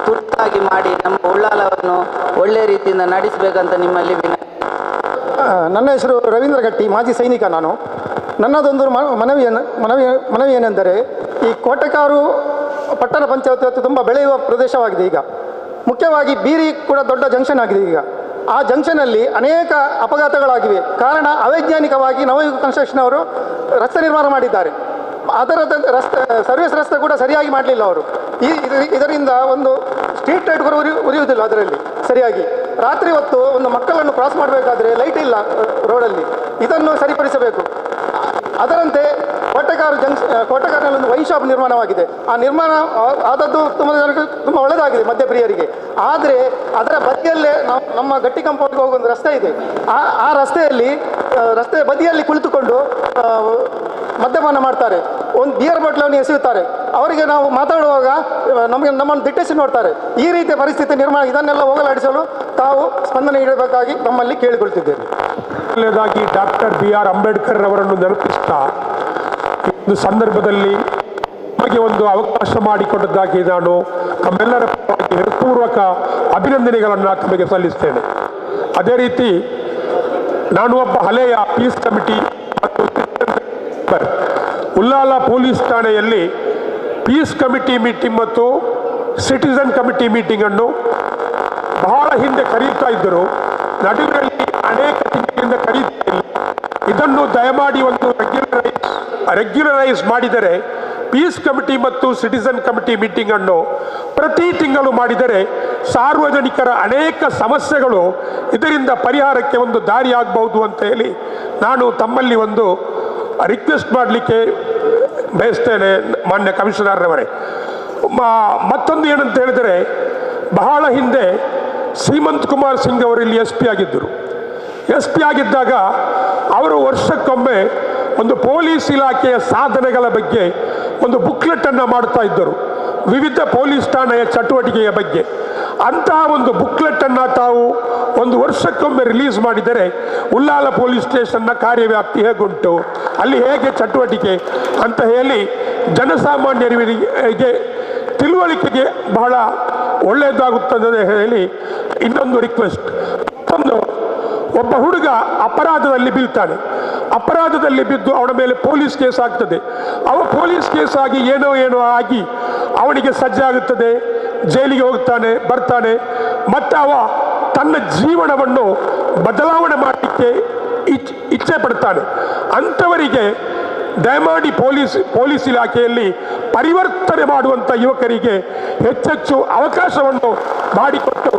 ತುರ್ತಾಗಿ ಮಾಡಿ ನಮ್ಮ ಉಳ್ಳಾಲವನ್ನು ಒಳ್ಳೆ ರೀತಿಯಿಂದ ನಡೆಸಬೇಕಂತ ನಿಮ್ಮಲ್ಲಿ ವಿನಂತಿ. ನನ್ನ ಹೆಸರು ರವೀಂದ್ರ ಗಟ್ಟಿ, ಮಾಜಿ ಸೈನಿಕ ನಾನು. ನನ್ನದೊಂದು ಮನವಿ ಏನೆಂದರೆ, ಈ ಕೋಟೆಕಾರು ಪಟ್ಟಣ ಪಂಚಾಯತ್ ತುಂಬ ಬೆಳೆಯುವ ಪ್ರದೇಶವಾಗಿದೆ. ಈಗ ಮುಖ್ಯವಾಗಿ ಬೀರಿ ಕೂಡ ದೊಡ್ಡ ಜಂಕ್ಷನ್ ಆಗಿದೆ. ಈಗ ಆ ಜಂಕ್ಷನಲ್ಲಿ ಅನೇಕ ಅಪಘಾತಗಳಾಗಿವೆ. ಕಾರಣ ಅವೈಜ್ಞಾನಿಕವಾಗಿ ನವಯುಗ ಕನ್ಸ್ಟ್ರಕ್ಷನ್ ಅವರು ರಸ್ತೆ ನಿರ್ಮಾಣ ಮಾಡಿದ್ದಾರೆ. ಅದರ ಸರ್ವಿಸ್ ರಸ್ತೆ ಕೂಡ ಸರಿಯಾಗಿ ಮಾಡಲಿಲ್ಲ ಅವರು. ಇದರಿಂದ ಒಂದು ಸ್ಟ್ರೀಟ್ ಲೈಟ್ ಕೂಡ ಉರಿಯುವುದಿಲ್ಲ ಅದರಲ್ಲಿ ಸರಿಯಾಗಿ. ರಾತ್ರಿ ಹೊತ್ತು ಒಂದು ಮಕ್ಕಳನ್ನು ಕ್ರಾಸ್ ಮಾಡಬೇಕಾದ್ರೆ ಲೈಟ್ ಇಲ್ಲ ರೋಡಲ್ಲಿ. ಇದನ್ನು ಸರಿಪಡಿಸಬೇಕು. ಅದರಂತೆ ಕೋಟೆಕಾರಿನಲ್ಲಿ ಒಂದು ವೈನ್ ಶಾಪ್ ನಿರ್ಮಾಣವಾಗಿದೆ. ಆ ನಿರ್ಮಾಣ ಆದದ್ದು ತುಂಬ ಒಳ್ಳೆಯದಾಗಿದೆ ಮದ್ಯಪ್ರಿಯರಿಗೆ. ಆದರೆ ಅದರ ಬದಿಯಲ್ಲೇ ನಮ್ಮ ಗಟ್ಟಿ ಕಾಂಪೌಂಡ್ಗೆ ಹೋಗೋ ಒಂದು ರಸ್ತೆ ಇದೆ. ಆ ರಸ್ತೆ ಬದಿಯಲ್ಲಿ ಕುಳಿತುಕೊಂಡು ಮದ್ಯಪಾನ ಮಾಡ್ತಾರೆ. ಒಂದು ಬಿಯರ್ ಬಾಟ್ಲನ್ನು ಎಸೆಯುತ್ತಾರೆ. ಅವರಿಗೆ ನಾವು ಮಾತಾಡುವಾಗ ನಮ್ಮನ್ನು ದಿಟ್ಟಿಸಿ ನೋಡ್ತಾರೆ. ಈ ರೀತಿಯ ಪರಿಸ್ಥಿತಿ ನಿರ್ಮಾಣ, ಇದನ್ನೆಲ್ಲ ಹೋಗಲಾಡಿಸಲು ತಾವು ಸ್ಪಂದನೆ ನೀಡಬೇಕಾಗಿ ನಮ್ಮಲ್ಲಿ ಕೇಳಿಕೊಳ್ತಿದ್ದೇವೆ. ಮೊದಲನೇದಾಗಿ ಡಾಕ್ಟರ್ BR ಅಂಬೇಡ್ಕರ್ ಅವರನ್ನು ನೆನಪಿಸ್ತಾ ಒಂದು ಸಂದರ್ಭದಲ್ಲಿ ನಮಗೆ ಒಂದು ಅವಕಾಶ ಮಾಡಿಕೊಟ್ಟದ್ದಾಗಿ ನಾನು ತಮ್ಮೆಲ್ಲರ ಪರವಾಗಿ ಹೃತ್ಪೂರ್ವಕ ಅಭಿನಂದನೆಗಳನ್ನು ತಮಗೆ ಸಲ್ಲಿಸ್ತೇನೆ. ಅದೇ ರೀತಿ ನಾನು ಒಬ್ಬ ಹಳೆಯ ಪೀಸ್ ಕಮಿಟಿ ಮತ್ತು ಉಳ್ಳಾಲ ಪೊಲೀಸ್ ಠಾಣೆಯಲ್ಲಿ ಪೀಸ್ ಕಮಿಟಿ ಮೀಟಿಂಗ್ ಮತ್ತು ಸಿಟಿಸನ್ ಕಮಿಟಿ ಮೀಟಿಂಗನ್ನು ಬಹಳ ಹಿಂದೆ ಕರೆಯುತ್ತಾ ಇದ್ದರು. ನಡುವಿನಲ್ಲಿ ಅನೇಕ ತಿಂಗಳಿಂದ ಕರೆಯುತ್ತಾ ಇಲ್ಲ. ಇದನ್ನು ದಯಮಾಡಿ ಒಂದು ರೆಗ್ಯುಲರೈಸ್ ಮಾಡಿದರೆ ಪೀಸ್ ಕಮಿಟಿ ಮತ್ತು ಸಿಟಿಸನ್ ಕಮಿಟಿ ಮೀಟಿಂಗನ್ನು ಪ್ರತಿ ತಿಂಗಳು ಮಾಡಿದರೆ ಸಾರ್ವಜನಿಕರ ಅನೇಕ ಸಮಸ್ಯೆಗಳು ಇದರಿಂದ ಪರಿಹಾರಕ್ಕೆ ಒಂದು ದಾರಿಯಾಗಬಹುದು ಅಂತ ಹೇಳಿ ನಾನು ತಮ್ಮಲ್ಲಿ ಒಂದು ರಿಕ್ವೆಸ್ಟ್ ಮಾಡಲಿಕ್ಕೆ ಬಯಸ್ತೇನೆ ಮಾನ್ಯ ಕಮಿಷನರ್ರವರೇ. ಮತ್ತೊಂದು ಏನಂತ ಹೇಳಿದರೆ, ಬಹಳ ಹಿಂದೆ ಶ್ರೀಮಂತ್ ಕುಮಾರ್ ಸಿಂಗ್ ಅವರು ಇಲ್ಲಿ SP ಆಗಿದ್ದರು. SP ಆಗಿದ್ದಾಗ ಅವರು ವರ್ಷಕ್ಕೊಮ್ಮೆ ಒಂದು ಪೊಲೀಸ್ ಇಲಾಖೆಯ ಸಾಧನೆಗಳ ಬಗ್ಗೆ ಒಂದು ಬುಕ್ಲೆಟನ್ನು ಮಾಡ್ತಾ ಇದ್ದರು, ವಿವಿಧ ಪೊಲೀಸ್ ಠಾಣೆಯ ಚಟುವಟಿಕೆಯ ಬಗ್ಗೆ. ಅಂತಹ ಒಂದು ಬುಕ್ಲೆಟನ್ನು ತಾವು ಒಂದು ವರ್ಷಕ್ಕೊಮ್ಮೆ ರಿಲೀಸ್ ಮಾಡಿದರೆ ಉಳ್ಳಾಲ ಪೊಲೀಸ್ ಸ್ಟೇಷನ್ನ ಕಾರ್ಯವ್ಯಾಪ್ತಿ ಹೇಗುಂಟು, ಅಲ್ಲಿ ಹೇಗೆ ಚಟುವಟಿಕೆ ಅಂತ ಹೇಳಿ ಜನಸಾಮಾನ್ಯರಿಗೆ ತಿಳುವಳಿಕೆಗೆ ಬಹಳ ಒಳ್ಳೆಯದಾಗುತ್ತದೆ ಹೇಳಿ ಇನ್ನೊಂದು ರಿಕ್ವೆಸ್ಟ್. ಮತ್ತೊಂದು, ಒಬ್ಬ ಹುಡುಗ ಅಪರಾಧದಲ್ಲಿ ಬೀಳ್ತಾನೆ. ಅಪರಾಧದಲ್ಲಿ ಬಿದ್ದು ಅವನ ಮೇಲೆ ಪೊಲೀಸ್ ಕೇಸ್ ಆಗ್ತದೆ. ಅವ ಪೊಲೀಸ್ ಕೇಸ್ ಆಗಿ ಏನೋ ಆಗಿ ಅವನಿಗೆ ಸಜ್ಜಾಗುತ್ತದೆ, ಜೈಲಿಗೆ ಹೋಗ್ತಾನೆ, ಬರ್ತಾನೆ. ಮತ್ತು ಅವ ತನ್ನ ಜೀವನವನ್ನು ಬದಲಾವಣೆ ಮಾಡಲಿಕ್ಕೆ ಇಚ್ಛೆ ಪಡ್ತಾನೆ. ಅಂಥವರಿಗೆ ದಯಮಾಡಿ ಪೊಲೀಸ್ ಇಲಾಖೆಯಲ್ಲಿ ಪರಿವರ್ತನೆ ಮಾಡುವಂಥ ಯುವಕರಿಗೆ ಹೆಚ್ಚೆಚ್ಚು ಅವಕಾಶವನ್ನು ಮಾಡಿಕೊಟ್ಟು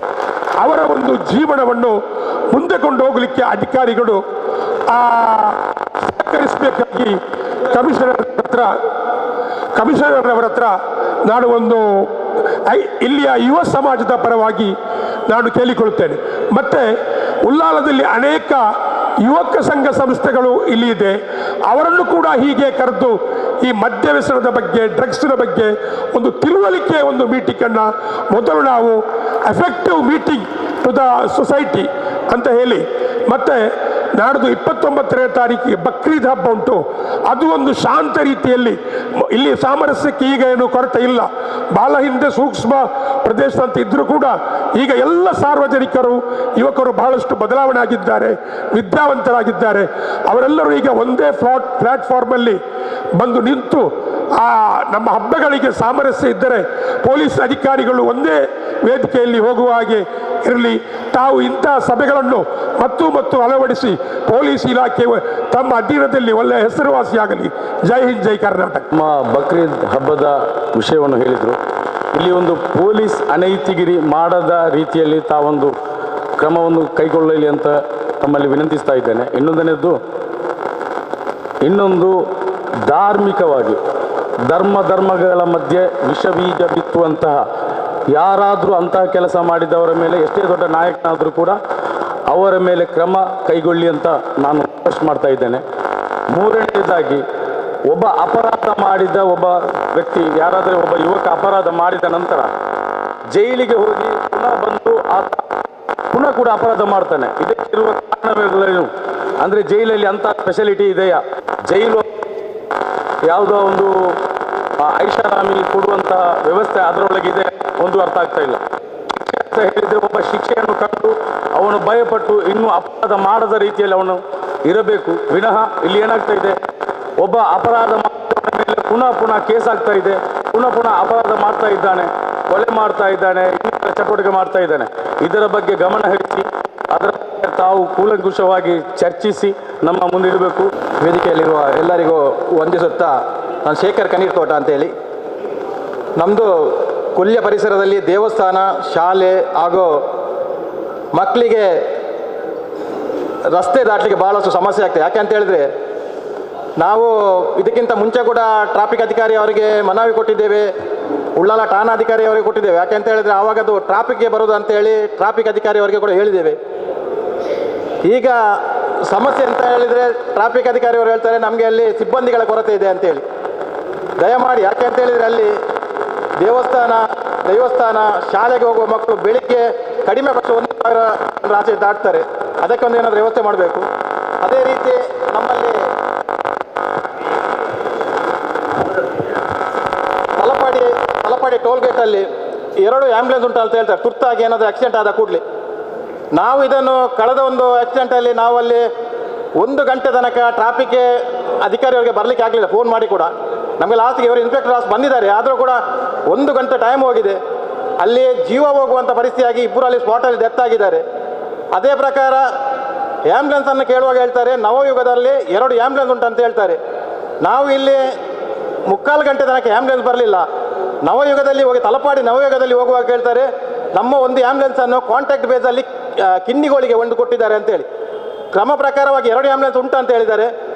ಅವರ ಒಂದು ಜೀವನವನ್ನು ಮುಂದೆ ಕೊಂಡು ಹೋಗಲಿಕ್ಕೆ ಅಧಿಕಾರಿಗಳು ಸಹಕರಿಸಬೇಕಾಗಿ ಕಮಿಷನರ್ ಹತ್ರ ನಾನು ಒಂದು ಇಲ್ಲಿಯ ಯುವ ಸಮಾಜದ ಪರವಾಗಿ ನಾನು ಕೇಳಿಕೊಳ್ಳುತ್ತೇನೆ. ಮತ್ತು ಉಳ್ಳಾಲದಲ್ಲಿ ಅನೇಕ ಯುವಕ ಸಂಘ ಸಂಸ್ಥೆಗಳು ಇಲ್ಲಿ ಇದೆ, ಅವರನ್ನು ಕೂಡ ಹೀಗೆ ಕರೆದು ಈ ಮದ್ಯ ವ್ಯಸನದ ಬಗ್ಗೆ, ಡ್ರಗ್ಸ್ನ ಬಗ್ಗೆ ಒಂದು ತಿಳುವಳಿಕೆ ಒಂದು ಮೀಟಿಂಗನ್ನು ಮೊದಲು ನಾವು effective meeting to the society ಅಂತ ಹೇಳಿ, ಮತ್ತು ನಾಡ್ದು 29ನೇ ತಾರೀಕಿಗೆ ಬಕ್ರೀದ್ ಹಬ್ಬ ಉಂಟು, ಅದು ಒಂದು ಶಾಂತ ರೀತಿಯಲ್ಲಿ, ಇಲ್ಲಿ ಸಾಮರಸ್ಯಕ್ಕೆ ಈಗ ಏನು ಕೊರತೆ ಇಲ್ಲ. ಬಹಳ ಹಿಂದೆ ಸೂಕ್ಷ್ಮ ಪ್ರದೇಶ ಅಂತ ಇದ್ದರೂ ಕೂಡ ಈಗ ಎಲ್ಲ ಸಾರ್ವಜನಿಕರು ಯುವಕರು ಬಹಳಷ್ಟು ಬದಲಾವಣೆ ಆಗಿದ್ದಾರೆ, ವಿದ್ಯಾವಂತರಾಗಿದ್ದಾರೆ. ಅವರೆಲ್ಲರೂ ಈಗ ಒಂದೇ ಪ್ಲಾಟ್ಫಾರ್ಮಲ್ಲಿ ಬಂದು ನಿಂತು ನಮ್ಮ ಹಬ್ಬಗಳಿಗೆ ಸಾಮರಸ್ಯ ಇದ್ದರೆ ಪೊಲೀಸ್ ಅಧಿಕಾರಿಗಳು ಒಂದೇ ವೇದಿಕೆಯಲ್ಲಿ ಹೋಗುವ ಹಾಗೆ ಇರಲಿ. ತಾವು ಇಂತಹ ಸಭೆಗಳನ್ನು ಮತ್ತು ಅಳವಡಿಸಿ ಪೊಲೀಸ್ ಇಲಾಖೆ ತಮ್ಮ ಅಧೀನದಲ್ಲಿ ಒಳ್ಳೆಯ ಹೆಸರುವಾಸಿಯಾಗಲಿ. ಜೈ ಹಿಂದ್, ಜೈ ಕರ್ನಾಟಕ. ನಮ್ಮ ಬಕ್ರೀದ್ ಹಬ್ಬದ ವಿಷಯವನ್ನು ಹೇಳಿದರು. ಇಲ್ಲಿ ಒಂದು ಪೊಲೀಸ್ ಅನೈತಿಗಿರಿ ಮಾಡದ ರೀತಿಯಲ್ಲಿ ತಾವೊಂದು ಕ್ರಮವನ್ನು ಕೈಗೊಳ್ಳಲಿ ಅಂತ ತಮ್ಮಲ್ಲಿ ವಿನಂತಿಸ್ತಾ ಇದ್ದೇನೆ. ಇನ್ನೊಂದು ಧಾರ್ಮಿಕವಾಗಿ ಧರ್ಮಗಳ ಮಧ್ಯೆ ವಿಷಬೀಜ ಬಿತ್ತುವಂತಹ ಯಾರಾದರೂ ಅಂತಹ ಕೆಲಸ ಮಾಡಿದವರ ಮೇಲೆ, ಎಷ್ಟೇ ದೊಡ್ಡ ನಾಯಕನಾದರೂ ಕೂಡ ಅವರ ಮೇಲೆ ಕ್ರಮ ಕೈಗೊಳ್ಳಿ ಅಂತ ನಾನು ರಿಕ್ವೆಸ್ಟ್ ಮಾಡ್ತಾ ಇದ್ದೇನೆ. ಮೂರನೇದಾಗಿ, ಒಬ್ಬ ಅಪರಾಧ ಮಾಡಿದ ಒಬ್ಬ ವ್ಯಕ್ತಿ, ಯಾರಾದರೆ ಒಬ್ಬ ಯುವಕ ಅಪರಾಧ ಮಾಡಿದ ನಂತರ ಜೈಲಿಗೆ ಹೋಗಿ ಪುನಃ ಬಂದು ಆತ ಪುನಃ ಕೂಡ ಅಪರಾಧ ಮಾಡ್ತಾನೆ. ಇದಕ್ಕಿರುವ ಕಾರಣವೇನು ಅಂದರೆ ಜೈಲಲ್ಲಿ ಅಂಥ ಸ್ಪೆಷಾಲಿಟಿ ಇದೆಯಾ? ಜೈಲು ಯಾವುದೋ ಒಂದು ಐಷಾರಾಮಿ ಕೊಡುವಂತಹ ವ್ಯವಸ್ಥೆ ಅದರೊಳಗಿದೆ, ಒಂದು ಅರ್ಥ ಆಗ್ತಾ ಇಲ್ಲ. ಅಂತ ಹೇಳಿದರೆ ಒಬ್ಬ ಶಿಕ್ಷೆಯನ್ನು ಕಂಡು ಅವನು ಭಯಪಟ್ಟು ಇನ್ನೂ ಅಪರಾಧ ಮಾಡದ ರೀತಿಯಲ್ಲಿ ಅವನು ಇರಬೇಕು ವಿನಃ ಇಲ್ಲಿ ಏನಾಗ್ತಾ ಇದೆ, ಒಬ್ಬ ಅಪರಾಧ ಮಾಡಿದ ಮೇಲೆ ಪುನಃ ಕೇಸ್ ಆಗ್ತಾ ಇದೆ, ಪುನಃ ಅಪರಾಧ ಮಾಡ್ತಾ ಇದ್ದಾನೆ, ಕೊಲೆ ಮಾಡ್ತಾ ಇದ್ದಾನೆ, ಇನ್ನಿತರ ಚಟುವಟಿಕೆ ಮಾಡ್ತಾ ಇದ್ದಾನೆ. ಇದರ ಬಗ್ಗೆ ಗಮನ ಹರಿಸಿ ಅದರ ಬಗ್ಗೆ ತಾವು ಕೂಲಂಕುಷವಾಗಿ ಚರ್ಚಿಸಿ ನಮ್ಮ ಮುಂದಿಡಬೇಕು. ವೇದಿಕೆಯಲ್ಲಿರುವ ಎಲ್ಲರಿಗೂ ವಂದಿಸುತ್ತಾ, ನಾನು ಶೇಖರ್ ಕಣ್ಣೀರ್ ಅಂತೇಳಿ, ನಮ್ಮದು ಕೊಲ್ಯ ಪರಿಸರದಲ್ಲಿ ದೇವಸ್ಥಾನ, ಶಾಲೆ ಹಾಗೂ ಮಕ್ಕಳಿಗೆ ರಸ್ತೆ ದಾಟಲಿಕ್ಕೆ ಭಾಳಷ್ಟು ಸಮಸ್ಯೆ ಆಗ್ತದೆ. ಯಾಕೆ ಅಂತ ಹೇಳಿದ್ರೆ, ನಾವು ಇದಕ್ಕಿಂತ ಮುಂಚೆ ಕೂಡ ಟ್ರಾಫಿಕ್ ಅಧಿಕಾರಿ ಅವರಿಗೆ ಮನವಿ ಕೊಟ್ಟಿದ್ದೇವೆ, ಉಳ್ಳಾಲ ಠಾಣಾಧಿಕಾರಿ ಅವರಿಗೆ ಕೊಟ್ಟಿದ್ದೇವೆ. ಯಾಕೆ ಅಂತ ಹೇಳಿದ್ರೆ ಆವಾಗ ಅದು ಟ್ರಾಫಿಕ್ಗೆ ಬರೋದು ಅಂತೇಳಿ ಟ್ರಾಫಿಕ್ ಅಧಿಕಾರಿ ಅವರಿಗೆ ಕೂಡ ಹೇಳಿದ್ದೇವೆ. ಈಗ ಸಮಸ್ಯೆ ಅಂತ ಹೇಳಿದರೆ ಟ್ರಾಫಿಕ್ ಅಧಿಕಾರಿ ಅವರು ಹೇಳ್ತಾರೆ ನಮಗೆ ಅಲ್ಲಿ ಸಿಬ್ಬಂದಿಗಳ ಕೊರತೆ ಇದೆ ಅಂತೇಳಿ. ದಯಮಾಡಿ, ಯಾಕೆ ಅಂತ ಹೇಳಿದರೆ ಅಲ್ಲಿ ದೇವಸ್ಥಾನ ಶಾಲೆಗೆ ಹೋಗುವ ಮಕ್ಕಳು ಬೆಳಿಗ್ಗೆ ಕಡಿಮೆ ಪಕ್ಷ 1,000 ಆಚೆ ದಾಟ್ತಾರೆ. ಅದಕ್ಕೊಂದು ಏನಾದರೂ ವ್ಯವಸ್ಥೆ ಮಾಡಬೇಕು. ಅದೇ ರೀತಿ ನಮ್ಮಲ್ಲಿ ತಲಪಾಡಿ ಟೋಲ್ ಗೇಟಲ್ಲಿ 2 ಆ್ಯಂಬುಲೆನ್ಸ್ ಉಂಟು ಅಂತ ಹೇಳ್ತಾರೆ. ತುರ್ತಾಗಿ ಏನಾದರೂ ಆಕ್ಸಿಡೆಂಟ್ ಆದ ಕೂಡಲೇ ನಾವು ಇದನ್ನು ಕಳೆದ ಒಂದು ಆಕ್ಸಿಡೆಂಟಲ್ಲಿ ನಾವಲ್ಲಿ 1 ಗಂಟೆ ತನಕ ಟ್ರಾಫಿಕ್ ಅಧಿಕಾರಿಯವರಿಗೆ ಬರಲಿಕ್ಕೆ ಆಗಲಿಲ್ಲ, ಫೋನ್ ಮಾಡಿ ಕೂಡ. ನಮಗೆ ಲಾಸ್ಟ್ಗೆ ಇವರು ಇನ್ಸ್ಪೆಕ್ಟರ್ ಬಂದಿದ್ದಾರೆ, ಆದರೂ ಕೂಡ 1 ಗಂಟೆ ಟೈಮ್ ಹೋಗಿದೆ. ಅಲ್ಲಿ ಜೀವ ಹೋಗುವಂಥ ಪರಿಸ್ಥಿತಿಯಾಗಿ 2 ಅಲ್ಲಿ ಸ್ಪಾಟಲ್ಲಿ ಡೆತ್ ಆಗಿದ್ದಾರೆ. ಅದೇ ಪ್ರಕಾರ ಆ್ಯಂಬುಲೆನ್ಸನ್ನು ಕೇಳುವಾಗ ಹೇಳ್ತಾರೆ ನವಯುಗದಲ್ಲಿ 2 ಆ್ಯಂಬುಲೆನ್ಸ್ ಉಂಟು ಅಂತ ಹೇಳ್ತಾರೆ. ನಾವು ಇಲ್ಲಿ 3/4 ಗಂಟೆ ತನಕ ಆ್ಯಂಬುಲೆನ್ಸ್ ಬರಲಿಲ್ಲ. ನವಯುಗದಲ್ಲಿ ಹೋಗಿ ತಲಪಾಡಿ ನವಯುಗದಲ್ಲಿ ಹೋಗುವಾಗ ಹೇಳ್ತಾರೆ ನಮ್ಮ ಒಂದು ಆ್ಯಂಬುಲೆನ್ಸನ್ನು ಕಾಂಟ್ಯಾಕ್ಟ್ ಬೇಸಲ್ಲಿ ಕಿನ್ನಿಗೋಳಿಗೆ ಒಂದು ಕೊಟ್ಟಿದ್ದಾರೆ ಅಂತೇಳಿ. ಕ್ರಮ ಪ್ರಕಾರವಾಗಿ 2 ಆ್ಯಂಬುಲೆನ್ಸ್ ಉಂಟು ಅಂತ ಹೇಳಿದ್ದಾರೆ.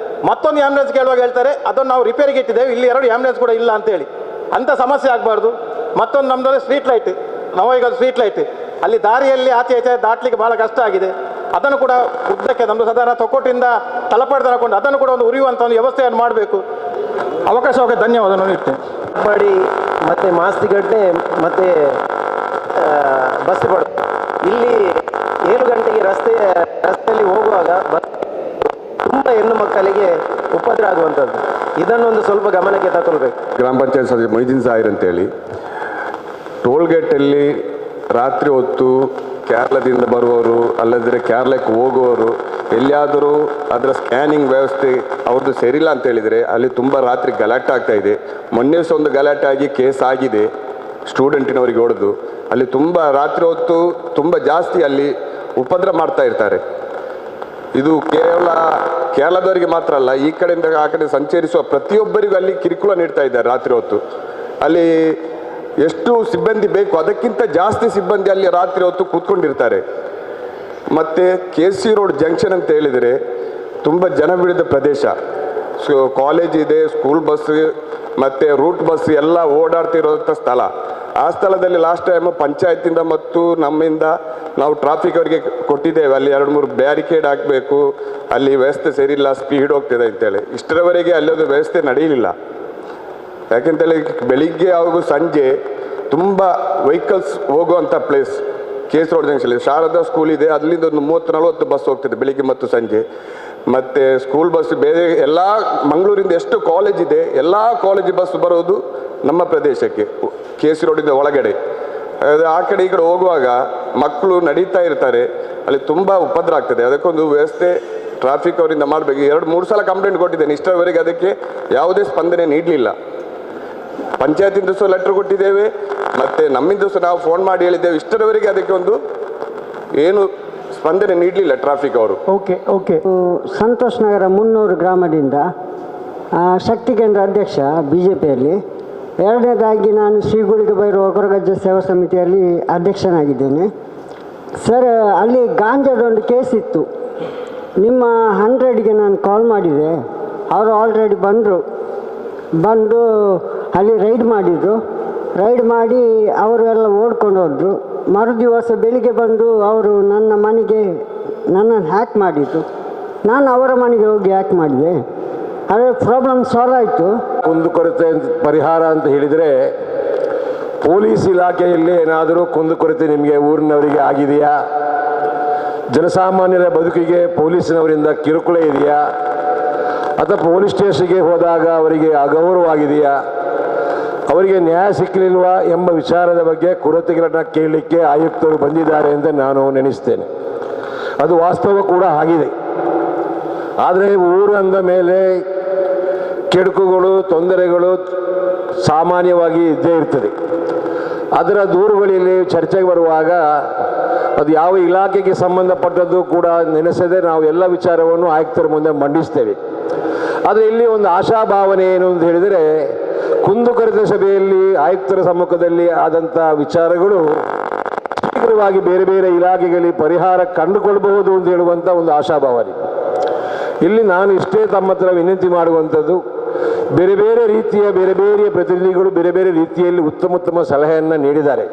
ಮತ್ತೊಂದು ಆ್ಯಂಬುಲೆನ್ಸ್ ಕೇಳುವಾಗ ಹೇಳ್ತಾರೆ ಅದನ್ನು ನಾವು ರಿಪೇರಿಗೆ ಇಟ್ಟಿದ್ದೇವೆ, ಇಲ್ಲಿ 2 ಆ್ಯಂಬುಲೆನ್ಸ್ ಕೂಡ ಇಲ್ಲ ಅಂತೇಳಿ. ಅಂಥ ಸಮಸ್ಯೆ ಆಗಬಾರ್ದು. ಮತ್ತೊಂದು ನಮ್ಮದು ಸ್ಟ್ರೀಟ್ ಲೈಟ್, ನವಯುಗದ ಸ್ಟ್ರೀಟ್ ಲೈಟ್, ಅಲ್ಲಿ ದಾರಿಯಲ್ಲಿ ಆಚೆ ಈಚೆ ದಾಟಲಿಕ್ಕೆ ಭಾಳ ಕಷ್ಟ ಆಗಿದೆ. ಅದನ್ನು ಕೂಡ ಉದ್ದಕ್ಕೆ ನಮ್ಮದು ಸಾಧಾರಣ ತೊಕ್ಕೋಟಿಂದ ತಲಪಾಡಿ ತನಕೊಂಡು ಅದನ್ನು ಕೂಡ ಒಂದು ಉರಿಯುವಂಥ ಒಂದು ವ್ಯವಸ್ಥೆಯನ್ನು ಮಾಡಬೇಕು. ಅವಕಾಶವಾಗಿ ಧನ್ಯವಾದವನ್ನು ಇಟ್ಟೆ. ಮಾಡಿ ಮತ್ತು ಮಾಸ್ತಿಗಡ್ಡೆ ಮತ್ತು ಬಸ್ ಬಡ ಇಲ್ಲಿ 7 ಗಂಟೆಗೆ ರಸ್ತೆಯಲ್ಲಿ ಹೋಗುವಾಗ ತುಂಬ ಹೆಣ್ಣು ಮಕ್ಕಳಿಗೆ ಉಪದ್ರ ಆಗುವಂಥದ್ದು. ಇದನ್ನೊಂದು ಸ್ವಲ್ಪ ಗಮನಕ್ಕೆ ತಗೊಳ್ಬೇಕು. ಗ್ರಾಮ ಪಂಚಾಯತ್ ಸದಸ್ಯ ಮೊಯ್ದೀನ್ ಸಾಯಿರ್ ಅಂತೇಳಿ ಟೋಲ್ಗೇಟಲ್ಲಿ ರಾತ್ರಿ ಹೊತ್ತು ಕೇರಳದಿಂದ ಬರುವವರು ಅಲ್ಲದಿದ್ದರೆ ಕೇರಳಕ್ಕೆ ಹೋಗುವವರು ಎಲ್ಲಿಯಾದರೂ ಅದರ ಸ್ಕ್ಯಾನಿಂಗ್ ವ್ಯವಸ್ಥೆ ಅವ್ರದ್ದು ಸರಿಯಿಲ್ಲ ಅಂತ ಹೇಳಿದರೆ ಅಲ್ಲಿ ತುಂಬ ರಾತ್ರಿ ಗಲಾಟೆ ಆಗ್ತಾ ಇದೆ. ಮೊನ್ನೆ ಸಹ ಒಂದು ಗಲಾಟೆ ಆಗಿ ಕೇಸ್ ಆಗಿದೆ, ಸ್ಟೂಡೆಂಟಿನವರಿಗೆ ಹೊಡೆದು. ಅಲ್ಲಿ ತುಂಬ ರಾತ್ರಿ ಹೊತ್ತು ತುಂಬ ಜಾಸ್ತಿ ಅಲ್ಲಿ ಉಪದ್ರ ಮಾಡ್ತಾ ಇರ್ತಾರೆ. ಇದು ಕೇವಲ ಕೇರಳದವರಿಗೆ ಮಾತ್ರ ಅಲ್ಲ, ಈ ಕಡೆಯಿಂದ ಆ ಕಡೆ ಸಂಚರಿಸುವ ಪ್ರತಿಯೊಬ್ಬರಿಗೂ ಅಲ್ಲಿ ಕಿರುಕುಳ ನೀಡ್ತಾ ಇದ್ದಾರೆ ರಾತ್ರಿ ಹೊತ್ತು. ಅಲ್ಲಿ ಎಷ್ಟು ಸಿಬ್ಬಂದಿ ಬೇಕು ಅದಕ್ಕಿಂತ ಜಾಸ್ತಿ ಸಿಬ್ಬಂದಿ ಅಲ್ಲಿ ರಾತ್ರಿ ಹೊತ್ತು ಕೂತ್ಕೊಂಡಿರ್ತಾರೆ. ಮತ್ತು KC ರೋಡ್ ಜಂಕ್ಷನ್ ಅಂತ ಹೇಳಿದರೆ ತುಂಬ ಜನಬಿಡಿದ ಪ್ರದೇಶ. ಕಾಲೇಜ್ ಇದೆ, ಸ್ಕೂಲ್ ಬಸ್ ಮತ್ತು ರೂಟ್ ಬಸ್ ಎಲ್ಲ ಓಡಾಡ್ತಿರೋಂಥ ಸ್ಥಳ. ಆ ಸ್ಥಳದಲ್ಲಿ ಲಾಸ್ಟ್ ಟೈಮ್ ಪಂಚಾಯತಿಂದ ಮತ್ತು ನಮ್ಮಿಂದ ನಾವು ಟ್ರಾಫಿಕ್ ಅವರಿಗೆ ಕೊಟ್ಟಿದ್ದೇವೆ. ಅಲ್ಲಿ 2-3 ಬ್ಯಾರಿಕೇಡ್ ಹಾಕಬೇಕು, ಅಲ್ಲಿ ವ್ಯವಸ್ಥೆ ಸರಿಯಿಲ್ಲ, ಸ್ಪೀಡ್ ಹೋಗ್ತಿದೆ ಅಂತೇಳಿ. ಇಷ್ಟರವರೆಗೆ ಅಲ್ಲೊಂದು ವ್ಯವಸ್ಥೆ ನಡೆಯಲಿಲ್ಲ. ಯಾಕೆಂತೇಳಿ ಬೆಳಿಗ್ಗೆ ಹಾಗೂ ಸಂಜೆ ತುಂಬ ವೆಹಿಕಲ್ಸ್ ಹೋಗುವಂಥ place KC road junction. Sharada school ಇದೆ, ಅಲ್ಲಿಂದ ಒಂದು 30-40 ಬಸ್ ಹೋಗ್ತಿದೆ ಬೆಳಿಗ್ಗೆ ಮತ್ತು ಸಂಜೆ. ಮತ್ತು ಸ್ಕೂಲ್ ಬಸ್ ಬೇರೆ ಎಲ್ಲ ಮಂಗಳೂರಿಂದ ಎಷ್ಟು ಕಾಲೇಜ್ ಇದೆ ಎಲ್ಲ ಕಾಲೇಜ್ ಬಸ್ ಬರೋದು ನಮ್ಮ ಪ್ರದೇಶಕ್ಕೆ KC ರೋಡಿಂದ ಒಳಗಡೆ. ಆ ಕಡೆ ಈ ಕಡೆ ಹೋಗುವಾಗ ಮಕ್ಕಳು ನಡೀತಾ ಇರ್ತಾರೆ, ಅಲ್ಲಿ ತುಂಬ ಉಪದ್ರ ಆಗ್ತದೆ. ಅದಕ್ಕೊಂದು ವ್ಯವಸ್ಥೆ ಟ್ರಾಫಿಕ್ ಅವರಿಂದ ಮಾಡಬೇಕು. 2-3 ಸಲ ಕಂಪ್ಲೇಂಟ್ ಕೊಟ್ಟಿದ್ದೇನೆ, ಇಷ್ಟರವರೆಗೆ ಅದಕ್ಕೆ ಯಾವುದೇ ಸ್ಪಂದನೆ ನೀಡಲಿಲ್ಲ. ಪಂಚಾಯತಿಂದ ಸಹ ಲೆಟ್ರ್ ಕೊಟ್ಟಿದ್ದೇವೆ, ಮತ್ತು ನಮ್ಮಿಂದ ಸಹ ನಾವು ಫೋನ್ ಮಾಡಿ ಹೇಳಿದ್ದೇವೆ. ಇಷ್ಟರವರೆಗೆ ಅದಕ್ಕೆ ಒಂದು ಏನು ಸ್ಪಂದನೆ ನೀಡಲಿಲ್ಲ ಟ್ರಾಫಿಕ್ ಅವರು. ಓಕೆ ಸಂತೋಷ್ ನಗರ 300 ಗ್ರಾಮದಿಂದ ಶಕ್ತಿ ಕೇಂದ್ರ ಅಧ್ಯಕ್ಷ BJPಯಲ್ಲಿ. ಎರಡನೇದಾಗಿ ನಾನು ಶ್ರೀಗುಳಿಗೆ ಬೈರುವ ಒಗರಗಜ್ಜೆ ಸೇವಾ ಸಮಿತಿಯಲ್ಲಿ ಅಧ್ಯಕ್ಷನಾಗಿದ್ದೇನೆ. ಸರ್, ಅಲ್ಲಿ ಗಾಂಜಾದೊಂದು ಕೇಸ್ ಇತ್ತು. ನಿಮ್ಮ 100ಗೆ ನಾನು ಕಾಲ್ ಮಾಡಿದೆ. ಅವರು ಆಲ್ರೆಡಿ ಬಂದು ಅಲ್ಲಿ ರೈಡ್ ಮಾಡಿದರು. ರೈಡ್ ಮಾಡಿ ಅವರು ಎಲ್ಲ ಓಡ್ಕೊಂಡು ಹೋದರು. ಮರುದಿವಸ ಬೆಳಿಗ್ಗೆ ಬಂದು ಅವರು ನನ್ನನ್ನು ಹ್ಯಾಕ್ ಮಾಡಿದ್ದು. ನಾನು ಅವರ ಮನೆಗೆ ಹೋಗಿ ಹ್ಯಾಕ್ ಮಾಡಿದೆ. ಅದೇ ಪ್ರಾಬ್ಲಮ್ ಸಾಲ್ವ್ ಆಯಿತು. ಕುಂದುಕೊರತೆ ಪರಿಹಾರ ಅಂತ ಹೇಳಿದರೆ, ಪೊಲೀಸ್ ಇಲಾಖೆಯಲ್ಲಿ ಏನಾದರೂ ಕುಂದುಕೊರತೆ ನಿಮಗೆ ಊರಿನವರಿಗೆ ಆಗಿದೆಯಾ? ಜನಸಾಮಾನ್ಯರ ಬದುಕಿಗೆ ಪೊಲೀಸಿನವರಿಂದ ಕಿರುಕುಳ ಇದೆಯಾ? ಅಥವಾ ಪೊಲೀಸ್ ಸ್ಟೇಷನ್ಗೆ ಹೋದಾಗ ಅವರಿಗೆ ಅಗೌರವವಾಗಿದೆಯಾ? ಅವರಿಗೆ ನ್ಯಾಯ ಸಿಕ್ಕಲಿಲ್ವಾ ಎಂಬ ವಿಚಾರದ ಬಗ್ಗೆ ಕೊರತೆಗಳನ್ನು ಕೇಳಲಿಕ್ಕೆ ಆಯುಕ್ತರು ಬಂದಿದ್ದಾರೆ ಅಂತ ನಾನು ನೆನೆಸ್ತೇನೆ. ಅದು ವಾಸ್ತವ ಕೂಡ ಆಗಿದೆ. ಆದರೆ ಊರು ಅಂದ ಮೇಲೆ ಕೆಡುಕುಗಳು, ತೊಂದರೆಗಳು ಸಾಮಾನ್ಯವಾಗಿ ಇದ್ದೇ ಇರ್ತದೆ. ಅದರ ದೂರುಗಳಲ್ಲಿ ಚರ್ಚೆಗೆ ಬರುವಾಗ ಅದು ಯಾವ ಇಲಾಖೆಗೆ ಸಂಬಂಧಪಟ್ಟದ್ದು ಕೂಡ ನೆನೆಸದೆ ನಾವು ಎಲ್ಲ ವಿಚಾರವನ್ನು ಆಯುಕ್ತರ ಮುಂದೆ ಮಂಡಿಸ್ತೇವೆ. ಆದರೆ ಇಲ್ಲಿ ಒಂದು ಆಶಾಭಾವನೆ ಏನು ಅಂತ ಹೇಳಿದರೆ, ಕುಂದುಕೊರತೆ ಸಭೆಯಲ್ಲಿ ಆಯುಕ್ತರ ಸಮ್ಮುಖದಲ್ಲಿ ಆದಂಥ ವಿಚಾರಗಳು ಶೀಘ್ರವಾಗಿ ಬೇರೆ ಬೇರೆ ಇಲಾಖೆಗಳಿಗೆ ಪರಿಹಾರ ಕಂಡುಕೊಳ್ಬಹುದು ಅಂತ ಹೇಳುವಂಥ ಒಂದು ಆಶಾಭಾವನೆ. ಇಲ್ಲಿ ನಾನು ಇಷ್ಟೇ ತಮ್ಮ ಹತ್ರ ವಿನಂತಿ ಮಾಡುವಂಥದ್ದು, ಬೇರೆ ಬೇರೆ ರೀತಿಯ ಬೇರೆ ಬೇರೆ ಪ್ರತಿನಿಧಿಗಳು ಬೇರೆ ಬೇರೆ ರೀತಿಯಲ್ಲಿ ಉತ್ತಮ ಸಲಹೆಯನ್ನು ನೀಡಿದ್ದಾರೆ.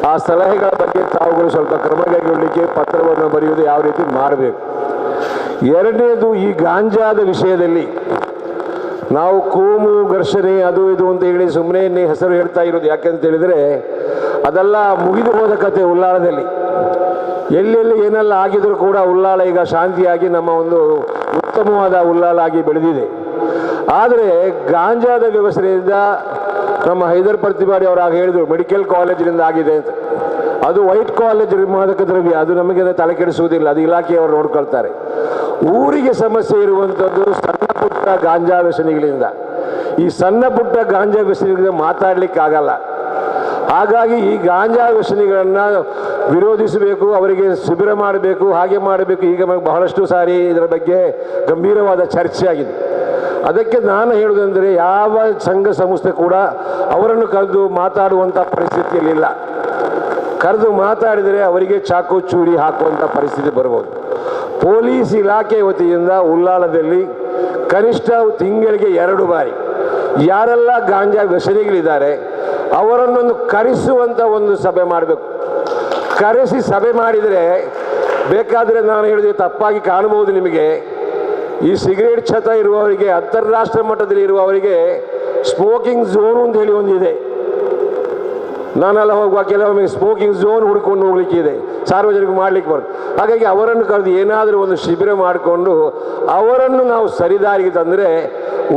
ಆ ಸಲಹೆಗಳ ಬಗ್ಗೆ ತಾವುಗಳು ಸ್ವಲ್ಪ ಕ್ರಮ ಕೈಗೊಳ್ಳಲಿಕ್ಕೆ ಪತ್ರವನ್ನು ಬರೆಯುವುದು ಯಾವ ರೀತಿ ಮಾಡಬೇಕು. ಎರಡನೇದು, ಈ ಗಾಂಜಾದ ವಿಷಯದಲ್ಲಿ ನಾವು ಕೋಮು ಘರ್ಷಣೆ ಅದು ಇದು ಅಂತ ಹೇಳಿ ಸುಮ್ಮನೆ ಹೆಸರು ಹೇಳ್ತಾ ಇರೋದು. ಯಾಕೆಂತ ಹೇಳಿದರೆ ಅದೆಲ್ಲ ಮುಗಿದು ಹೋದ ಕತೆ. ಉಲ್ಲಾಳದಲ್ಲಿ ಎಲ್ಲೆಲ್ಲಿ ಏನೆಲ್ಲ ಆಗಿದರೂ ಕೂಡ ಉಲ್ಲಾಳ ಈಗ ಶಾಂತಿಯಾಗಿ ನಮ್ಮ ಒಂದು ಉತ್ತಮವಾದ ಉಲ್ಲಾಳ ಆಗಿ ಬೆಳೆದಿದೆ. ಆದರೆ ಗಾಂಜಾದ ವ್ಯವಸ್ಥೆಯಿಂದ ನಮ್ಮ ಹೈದರ್ ಪ್ರತಿಭಾಡಿ ಅವರಾಗ ಹೇಳಿದರು ಮೆಡಿಕಲ್ ಕಾಲೇಜಿನಿಂದ ಆಗಿದೆ ಅಂತ. ಅದು ವೈಟ್ ಕಾಲೇಜ್ ಮಾದಕ ದ್ರವ್ಯ, ಅದು ನಮಗೆ ತಲೆ ಕೆಡಿಸುವುದಿಲ್ಲ, ಅದು ಇಲಾಖೆಯವರು ನೋಡ್ಕೊಳ್ತಾರೆ. ಊರಿಗೆ ಸಮಸ್ಯೆ ಇರುವಂಥದ್ದು ಸಣ್ಣ ಪುಟ್ಟ ಗಾಂಜಾ ವ್ಯಸನಿಗಳಿಂದ. ಈ ಸಣ್ಣ ಪುಟ್ಟ ಗಾಂಜಾ ವ್ಯಸನಿಗಳಿಂದ ಮಾತಾಡಲಿಕ್ಕಾಗಲ್ಲ. ಹಾಗಾಗಿ ಈ ಗಾಂಜಾ ವ್ಯಸನಿಗಳನ್ನು ವಿರೋಧಿಸಬೇಕು, ಅವರಿಗೆ ಶಿಬಿರ ಮಾಡಬೇಕು, ಹಾಗೆ ಮಾಡಬೇಕು. ಈಗ ಬಹಳಷ್ಟು ಸಾರಿ ಇದರ ಬಗ್ಗೆ ಗಂಭೀರವಾದ ಚರ್ಚೆ ಆಗಿದೆ. ಅದಕ್ಕೆ ನಾನು ಹೇಳುವುದಂದರೆ, ಯಾವ ಸಂಘ ಸಂಸ್ಥೆ ಕೂಡ ಅವರನ್ನು ಕರೆದು ಮಾತಾಡುವಂಥ ಪರಿಸ್ಥಿತಿಯಲ್ಲಿಲ್ಲ. ಕರೆದು ಮಾತಾಡಿದರೆ ಅವರಿಗೆ ಚಾಕು ಚೂರಿ ಹಾಕುವಂಥ ಪರಿಸ್ಥಿತಿ ಬರ್ಬೋದು. ಪೊಲೀಸ್ ಇಲಾಖೆ ವತಿಯಿಂದ ಉಲ್ಲಾಳದಲ್ಲಿ ಕನಿಷ್ಠ ತಿಂಗಳಿಗೆ 2 ಬಾರಿ ಯಾರೆಲ್ಲ ಗಾಂಜಾ ವ್ಯಸನಿಗಳಿದ್ದಾರೆ ಅವರನ್ನೊಂದು ಕರೆಸುವಂಥ ಒಂದು ಸಭೆ ಮಾಡಬೇಕು. ಕರೆಸಿ ಸಭೆ ಮಾಡಿದರೆ ಬೇಕಾದರೆ ನಾನು ಹೇಳಿದೆ ತಪ್ಪಾಗಿ ಕಾಣಬಹುದು ನಿಮಗೆ, ಈ ಸಿಗರೇಟ್ ಛತ ಇರುವವರಿಗೆ, ಅಂತಾರಾಷ್ಟ್ರೀಯ ಮಟ್ಟದಲ್ಲಿ ಇರುವವರಿಗೆ ಸ್ಮೋಕಿಂಗ್ ಝೋನ್ ಅಂತ ಹೇಳಿ ಒಂದಿದೆ. ನಾನೆಲ್ಲ ಹೋಗುವ ಕೆಲವೊಮ್ಮೆ ಸ್ಮೋಕಿಂಗ್ ಝೋನ್ ಹುಡ್ಕೊಂಡು ಹೋಗ್ಲಿಕ್ಕೆ ಇದೆ, ಸಾರ್ವಜನಿಕ ಮಾಡಲಿಕ್ಕೆ ಬರುತ್ತೆ. ಹಾಗಾಗಿ ಅವರನ್ನು ಕರೆದು ಏನಾದರೂ ಒಂದು ಶಿಬಿರ ಮಾಡಿಕೊಂಡು ಅವರನ್ನು ನಾವು ಸರಿದಾರಿಗೆ ತಂದರೆ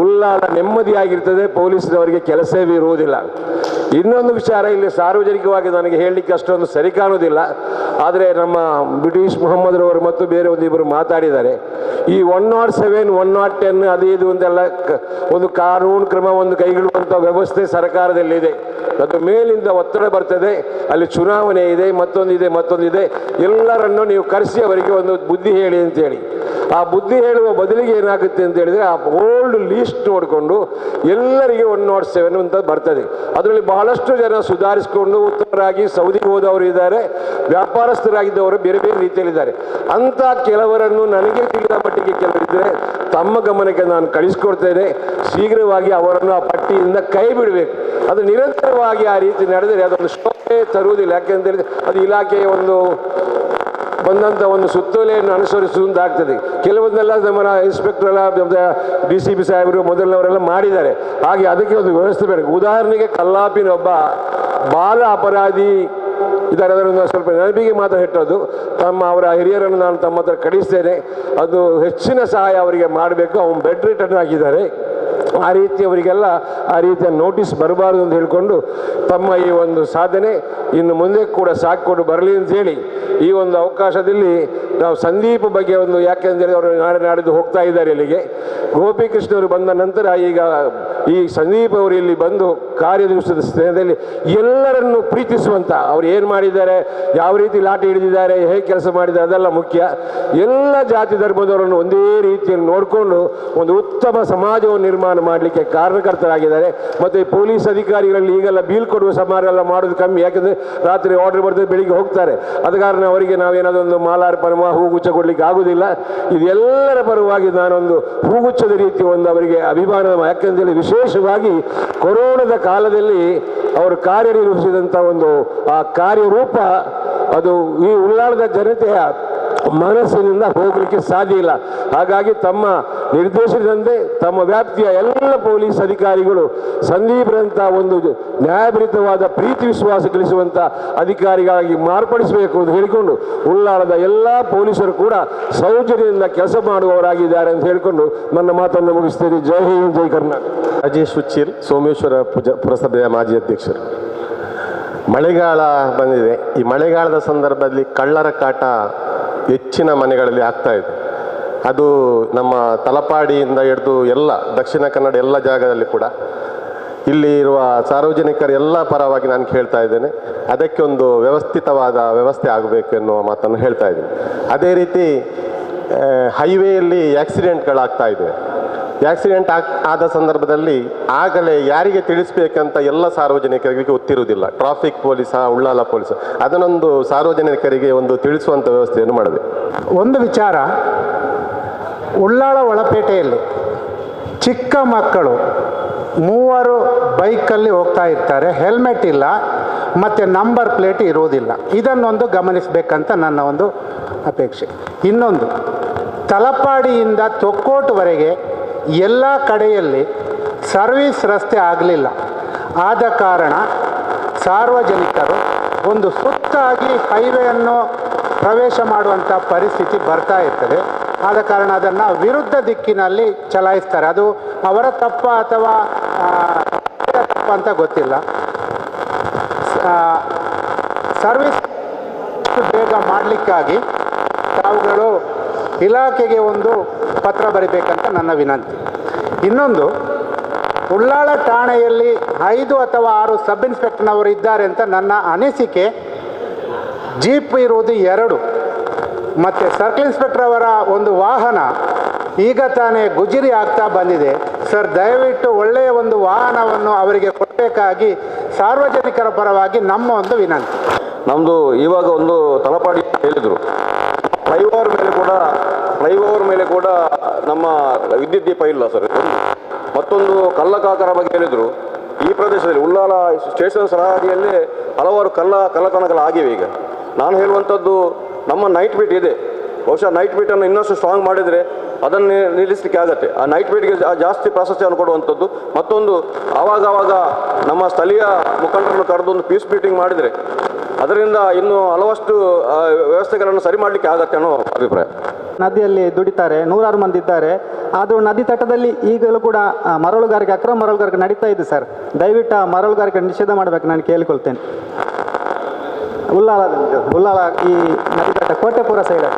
ಉಲ್ಲಾಳ ನೆಮ್ಮದಿಯಾಗಿರ್ತದೆ, ಪೊಲೀಸ್ನವರಿಗೆ ಕೆಲಸವೇ ಇರುವುದಿಲ್ಲ. ಇನ್ನೊಂದು ವಿಚಾರ ಇಲ್ಲಿ ಸಾರ್ವಜನಿಕವಾಗಿ ನನಗೆ ಹೇಳಲಿಕ್ಕೆ ಅಷ್ಟೊಂದು ಸರಿ ಕಾಣುವುದಿಲ್ಲ. ಆದರೆ ನಮ್ಮ ಬ್ರಿಟಿಷ್ ಮೊಹಮ್ಮದ್ರವರು ಮತ್ತು ಬೇರೆ ಒಂದಿಬ್ಬರು ಮಾತಾಡಿದ್ದಾರೆ. ಈ 107, 110 ಅದು ಇದು ಅಂತೆಲ್ಲ ಒಂದು ಕಾನೂನು ಕ್ರಮ ಒಂದು ಕೈಗೊಳ್ಳುವಂಥ ವ್ಯವಸ್ಥೆ ಸರ್ಕಾರದಲ್ಲಿದೆ. ಅದು ಮೇಲಿಂದ ಒತ್ತಡ ಬರ್ತದೆ, ಅಲ್ಲಿ ಚುನಾವಣೆ ಇದೆ, ಮತ್ತೊಂದಿದೆ. ಎಲ್ಲರನ್ನು ನೀವು ಕರೆಸಿ ಅವರಿಗೆ ಒಂದು ಬುದ್ಧಿ ಹೇಳಿ ಅಂತೇಳಿ. ಆ ಬುದ್ಧಿ ಹೇಳುವ ಬದಲಿಗೆ ಏನಾಗುತ್ತೆ ಅಂತ ಹೇಳಿದರೆ ಆ ಓಲ್ಡ್ ಲೀಸ್ಟ್ ನೋಡಿಕೊಂಡು ಎಲ್ಲರಿಗೆ 107 ಅಂತ ಬರ್ತದೆ. ಅದರಲ್ಲಿ ಬಹಳಷ್ಟು ಜನ ಸುಧಾರಿಸಿಕೊಂಡು ಉತ್ತಮರಾಗಿ ಸೌದಿಗೆ ಹೋದವರು ಇದ್ದಾರೆ, ವ್ಯಾಪಾರಸ್ಥರಾಗಿದ್ದವರು ಬೇರೆ ಬೇರೆ ರೀತಿಯಲ್ಲಿದ್ದಾರೆ. ಅಂಥ ಕೆಲವರನ್ನು ನನಗೆ ತಿಳಿದ ಮಟ್ಟಿಗೆ ಕೆಲವರಿದ್ದರೆ ತಮ್ಮ ಗಮನಕ್ಕೆ ನಾನು ಕಳಿಸ್ಕೊಡ್ತೇನೆ. ಶೀಘ್ರವಾಗಿ ಅವರನ್ನು ಆ ಪಟ್ಟಿಯಿಂದ ಕೈ ಬಿಡಬೇಕು. ಅದು ನಿರಂತರವಾಗಿ ಆ ರೀತಿ ನಡೆದರೆ ಅದೊಂದು ಶೋಭೆ ತರುವುದಿಲ್ಲ. ಯಾಕೆಂತೇಳಿದ್ರೆ ಅದು ಇಲಾಖೆಯ ಒಂದು ಬಂದಂಥ ಒಂದು ಸುತ್ತೋಲೆಯನ್ನು ಅನುಸರಿಸುವುದಾಗ್ತದೆ. ಕೆಲವೊಂದೆಲ್ಲ ನಮ್ಮ ಇನ್ಸ್ಪೆಕ್ಟರ್ ಎಲ್ಲ DCP ಸಾಹೇಬರು ಮೊದಲನವರೆಲ್ಲ ಮಾಡಿದ್ದಾರೆ. ಹಾಗೆ ಅದಕ್ಕೆ ಒಂದು ವ್ಯವಸ್ಥೆ ಬೇಕು. ಉದಾಹರಣೆಗೆ ಕಲ್ಲಾಪಿನ ಒಬ್ಬ ಬಾಲ ಅಪರಾಧಿ ಇದ್ದಾರೆ. ಅದರಿಂದ ಸ್ವಲ್ಪ ನೆನಪಿಗೆ ಮಾತ್ರ ಹೆಟ್ಟೋದು. ಅವರ ಹಿರಿಯರನ್ನು ನಾನು ತಮ್ಮ ಹತ್ರ ಕಳಿಸ್ತೇನೆ. ಅದು ಹೆಚ್ಚಿನ ಸಹಾಯ ಅವರಿಗೆ ಮಾಡಬೇಕು. ಅವನು ಬೆಡ್ ರಿಟರ್ನ್ ಆಗಿದ್ದಾರೆ. ಆ ರೀತಿ ಅವರಿಗೆಲ್ಲ ಆ ರೀತಿಯ ನೋಟಿಸ್ ಬರಬಾರ್ದು ಅಂತ ಹೇಳಿಕೊಂಡು ತಮ್ಮ ಈ ಒಂದು ಸಾಧನೆ ಇನ್ನು ಮುಂದೆ ಕೂಡ ಸಾಕಿಕೊಂಡು ಬರಲಿ ಅಂತ ಹೇಳಿ ಈ ಒಂದು ಅವಕಾಶದಲ್ಲಿ ನಾವು ಸಂದೀಪ್ ಬಗ್ಗೆ ಒಂದು ಯಾಕೆಂದರೆ ಅವರು ನಾಳೆ ನಾಡಿದ್ದು ಹೋಗ್ತಾ ಇದ್ದಾರೆ ಇಲ್ಲಿಗೆ. ಗೋಪಿಕೃಷ್ಣವರು ಬಂದ ನಂತರ ಈಗ ಈ ಸಂದೀಪ್ ಅವರು ಇಲ್ಲಿ ಬಂದು ಕಾರ್ಯನಿರ್ವಹಿಸಿದ ಸ್ನೇಹದಲ್ಲಿ ಎಲ್ಲರನ್ನು ಪ್ರೀತಿಸುವಂಥ ಅವ್ರು ಏನು ಮಾಡಿದ್ದಾರೆ, ಯಾವ ರೀತಿ ಲಾಠಿ ಹಿಡಿದಿದ್ದಾರೆ, ಹೇಗೆ ಕೆಲಸ ಮಾಡಿದ್ದಾರೆ ಅದೆಲ್ಲ ಮುಖ್ಯ. ಎಲ್ಲ ಜಾತಿ ಧರ್ಮದವರನ್ನು ಒಂದೇ ರೀತಿಯಲ್ಲಿ ನೋಡಿಕೊಂಡು ಒಂದು ಉತ್ತಮ ಸಮಾಜವನ್ನು ನಿರ್ಮಾಣ ಮಾಡಲಿಕ್ಕೆ ಕಾರಣಕರ್ತರಾಗಿದ್ದಾರೆ. ಮತ್ತು ಪೊಲೀಸ್ ಅಧಿಕಾರಿಗಳಲ್ಲಿ ಈಗೆಲ್ಲ ಬೀಳ್ಕೊಡುವ ಸಮಾರಂಭ ಎಲ್ಲ ಮಾಡೋದು ಕಮ್ಮಿ. ಯಾಕೆಂದರೆ ರಾತ್ರಿ ಆರ್ಡರ್ ಬರ್ತದೆ, ಬೆಳಿಗ್ಗೆ ಹೋಗ್ತಾರೆ. ಆದ ಕಾರಣ ಅವರಿಗೆ ನಾವೇನಾದರೂ ಒಂದು ಮಾಲಾರ್ಪಣೆ ಹೂಗುಚ್ಛ ಕೊಡಲಿಕ್ಕೆ ಆಗುವುದಿಲ್ಲ. ಇದೆಲ್ಲರ ಪರವಾಗಿ ನಾನೊಂದು ಹೂಗುಚ್ಛದ ರೀತಿ ಒಂದು ಅವರಿಗೆ ಅಭಿಮಾನ. ಯಾಕೆಂದರೆ ವಿಶೇಷವಾಗಿ ಕೊರೋನಾದ ಕಾಲದಲ್ಲಿ ಅವರು ಕಾರ್ಯನಿರ್ವಹಿಸಿದಂಥ ಒಂದು ಆ ಕಾರ್ಯರೂಪ ಅದು ಈ ಉಳ್ಳಾಳದ ಜನತೆಯ ಮನಸ್ಸಿನಿಂದ ಹೋಗಲಿಕ್ಕೆ ಸಾಧ್ಯ ಇಲ್ಲ. ಹಾಗಾಗಿ ತಮ್ಮ ನಿರ್ದೇಶನದಂತೆ ತಮ್ಮ ವ್ಯಾಪ್ತಿಯ ಎಲ್ಲ ಪೊಲೀಸ್ ಅಧಿಕಾರಿಗಳು ಸಂದೀಪ್ರಂಥ ಒಂದು ನ್ಯಾಯಭರಿತವಾದ ಪ್ರೀತಿ ವಿಶ್ವಾಸ ಗಳಿಸುವಂಥ ಅಧಿಕಾರಿಗಳಾಗಿ ಮಾರ್ಪಡಿಸಬೇಕು ಅಂತ ಹೇಳಿಕೊಂಡು ಉಳ್ಳಾಳದ ಎಲ್ಲ ಪೊಲೀಸರು ಕೂಡ ಸೌಜನ್ಯದಿಂದ ಕೆಲಸ ಮಾಡುವವರಾಗಿದ್ದಾರೆ ಅಂತ ಹೇಳಿಕೊಂಡು ನನ್ನ ಮಾತನ್ನು ಮುಗಿಸ್ತೇನೆ. ಜೈ ಹಿಂದ್, ಜೈ ಕರ್ನಾಟಕ. ರಾಜೇಶ್ ಉಚ್ಚಿಲ್, ಸೋಮೇಶ್ವರ ಪುರಸಭೆಯ ಮಾಜಿ ಅಧ್ಯಕ್ಷರು. ಮಳೆಗಾಲ ಬಂದಿದೆ. ಈ ಮಳೆಗಾಲದ ಸಂದರ್ಭದಲ್ಲಿ ಕಳ್ಳರ ಕಾಟ ಹೆಚ್ಚಿನ ಮನೆಗಳಲ್ಲಿ ಆಗ್ತಾ ಇದೆ. ಅದು ನಮ್ಮ ತಲಪಾಡಿಯಿಂದ ಹಿಡಿದು ಎಲ್ಲ ದಕ್ಷಿಣ ಕನ್ನಡ ಎಲ್ಲ ಜಾಗದಲ್ಲಿ ಕೂಡ ಇಲ್ಲಿ ಇರುವ ಸಾರ್ವಜನಿಕರ ಎಲ್ಲ ಪರವಾಗಿ ನಾನು ಕೇಳ್ತಾ ಇದ್ದೇನೆ, ಅದಕ್ಕೆ ಒಂದು ವ್ಯವಸ್ಥಿತವಾದ ವ್ಯವಸ್ಥೆ ಆಗಬೇಕು ಎನ್ನುವ ಮಾತನ್ನು ಹೇಳ್ತಾ ಇದ್ದೀನಿ. ಅದೇ ರೀತಿ ಹೈವೇಯಲ್ಲಿ ಆಕ್ಸಿಡೆಂಟ್ಗಳಾಗ್ತಾ ಇದೆ. ಆಕ್ಸಿಡೆಂಟ್ ಆದ ಸಂದರ್ಭದಲ್ಲಿ ಆಗಲೇ ಯಾರಿಗೆ ತಿಳಿಸ್ಬೇಕಂತ ಎಲ್ಲ ಸಾರ್ವಜನಿಕರಿಗೆ ಗೊತ್ತಿರುವುದಿಲ್ಲ. ಟ್ರಾಫಿಕ್ ಪೊಲೀಸ, ಉಳ್ಳಾಲ ಪೊಲೀಸ, ಅದನ್ನೊಂದು ಸಾರ್ವಜನಿಕರಿಗೆ ಒಂದು ತಿಳಿಸುವಂಥ ವ್ಯವಸ್ಥೆಯನ್ನು ಮಾಡಬೇಕು. ಒಂದು ವಿಚಾರ, ಉಳ್ಳಾಳ ಒಳಪೇಟೆಯಲ್ಲಿ ಚಿಕ್ಕ ಮಕ್ಕಳು 3 ಬೈಕಲ್ಲಿ ಹೋಗ್ತಾ ಇರ್ತಾರೆ, ಹೆಲ್ಮೆಟ್ ಇಲ್ಲ ಮತ್ತು ನಂಬರ್ ಪ್ಲೇಟ್ ಇರುವುದಿಲ್ಲ. ಇದನ್ನೊಂದು ಗಮನಿಸಬೇಕಂತ ನನ್ನ ಒಂದು ಅಪೇಕ್ಷೆ. ಇನ್ನೊಂದು, ತಲಪಾಡಿಯಿಂದ ತೊಕ್ಕೋಟುವರೆಗೆ ಎಲ್ಲ ಕಡೆಯಲ್ಲಿ ಸರ್ವಿಸ್ ರಸ್ತೆ ಆಗಲಿಲ್ಲ. ಆದ ಕಾರಣ ಸಾರ್ವಜನಿಕರು ಒಂದು ಸುತ್ತಾಗಿ ಹೈವೇಯನ್ನು ಪ್ರವೇಶ ಮಾಡುವಂಥ ಪರಿಸ್ಥಿತಿ ಬರ್ತಾ ಇರ್ತದೆ. ಆದ ಕಾರಣ ಅದನ್ನು ವಿರುದ್ಧ ದಿಕ್ಕಿನಲ್ಲಿ ಚಲಾಯಿಸ್ತಾರೆ. ಅದು ಅವರ ತಪ್ಪ ಅಥವಾ ತಪ್ಪ ಅಂತ ಗೊತ್ತಿಲ್ಲ. ಸರ್ವಿಸ್ ಬೇಗ ಮಾಡಲಿಕ್ಕಾಗಿ ತಾವುಗಳು ಇಲಾಖೆಗೆ ಒಂದು ಪತ್ರ ಬರೀಬೇಕಂತ ನನ್ನ ವಿನಂತಿ. ಇನ್ನೊಂದು, ಉಳ್ಳಾಳ ಠಾಣೆಯಲ್ಲಿ 5 ಅಥವಾ 6 ಸಬ್ ಇನ್ಸ್ಪೆಕ್ಟರ್ನವರು ಇದ್ದಾರೆ ಅಂತ ನನ್ನ ಅನಿಸಿಕೆ. ಜೀಪ್ ಇರುವುದು 2 ಮತ್ತು ಸರ್ಕಲ್ ಇನ್ಸ್ಪೆಕ್ಟರ್ ಅವರ ಒಂದು ವಾಹನ ಈಗ ತಾನೇ ಗುಜರಿ ಆಗ್ತಾ ಬಂದಿದೆ. ಸರ್, ದಯವಿಟ್ಟು ಒಳ್ಳೆಯ ಒಂದು ವಾಹನವನ್ನು ಅವರಿಗೆ ಕೊಡಬೇಕಾಗಿ ಸಾರ್ವಜನಿಕರ ಪರವಾಗಿ ನಮ್ಮ ಒಂದು ವಿನಂತಿ. ನಮ್ಮದು ಇವಾಗ ಒಂದು ತಲಪಾಡಿ ಹೇಳಿದರು, ಫ್ಲೈಓವರ್ ಮೇಲೆ ಕೂಡ ನಮ್ಮ ವಿದ್ಯುತ್ ದೀಪ ಇಲ್ಲ ಸರ್. ಮತ್ತೊಂದು ಕಳ್ಳಕಾಕರ ಬಗ್ಗೆ ಹೇಳಿದರು. ಈ ಪ್ರದೇಶದಲ್ಲಿ ಉಳ್ಳಾಲ ಸ್ಟೇಷನ್ ಸರಹದಿಯಲ್ಲಿ ಹಲವಾರು ಕಳ್ಳತನಗಳಾಗಿವೆ. ಈಗ ನಾನು ಹೇಳುವಂಥದ್ದು, ನಮ್ಮ ನೈಟ್ ಬೀಟ್ ಇದೆ. ಬಹುಶಃ ನೈಟ್ ಬೀಟನ್ನು ಇನ್ನಷ್ಟು ಸ್ಟ್ರಾಂಗ್ ಮಾಡಿದರೆ ಅದನ್ನು ನಿಲ್ಲಿಸಲಿಕ್ಕೆ ಆಗುತ್ತೆ. ಆ ನೈಟ್ ಬೀಟ್ಗೆ ಜಾಸ್ತಿ ಪ್ರಾಶಸ್ತ್ಯವನ್ನು ಕೊಡುವಂಥದ್ದು. ಮತ್ತೊಂದು, ಆವಾಗ ನಮ್ಮ ಸ್ಥಳೀಯ ಮುಖಂಡರನ್ನು ಕರೆದು ಒಂದು ಪೀಸ್ ಮೀಟಿಂಗ್ ಮಾಡಿದರೆ ಅದರಿಂದ ಇನ್ನೂ ಹಲವಷ್ಟು ವ್ಯವಸ್ಥೆಗಳನ್ನು ಸರಿ ಮಾಡಲಿಕ್ಕೆ ಆಗತ್ತೆ ಅನ್ನೋ ಅಭಿಪ್ರಾಯ. ನದಿಯಲ್ಲಿ ದುಡಿತಾರೆ, 100 ಮಂದಿ ಇದ್ದಾರೆ. ಆದರೂ ನದಿ ತಟದಲ್ಲಿ ಈಗಲೂ ಕೂಡ ಮರಳುಗಾರಿಕೆ, ಅಕ್ರಮ ಮರಳುಗಾರಿಕೆ ನಡೀತಾ ಇದೆ ಸರ್. ದಯವಿಟ್ಟು ಆ ಮರಳುಗಾರಿಕೆ ನಿಷೇಧ ಮಾಡಬೇಕು ನಾನು ಕೇಳಿಕೊಳ್ತೇನೆ. ಉಳ್ಳಾಳ ಈ ನದಿ ತಟ ಕೋಟೆಪುರ ಸೈಡ್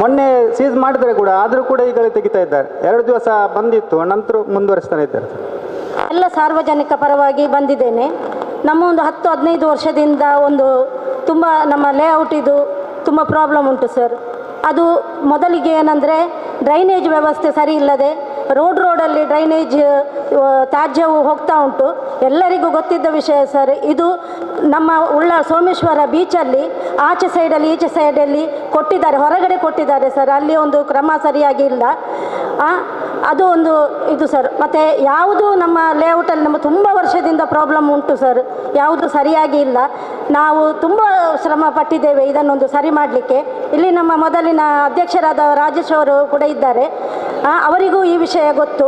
ಮೊನ್ನೆ ಸೀಸ್ ಮಾಡಿದರೆ ಕೂಡ ಆದರೂ ಕೂಡ ಈಗ ತೆಗಿತಾ ಇದ್ದಾರೆ. 2 ದಿವಸ ಬಂದಿತ್ತು, ನಂತರ ಮುಂದುವರಿಸ್ತಾನೆ ಇದ್ದಾರೆ. ಎಲ್ಲ ಸಾರ್ವಜನಿಕ ಪರವಾಗಿ ಬಂದಿದ್ದೇನೆ. ನಮ್ಮ ಒಂದು 10-15 ವರ್ಷದಿಂದ ಒಂದು ತುಂಬ ನಮ್ಮ ಲೇಔಟ್ ಇದು ತುಂಬ ಪ್ರಾಬ್ಲಮ್ ಉಂಟು ಸರ್. ಅದು ಮೊದಲಿಗೆ ಏನಂದರೆ ಡ್ರೈನೇಜ್ ವ್ಯವಸ್ಥೆ ಸರಿ ಇಲ್ಲದೆ ರೋಡಲ್ಲಿ ಡ್ರೈನೇಜ್ ತ್ಯಾಜ್ಯವು ಹೋಗ್ತಾ ಉಂಟು. ಎಲ್ಲರಿಗೂ ಗೊತ್ತಿದ್ದ ವಿಷಯ ಸರ್. ಇದು ನಮ್ಮ ಸೋಮೇಶ್ವರ ಬೀಚಲ್ಲಿ ಆಚೆ ಸೈಡಲ್ಲಿ ಈಚೆ ಸೈಡಲ್ಲಿ ಕೊಟ್ಟಿದ್ದಾರೆ, ಹೊರಗಡೆ ಕೊಟ್ಟಿದ್ದಾರೆ ಸರ್. ಅಲ್ಲಿ ಒಂದು ಕ್ರಮ ಸರಿಯಾಗಿ ಇಲ್ಲ. ಅದು ಒಂದು ಇದು ಸರ್. ಮತ್ತು ಯಾವುದು ನಮ್ಮ ಲೇಔಟಲ್ಲಿ ನಮ್ಮ ತುಂಬ ವರ್ಷದಿಂದ ಪ್ರಾಬ್ಲಮ್ ಉಂಟು ಸರ್. ಯಾವುದು ಸರಿಯಾಗಿ ಇಲ್ಲ. ನಾವು ತುಂಬ ಶ್ರಮ ಪಟ್ಟಿದ್ದೇವೆ ಇದನ್ನೊಂದು ಸರಿ ಮಾಡಲಿಕ್ಕೆ. ಇಲ್ಲಿ ನಮ್ಮ ಮೊದಲಿನ ಅಧ್ಯಕ್ಷರಾದ ರಾಜೇಶ್ ಅವರು ಕೂಡ ಇದ್ದಾರೆ, ಅವರಿಗೂ ಈ ವಿಷಯ ಗೊತ್ತು.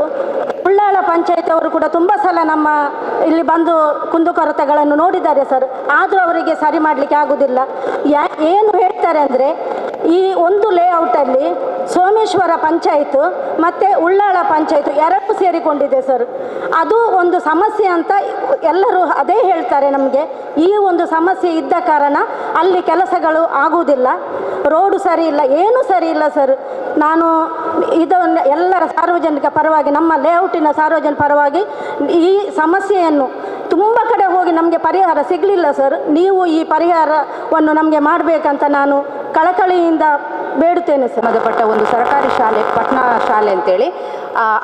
ಉಳ್ಳಾಳ ಪಂಚಾಯತ್ ಅವರು ಕೂಡ ತುಂಬ ಸಲ ನಮ್ಮ ಇಲ್ಲಿ ಬಂದು ಕುಂದುಕೊರತೆಗಳನ್ನು ನೋಡಿದ್ದಾರೆ ಸರ್. ಆದರೂ ಅವರಿಗೆ ಸರಿ ಮಾಡಲಿಕ್ಕೆ ಆಗೋದಿಲ್ಲ. ಏನು ಹೇಳ್ತಾರೆ ಅಂದರೆ, ಈ ಒಂದು ಲೇಔಟಲ್ಲಿ ಸೋಮೇಶ್ವರ ಪಂಚಾಯತ್ ಮತ್ತು ಉಳ್ಳಾಳ ಪಂಚಾಯತ್ ಎರಡೂ ಸೇರಿಕೊಂಡಿದೆ ಸರ್. ಅದು ಒಂದು ಸಮಸ್ಯೆ ಅಂತ ಎಲ್ಲರೂ ಅದೇ ಹೇಳ್ತಾರೆ ನಮಗೆ. ಈ ಒಂದು ಸಮಸ್ಯೆ ಇದ್ದ ಕಾರಣ ಅಲ್ಲಿ ಕೆಲಸಗಳು ಆಗುವುದಿಲ್ಲ. ರೋಡು ಸರಿ ಇಲ್ಲ, ಏನೂ ಸರಿ ಇಲ್ಲ ಸರ್. ನಾನು ಇದನ್ನು ಎಲ್ಲರ ಸಾರ್ವಜನಿಕ ಪರವಾಗಿ, ನಮ್ಮ ಲೇಔಟಿನ ಸಾರ್ವಜನಿಕ ಪರವಾಗಿ ಈ ಸಮಸ್ಯೆಯನ್ನು ತುಂಬ ಕಡೆ ಹೋಗಿ ನಮಗೆ ಪರಿಹಾರ ಸಿಗಲಿಲ್ಲ ಸರ್. ನೀವು ಈ ಪರಿಹಾರವನ್ನು ನಮಗೆ ಮಾಡಬೇಕಂತ ನಾನು ಕಳಕಳಿಯಿಂದ ಬೇಡುತ್ತೇನೆ ಸರ್. ಸಂಬಂಧಪಟ್ಟ ಒಂದು ಸರ್ಕಾರಿ ಶಾಲೆ, ಪಟ್ನಾ ಶಾಲೆ ಅಂತೇಳಿ,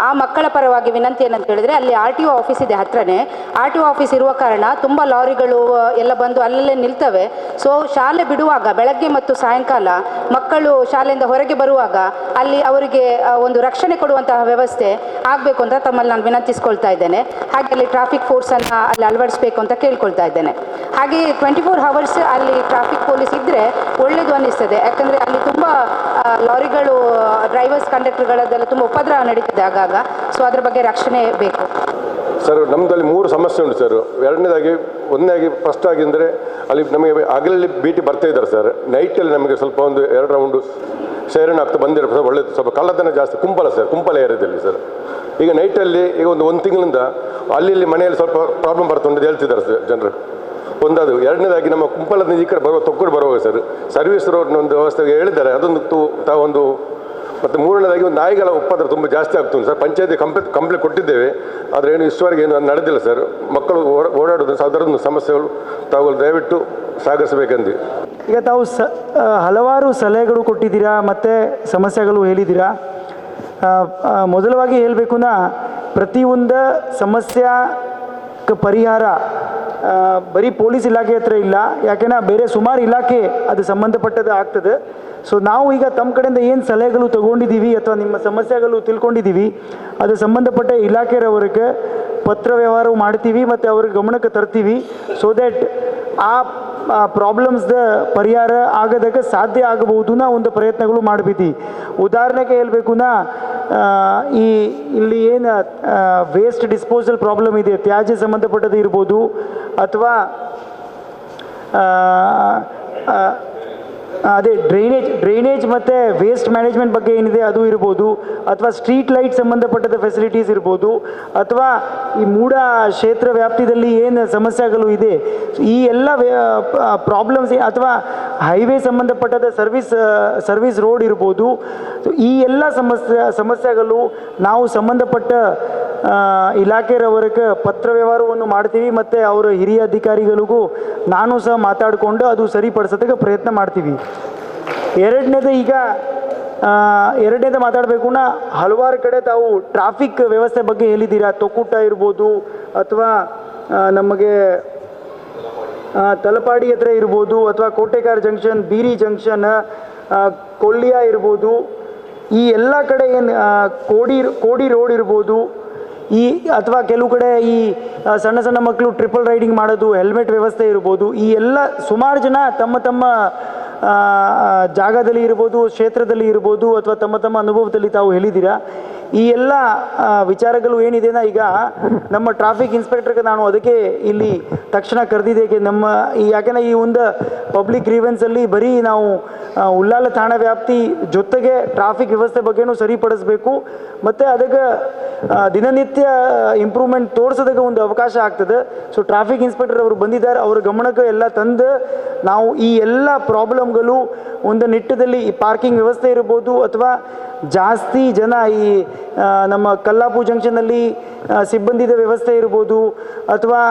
ಆ ಮಕ್ಕಳ ಪರವಾಗಿ ವಿನಂತಿ ಏನಂತ ಹೇಳಿದರೆ, ಅಲ್ಲಿ RTO ಆಫೀಸ್ ಇದೆ ಹತ್ರನೇ. RTO ಆಫೀಸ್ ಇರುವ ಕಾರಣ ತುಂಬ ಲಾರಿಗಳು ಎಲ್ಲ ಬಂದು ಅಲ್ಲಲ್ಲೇ ನಿಲ್ತವೆ. ಸೊ ಶಾಲೆ ಬಿಡುವಾಗ ಬೆಳಗ್ಗೆ ಮತ್ತು ಸಾಯಂಕಾಲ ಮಕ್ಕಳು ಶಾಲೆಯಿಂದ ಹೊರಗೆ ಬರುವಾಗ ಅಲ್ಲಿ ಅವರಿಗೆ ಒಂದು ರಕ್ಷಣೆ ಕೊಡುವಂತಹ ವ್ಯವಸ್ಥೆ ಆಗಬೇಕು ಅಂತ ತಮ್ಮಲ್ಲಿ ನಾನು ವಿನಂತಿಸ್ಕೊಳ್ತಾ ಇದ್ದೇನೆ. ಹಾಗೆ ಅಲ್ಲಿ ಟ್ರಾಫಿಕ್ ಫೋರ್ಸನ್ನು ಅಲ್ಲಿ ಅಳವಡಿಸಬೇಕು ಅಂತ ಕೇಳ್ಕೊಳ್ತಾ ಇದ್ದೇನೆ. ಹಾಗೆ 24 hours ಅಲ್ಲಿ ಟ್ರಾಫಿಕ್ ಪೊಲೀಸ್ ಇದ್ದರೆ ಒಳ್ಳೆಯದು ಅನ್ನಿಸ್ತದೆ. ಯಾಕಂದರೆ ಅಲ್ಲಿ ತುಂಬ ಲಾರಿಗಳು, ಡ್ರೈವರ್ಸ್, ಕಂಡಕ್ಟರ್ಗಳದ್ದೆಲ್ಲ ತುಂಬ ಉಪದ್ರವ ನಡೀತಿದೆ ಆಗಾಗ. ಸೊ ಅದ್ರ ಬಗ್ಗೆ ರಕ್ಷಣೆ ಬೇಕು ಸರ್. ನಮ್ಮದಲ್ಲಿ 3 ಸಮಸ್ಯೆ ಉಂಟು ಸರ್. ಒಂದನೇದಾಗಿ ಫಸ್ಟ್ ಆಗಿ ಅಂದರೆ ಅಲ್ಲಿ ನಮಗೆ ಹಗಲಲ್ಲಿ BT ಬರ್ತಾ ಇದ್ದಾರೆ ಸರ್. ನೈಟಲ್ಲಿ ನಮಗೆ ಸ್ವಲ್ಪ ಒಂದು 2 ರೌಂಡು ಸೈರನ್ ಆಗ್ತಾ ಬಂದಿರೋ ಒಳ್ಳೆಯದು. ಸ್ವಲ್ಪ ಕಳ್ಳತನ ಜಾಸ್ತಿ, ಕುಂಪಲ ಏರಿಯಾದಲ್ಲಿ ಸರ್. ಈಗ ನೈಟಲ್ಲಿ ಈಗ ಒಂದು ತಿಂಗಳಿಂದ ಅಲ್ಲಿ ಮನೆಯಲ್ಲಿ ಸ್ವಲ್ಪ ಪ್ರಾಬ್ಲಮ್ ಬರ್ತದೆ ಅಂತ ಹೇಳ್ತಿದ್ದಾರೆ ಸರ್ ಜನರು. ಒಂದದು. ಎರಡನೇದಾಗಿ ನಮ್ಮ ಕುಂಪಲದ ಈ ಕಡೆ ತೊಕ್ಕೂರು ಬರುವಾಗ ಸರ್ ಸರ್ವಿಸ್ ರೋಡ್ನ ಒಂದು ವ್ಯವಸ್ಥೆಗೆ ಹೇಳಿದ್ದಾರೆ, ಅದೊಂದು ತಾವೊಂದು. ಮತ್ತು ಮೂರನೇದಾಗಿ ಒಂದು ನಾಯಿಗಳ ಉಪದ್ರ ತುಂಬ ಜಾಸ್ತಿ ಆಗ್ತದೆ ಸರ್. ಪಂಚಾಯತಿ ಕಂಪ್ಲೇಂಟ್ ಕೊಟ್ಟಿದ್ದೇವೆ, ಆದರೆ ಏನು ಇಷ್ಟವರೆಗೆ ಏನು ನಡೆದಿಲ್ಲ ಸರ್. ಮಕ್ಕಳು ಓಡಾಡೋದು ಅದರದ್ದು ಸಮಸ್ಯೆಗಳು ತಾವು ದಯವಿಟ್ಟು ಸಾಗಿಸಬೇಕೆಂದು. ಈಗ ತಾವು ಹಲವಾರು ಸಲಹೆಗಳು ಕೊಟ್ಟಿದ್ದೀರಾ ಮತ್ತು ಸಮಸ್ಯೆಗಳು ಹೇಳಿದ್ದೀರಾ. ಮೊದಲವಾಗಿ ಹೇಳಬೇಕುನಾ, ಪ್ರತಿಯೊಂದು ಸಮಸ್ಯೆ ಪರಿಹಾರ ಬರೀ ಪೊಲೀಸ್ ಇಲಾಖೆ ಹತ್ರ ಇಲ್ಲ. ಯಾಕೆಂದ್ರೆ ಬೇರೆ ಸುಮಾರು ಇಲಾಖೆ ಅದು ಸಂಬಂಧಪಟ್ಟದ್ದು ಆಗ್ತದೆ. ಸೊ ನಾವು ಈಗ ತಮ್ಮ ಕಡೆಯಿಂದ ಏನು ಸಲಹೆಗಳು ತೊಗೊಂಡಿದ್ದೀವಿ ಅಥವಾ ನಿಮ್ಮ ಸಮಸ್ಯೆಗಳು ತಿಳ್ಕೊಂಡಿದ್ದೀವಿ, ಅದು ಸಂಬಂಧಪಟ್ಟ ಇಲಾಖೆಯವರಿಗೆ ಪತ್ರ ವ್ಯವಹಾರ ಮಾಡ್ತೀವಿ ಮತ್ತು ಅವ್ರಿಗೆ ಗಮನಕ್ಕೆ ತರ್ತೀವಿ. ಸೊ ದ್ಯಾಟ್ ಆ ಪ್ರಾಬ್ಲಮ್ಸ್ದ ಪರಿಹಾರ ಆಗೋದಕ್ಕೆ ಸಾಧ್ಯ ಆಗಬಹುದು ಒಂದು ಪ್ರಯತ್ನಗಳು ಮಾಡಬೇಕು. ಉದಾಹರಣೆಗೆ ಹೇಳಬೇಕುನಾ, ಇಲ್ಲಿ ಏನು ವೇಸ್ಟ್ ಡಿಸ್ಪೋಸಲ್ ಪ್ರಾಬ್ಲಮ್ ಇದೆ, ತ್ಯಾಜ್ಯ ಸಂಬಂಧಪಟ್ಟದ್ದು ಇರ್ಬೋದು, ಅಥವಾ ಅದೇ ಡ್ರೈನೇಜ್ ಮತ್ತು ವೇಸ್ಟ್ ಮ್ಯಾನೇಜ್ಮೆಂಟ್ ಬಗ್ಗೆ ಏನಿದೆ ಅದು ಇರ್ಬೋದು, ಅಥವಾ ಸ್ಟ್ರೀಟ್ ಲೈಟ್ ಸಂಬಂಧಪಟ್ಟದ ಫೆಸಿಲಿಟೀಸ್ ಇರ್ಬೋದು, ಅಥವಾ ಈ ಮೂಢ ಕ್ಷೇತ್ರ ವ್ಯಾಪ್ತಿಯಲ್ಲಿ ಏನು ಸಮಸ್ಯೆಗಳು ಇದೆ ಈ ಎಲ್ಲ ಪ್ರಾಬ್ಲಮ್ಸ್, ಅಥವಾ ಹೈವೇ ಸಂಬಂಧಪಟ್ಟದ ಸರ್ವಿಸ್ ರೋಡ್ ಇರ್ಬೋದು. ಈ ಎಲ್ಲ ಸಮಸ್ಯೆಗಳು ನಾವು ಸಂಬಂಧಪಟ್ಟ ಇಲಾಖೆಯವರಿಗೆ ಪತ್ರ ವ್ಯವಹಾರವನ್ನು ಮಾಡ್ತೀವಿ ಮತ್ತು ಅವರ ಹಿರಿಯ ಅಧಿಕಾರಿಗಳಿಗೂ ನಾನು ಸಹ ಮಾತಾಡಿಕೊಂಡು ಅದು ಸರಿಪಡಿಸೋದಕ್ಕೆ ಪ್ರಯತ್ನ ಮಾಡ್ತೀವಿ. ಎರಡನೇದು ಮಾತಾಡಬೇಕು, ಹಲವಾರು ಕಡೆ ತಾವು ಟ್ರಾಫಿಕ್ ವ್ಯವಸ್ಥೆ ಬಗ್ಗೆ ಹೇಳಿದ್ದೀರಾ. ತೊಕ್ಕೂಟ ಇರ್ಬೋದು, ಅಥವಾ ನಮಗೆ ತಲಪಾಡಿ ಹತ್ರ ಇರ್ಬೋದು, ಅಥವಾ ಕೋಟೆಕಾರ್ ಜಂಕ್ಷನ್, ಬೀರಿ ಜಂಕ್ಷನ್, ಕೊಳ್ಳಿಯ ಇರ್ಬೋದು, ಈ ಎಲ್ಲ ಕಡೆ ಏನು ಕೋಡಿ ರೋಡ್ ಇರ್ಬೋದು, ಅಥವಾ ಕೆಲವು ಕಡೆ ಈ ಸಣ್ಣ ಮಕ್ಕಳು ಟ್ರಿಪಲ್ ರೈಡಿಂಗ್ ಮಾಡೋದು, ಹೆಲ್ಮೆಟ್ ವ್ಯವಸ್ಥೆ ಇರ್ಬೋದು. ಈ ಎಲ್ಲ ಸುಮಾರು ಜನ ತಮ್ಮ ಜಾಗದಲ್ಲಿ ಇರ್ಬೋದು, ಕ್ಷೇತ್ರದಲ್ಲಿ ಇರ್ಬೋದು, ಅಥವಾ ತಮ್ಮ ಅನುಭವದಲ್ಲಿ ತಾವು ಹೇಳಿದ್ದೀರಾ. ಈ ಎಲ್ಲ ವಿಚಾರಗಳು ಏನಿದೆನಾ, ಈಗ ನಮ್ಮ ಟ್ರಾಫಿಕ್ ಇನ್ಸ್ಪೆಕ್ಟರ್ಗೆ ನಾನು ಅದಕ್ಕೆ ಇಲ್ಲಿ ತಕ್ಷಣ ಕರೆದಿದ್ದೆ. ಯಾಕೆಂದರೆ ಈ ಒಂದು ಪಬ್ಲಿಕ್ ಗ್ರೀವೆನ್ಸಲ್ಲಿ ಬರೀ ನಾವು ಉಳ್ಳಾಲ ಠಾಣಾ ವ್ಯಾಪ್ತಿ ಜೊತೆಗೆ ಟ್ರಾಫಿಕ್ ವ್ಯವಸ್ಥೆ ಬಗ್ಗೆನೂ ಸರಿಪಡಿಸಬೇಕು ಮತ್ತು ಅದಕ್ಕೆ ದಿನನಿತ್ಯ ಇಂಪ್ರೂವ್ಮೆಂಟ್ ತೋರಿಸೋದಕ್ಕೆ ಒಂದು ಅವಕಾಶ ಆಗ್ತದೆ. ಸೊ ಟ್ರಾಫಿಕ್ ಇನ್ಸ್ಪೆಕ್ಟರ್ ಅವರು ಬಂದಿದ್ದಾರೆ, ಅವ್ರ ಗಮನಕ್ಕೆ ಎಲ್ಲ ತಂದು ನಾವು ಈ ಎಲ್ಲ ಪ್ರಾಬ್ಲಮ್ಗಳು ಒಂದು ನಿಟ್ಟದಲ್ಲಿ ಈ ಪಾರ್ಕಿಂಗ್ ವ್ಯವಸ್ಥೆ ಇರ್ಬೋದು, ಅಥವಾ ಜಾಸ್ತಿ ಜನ ಈ ನಮ್ಮ ಕಲ್ಲಾಪು ಜಂಕ್ಷನಲ್ಲಿ ಸಿಬ್ಬಂದಿದ ವ್ಯವಸ್ಥೆ ಇರ್ಬೋದು, ಅಥವಾ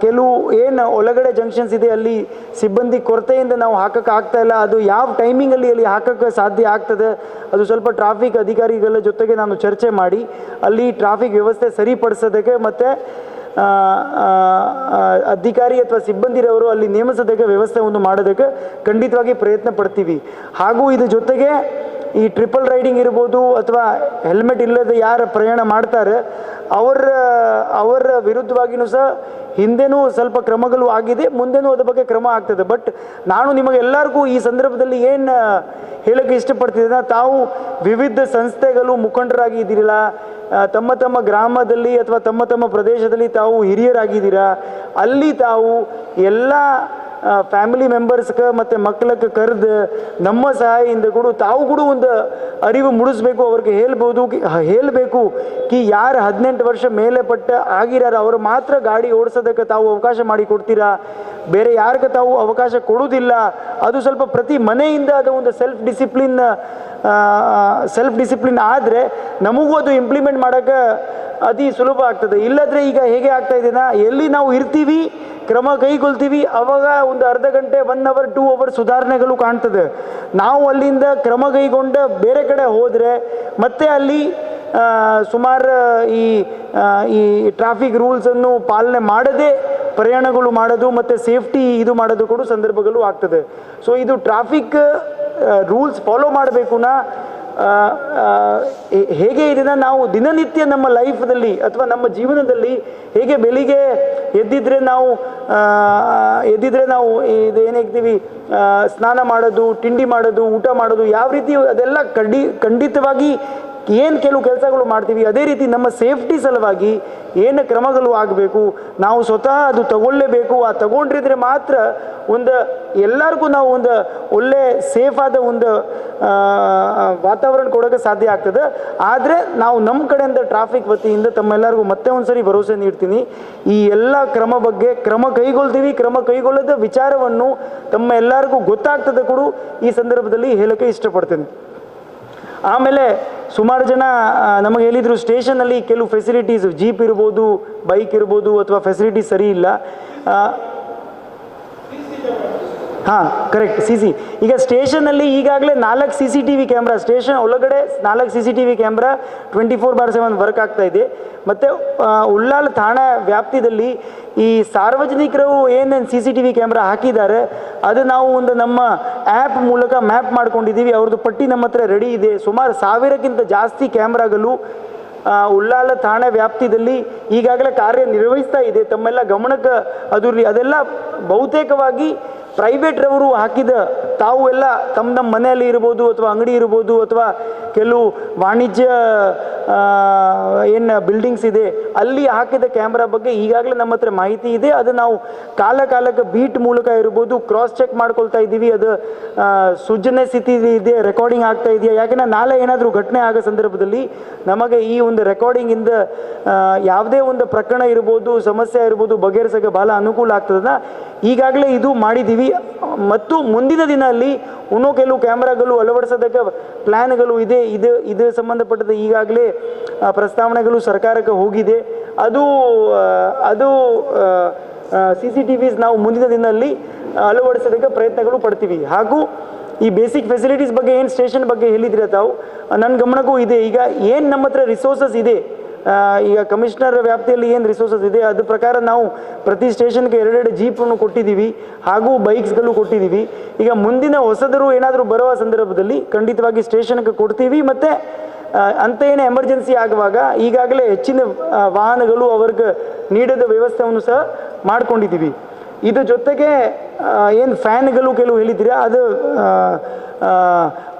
ಕೆಲವು ಏನು ಒಳಗಡೆ ಜಂಕ್ಷನ್ಸ್ ಇದೆ ಅಲ್ಲಿ ಸಿಬ್ಬಂದಿ ಕೊರತೆಯಿಂದ ನಾವು ಹಾಕಕ್ಕೆ ಆಗ್ತಾ ಇಲ್ಲ, ಅದು ಯಾವ ಟೈಮಿಂಗಲ್ಲಿ ಅಲ್ಲಿ ಹಾಕಕ್ಕೆ ಸಾಧ್ಯ ಆಗ್ತದೆ, ಅದು ಸ್ವಲ್ಪ ಟ್ರಾಫಿಕ್ ಅಧಿಕಾರಿಗಳ ಜೊತೆಗೆ ನಾನು ಚರ್ಚೆ ಮಾಡಿ ಅಲ್ಲಿ ಟ್ರಾಫಿಕ್ ವ್ಯವಸ್ಥೆ ಸರಿಪಡಿಸೋದಕ್ಕೆ ಮತ್ತು ಅಧಿಕಾರಿ ಅಥವಾ ಸಿಬ್ಬಂದಿರವರು ಅಲ್ಲಿ ನೇಮಿಸೋದಕ್ಕೆ ವ್ಯವಸ್ಥೆಯನ್ನು ಮಾಡೋದಕ್ಕೆ ಖಂಡಿತವಾಗಿ ಪ್ರಯತ್ನ ಪಡ್ತೀವಿ. ಹಾಗೂ ಇದ್ರ ಜೊತೆಗೆ ಈ ಟ್ರಿಪಲ್ ರೈಡಿಂಗ್ ಇರ್ಬೋದು ಅಥವಾ ಹೆಲ್ಮೆಟ್ ಇಲ್ಲದೆ ಯಾರು ಪ್ರಯಾಣ ಮಾಡ್ತಾರೆ ಅವರ ವಿರುದ್ಧವಾಗಿಯೂ ಸಹ ಹಿಂದೆನೂ ಸ್ವಲ್ಪ ಕ್ರಮಗಳು ಆಗಿದೆ, ಮುಂದೆನೂ ಅದ್ರ ಬಗ್ಗೆ ಕ್ರಮ ಆಗ್ತದೆ. ಬಟ್ ನಾನು ನಿಮಗೆಲ್ಲರಿಗೂ ಈ ಸಂದರ್ಭದಲ್ಲಿ ಏನು ಹೇಳೋಕ್ಕೆ ಇಷ್ಟಪಡ್ತಿದ್ದೆ, ತಾವು ವಿವಿಧ ಸಂಸ್ಥೆಗಳು ಮುಖಂಡರಾಗಿ ಇದ್ದೀರಲ್ಲ, ತಮ್ಮ ತಮ್ಮ ಗ್ರಾಮದಲ್ಲಿ ಅಥವಾ ತಮ್ಮ ತಮ್ಮ ಪ್ರದೇಶದಲ್ಲಿ ತಾವು ಹಿರಿಯರಾಗಿದ್ದೀರಾ, ಅಲ್ಲಿ ತಾವು ಎಲ್ಲ ಫ್ಯಾಮಿಲಿ ಮೆಂಬರ್ಸ್ಗೆ ಮತ್ತು ಮಕ್ಕಳಕ್ಕೆ ಕರೆದು ನಮ್ಮ ಸಹಾಯದಿಂದ ಕೂಡ ತಾವು ಕೂಡ ಒಂದು ಅರಿವು ಮೂಡಿಸ್ಬೇಕು, ಅವ್ರಿಗೆ ಹೇಳಬೇಕು ಕಿ ಯಾರು 18 ವರ್ಷ ಮೇಲೆ ಪಟ್ಟ ಆಗಿರಾರ ಅವರು ಮಾತ್ರ ಗಾಡಿ ಓಡಿಸೋದಕ್ಕೆ ತಾವು ಅವಕಾಶ ಮಾಡಿ ಕೊಡ್ತೀರಾ, ಬೇರೆ ಯಾರಿಗೆ ತಾವು ಅವಕಾಶ ಕೊಡೋದಿಲ್ಲ. ಅದು ಸ್ವಲ್ಪ ಪ್ರತಿ ಮನೆಯಿಂದ ಅದು ಒಂದು ಸೆಲ್ಫ್ ಡಿಸಿಪ್ಲಿನ್ ಆದರೆ ನಮಗೂ ಅದು ಇಂಪ್ಲಿಮೆಂಟ್ ಮಾಡೋಕ್ಕೆ ಅತಿ ಸುಲಭ ಆಗ್ತದೆ. ಇಲ್ಲದ್ರೆ ಈಗ ಹೇಗೆ ಆಗ್ತಾ ಇದೆನಾ, ಎಲ್ಲಿ ನಾವು ಇರ್ತೀವಿ ಕ್ರಮ ಕೈಗೊಳ್ತೀವಿ, ಅವಾಗ ಒಂದು ಅರ್ಧ ಗಂಟೆ 1 ಅವರ್ 2 ಅವರ್ ಸುಧಾರಣೆಗಳು ಕಾಣ್ತದೆ. ನಾವು ಅಲ್ಲಿಂದ ಕ್ರಮ ಕೈಗೊಂಡು ಬೇರೆ ಕಡೆ ಹೋದರೆ ಮತ್ತೆ ಅಲ್ಲಿ ಸುಮಾರು ಈ ಟ್ರಾಫಿಕ್ ರೂಲ್ಸನ್ನು ಪಾಲನೆ ಮಾಡದೆ ಪ್ರಯಾಣಗಳು ಮಾಡೋದು ಮತ್ತು ಸೇಫ್ಟಿ ಇದು ಮಾಡೋದು ಕೂಡ ಸಂದರ್ಭಗಳು ಆಗ್ತದೆ. ಸೊ ಇದು ಟ್ರಾಫಿಕ್ ರೂಲ್ಸ್ ಫಾಲೋ ಮಾಡಬೇಕುನಾ ಹೇಗೆ ಇದನ್ನು ನಾವು ದಿನನಿತ್ಯ ನಮ್ಮ ಲೈಫ್ದಲ್ಲಿ ಅಥವಾ ನಮ್ಮ ಜೀವನದಲ್ಲಿ ಹೇಗೆ ಬೆಳಿಗ್ಗೆ ಎದ್ದಿದ್ರೆ ನಾವು ಇದು ಏನು ಹೇಳ್ತೀವಿ ಸ್ನಾನ ಮಾಡೋದು, ತಿಂಡಿ ಮಾಡೋದು, ಊಟ ಮಾಡೋದು, ಯಾವ ರೀತಿ ಅದೆಲ್ಲ ಖಂಡಿತವಾಗಿ ಏನು ಕೆಲವು ಕೆಲಸಗಳು ಮಾಡ್ತೀವಿ, ಅದೇ ರೀತಿ ನಮ್ಮ ಸೇಫ್ಟಿ ಸಲುವಾಗಿ ಏನು ಕ್ರಮಗಳು ಆಗಬೇಕು ನಾವು ಸ್ವತಃ ಅದು ತಗೊಳ್ಳೇಬೇಕು. ಆ ತಗೊಂಡ್ರಿದ್ರೆ ಮಾತ್ರ ಒಂದು ಎಲ್ಲರಿಗೂ ನಾವು ಒಂದು ಒಳ್ಳೆ ಸೇಫ್ ಆದ ಒಂದು ವಾತಾವರಣ ಕೊಡೋಕ್ಕೆ ಸಾಧ್ಯ ಆಗ್ತದೆ. ಆದರೆ ನಾವು ನಮ್ಮ ಕಡೆಯಿಂದ ಟ್ರಾಫಿಕ್ ವತಿಯಿಂದ ತಮ್ಮೆಲ್ಲರಿಗೂ ಮತ್ತೆ ಒಂದು ಸರಿ ಭರವಸೆ ನೀಡ್ತೀನಿ, ಈ ಎಲ್ಲ ಕ್ರಮ ಕೈಗೊಳ್ತೀವಿ. ಕ್ರಮ ಕೈಗೊಳ್ಳೋದ ವಿಚಾರವನ್ನು ತಮ್ಮ ಎಲ್ಲರಿಗೂ ಗೊತ್ತಾಗ್ತದೆ ಕೂಡ ಈ ಸಂದರ್ಭದಲ್ಲಿ ಹೇಳೋಕ್ಕೆ ಇಷ್ಟಪಡ್ತೇನೆ. ಆಮೇಲೆ ಸುಮಾರು ಜನ ನಮಗೆ ಹೇಳಿದರು ಸ್ಟೇಷನಲ್ಲಿ ಕೆಲವು ಫೆಸಿಲಿಟೀಸ್ ಜೀಪ್ ಇರ್ಬೋದು, ಬೈಕ್ ಇರ್ಬೋದು ಅಥವಾ ಫೆಸಿಲಿಟೀಸ್ ಸರಿ ಇಲ್ಲ. ಹಾಂ ಕರೆಕ್ಟ್, ಈಗ ಸ್ಟೇಷನಲ್ಲಿ ಈಗಾಗಲೇ 4 CCTV ಕ್ಯಾಮ್ರಾ, ಸ್ಟೇಷನ್ ಒಳಗಡೆ 4 CCTV ಕ್ಯಾಮ್ರಾ 24/7 ವರ್ಕ್ ಆಗ್ತಾ ಇದೆ. ಮತ್ತು ಉಳ್ಳಾಲ ಠಾಣಾ ವ್ಯಾಪ್ತಿಯಲ್ಲಿ ಈ ಸಾರ್ವಜನಿಕರು ಏನೇನು CCTV ಕ್ಯಾಮ್ರಾ ಹಾಕಿದ್ದಾರೆ ಅದು ನಾವು ಒಂದು ನಮ್ಮ ಆ್ಯಪ್ ಮೂಲಕ ಮ್ಯಾಪ್ ಮಾಡ್ಕೊಂಡಿದ್ದೀವಿ. ಅವ್ರದ್ದು ಪಟ್ಟಿ ನಮ್ಮ ಹತ್ರ ರೆಡಿ ಇದೆ. ಸುಮಾರು 1000ಕ್ಕಿಂತ ಜಾಸ್ತಿ ಕ್ಯಾಮ್ರಾಗಳು ಉಳ್ಳಾಲ ಠಾಣಾ ವ್ಯಾಪ್ತಿಯಲ್ಲಿ ಈಗಾಗಲೇ ಕಾರ್ಯನಿರ್ವಹಿಸ್ತಾ ಇದೆ. ತಮ್ಮೆಲ್ಲ ಗಮನಕ್ಕೆ ಅದೆಲ್ಲ ಬಹುತೇಕವಾಗಿ ಪ್ರೈವೇಟ್ರವರು ಹಾಕಿದ, ತಾವು ಎಲ್ಲ ನಮ್ಮ ಮನೆಯಲ್ಲಿ ಇರ್ಬೋದು ಅಥವಾ ಅಂಗಡಿ ಇರ್ಬೋದು ಅಥವಾ ಕೆಲವು ವಾಣಿಜ್ಯ ಏನು ಬಿಲ್ಡಿಂಗ್ಸ್ ಇದೆ ಅಲ್ಲಿ ಹಾಕಿದ ಕ್ಯಾಮ್ರಾ ಬಗ್ಗೆ ಈಗಾಗಲೇ ನಮ್ಮ ಹತ್ರ ಮಾಹಿತಿ ಇದೆ. ಅದು ನಾವು ಕಾಲಕ್ಕೆ ಬೀಟ್ ಮೂಲಕ ಇರ್ಬೋದು ಕ್ರಾಸ್ ಚೆಕ್ ಮಾಡ್ಕೊಳ್ತಾ ಇದ್ದೀವಿ. ಅದು ಸೂಚನೆ ಸ್ಥಿತಿ ಇದೆ, ರೆಕಾರ್ಡಿಂಗ್ ಆಗ್ತಾ ಇದೆಯಾ. ಯಾಕೆಂದರೆ ನಾಳೆ ಏನಾದರೂ ಘಟನೆ ಆಗೋ ಸಂದರ್ಭದಲ್ಲಿ ನಮಗೆ ಈ ಒಂದು ರೆಕಾರ್ಡಿಂಗಿಂದ ಯಾವುದೇ ಒಂದು ಪ್ರಕರಣ ಇರ್ಬೋದು, ಸಮಸ್ಯೆ ಇರ್ಬೋದು ಬಗೆಹರಿಸೋಕ್ಕೆ ಭಾಳ ಅನುಕೂಲ ಆಗ್ತದೆ. ಈಗಾಗಲೇ ಇದು ಮಾಡಿದ್ದೀವಿ ಮತ್ತು ಮುಂದಿನ ದಿನದಲ್ಲಿ ಇನ್ನೂ ಕೆಲವು ಕ್ಯಾಮ್ರಾಗಳು ಅಳವಡಿಸೋದಕ್ಕೆ ಪ್ಲ್ಯಾನ್ಗಳು ಇದೆ. ಇದು ಸಂಬಂಧಪಟ್ಟದ ಈಗಾಗಲೇ ಪ್ರಸ್ತಾವನೆಗಳು ಸರ್ಕಾರಕ್ಕೆ ಹೋಗಿದೆ. ಅದು CCTVs ನಾವು ಮುಂದಿನ ದಿನದಲ್ಲಿ ಅಳವಡಿಸೋದಕ್ಕೆ ಪ್ರಯತ್ನಗಳು ಪಡ್ತೀವಿ. ಹಾಗೂ ಈ ಬೇಸಿಕ್ ಫೆಸಿಲಿಟೀಸ್ ಬಗ್ಗೆ ಏನು ಸ್ಟೇಷನ್ ಬಗ್ಗೆ ಹೇಳಿದ್ರೆ ತಾವು ನನ್ನ ಗಮನಕ್ಕೂ ಇದೆ. ಈಗ ಏನು ನಮ್ಮ ಹತ್ರ ರಿಸೋರ್ಸಸ್ ಇದೆ, ಈಗ ಕಮಿಷನರ್ ವ್ಯಾಪ್ತಿಯಲ್ಲಿ ಏನು ರಿಸೋರ್ಸಸ್ ಇದೆ ಅದ್ರ ಪ್ರಕಾರ ನಾವು ಪ್ರತಿ ಸ್ಟೇಷನ್ಗೆ 2 ಜೀಪನ್ನು ಕೊಟ್ಟಿದ್ದೀವಿ ಹಾಗೂ ಬೈಕ್ಸ್ಗಳು ಕೊಟ್ಟಿದ್ದೀವಿ. ಈಗ ಮುಂದಿನ ಹೊಸದರು ಏನಾದರೂ ಬರುವ ಸಂದರ್ಭದಲ್ಲಿ ಖಂಡಿತವಾಗಿ ಸ್ಟೇಷನ್ಗೆ ಕೊಡ್ತೀವಿ. ಮತ್ತು ಅಂತ ಏನೇ ಎಮರ್ಜೆನ್ಸಿ ಆಗುವಾಗ ಈಗಾಗಲೇ ಹೆಚ್ಚಿನ ವಾಹನಗಳು ಅವ್ರಿಗೆ ನೀಡೋದ ವ್ಯವಸ್ಥೆಯನ್ನು ಸಹ ಮಾಡ್ಕೊಂಡಿದ್ದೀವಿ. ಇದ್ರ ಜೊತೆಗೆ ಏನು ಫ್ಯಾನ್ಗಳು ಕೆಲವು ಹೇಳಿದ್ದೀರಾ ಅದು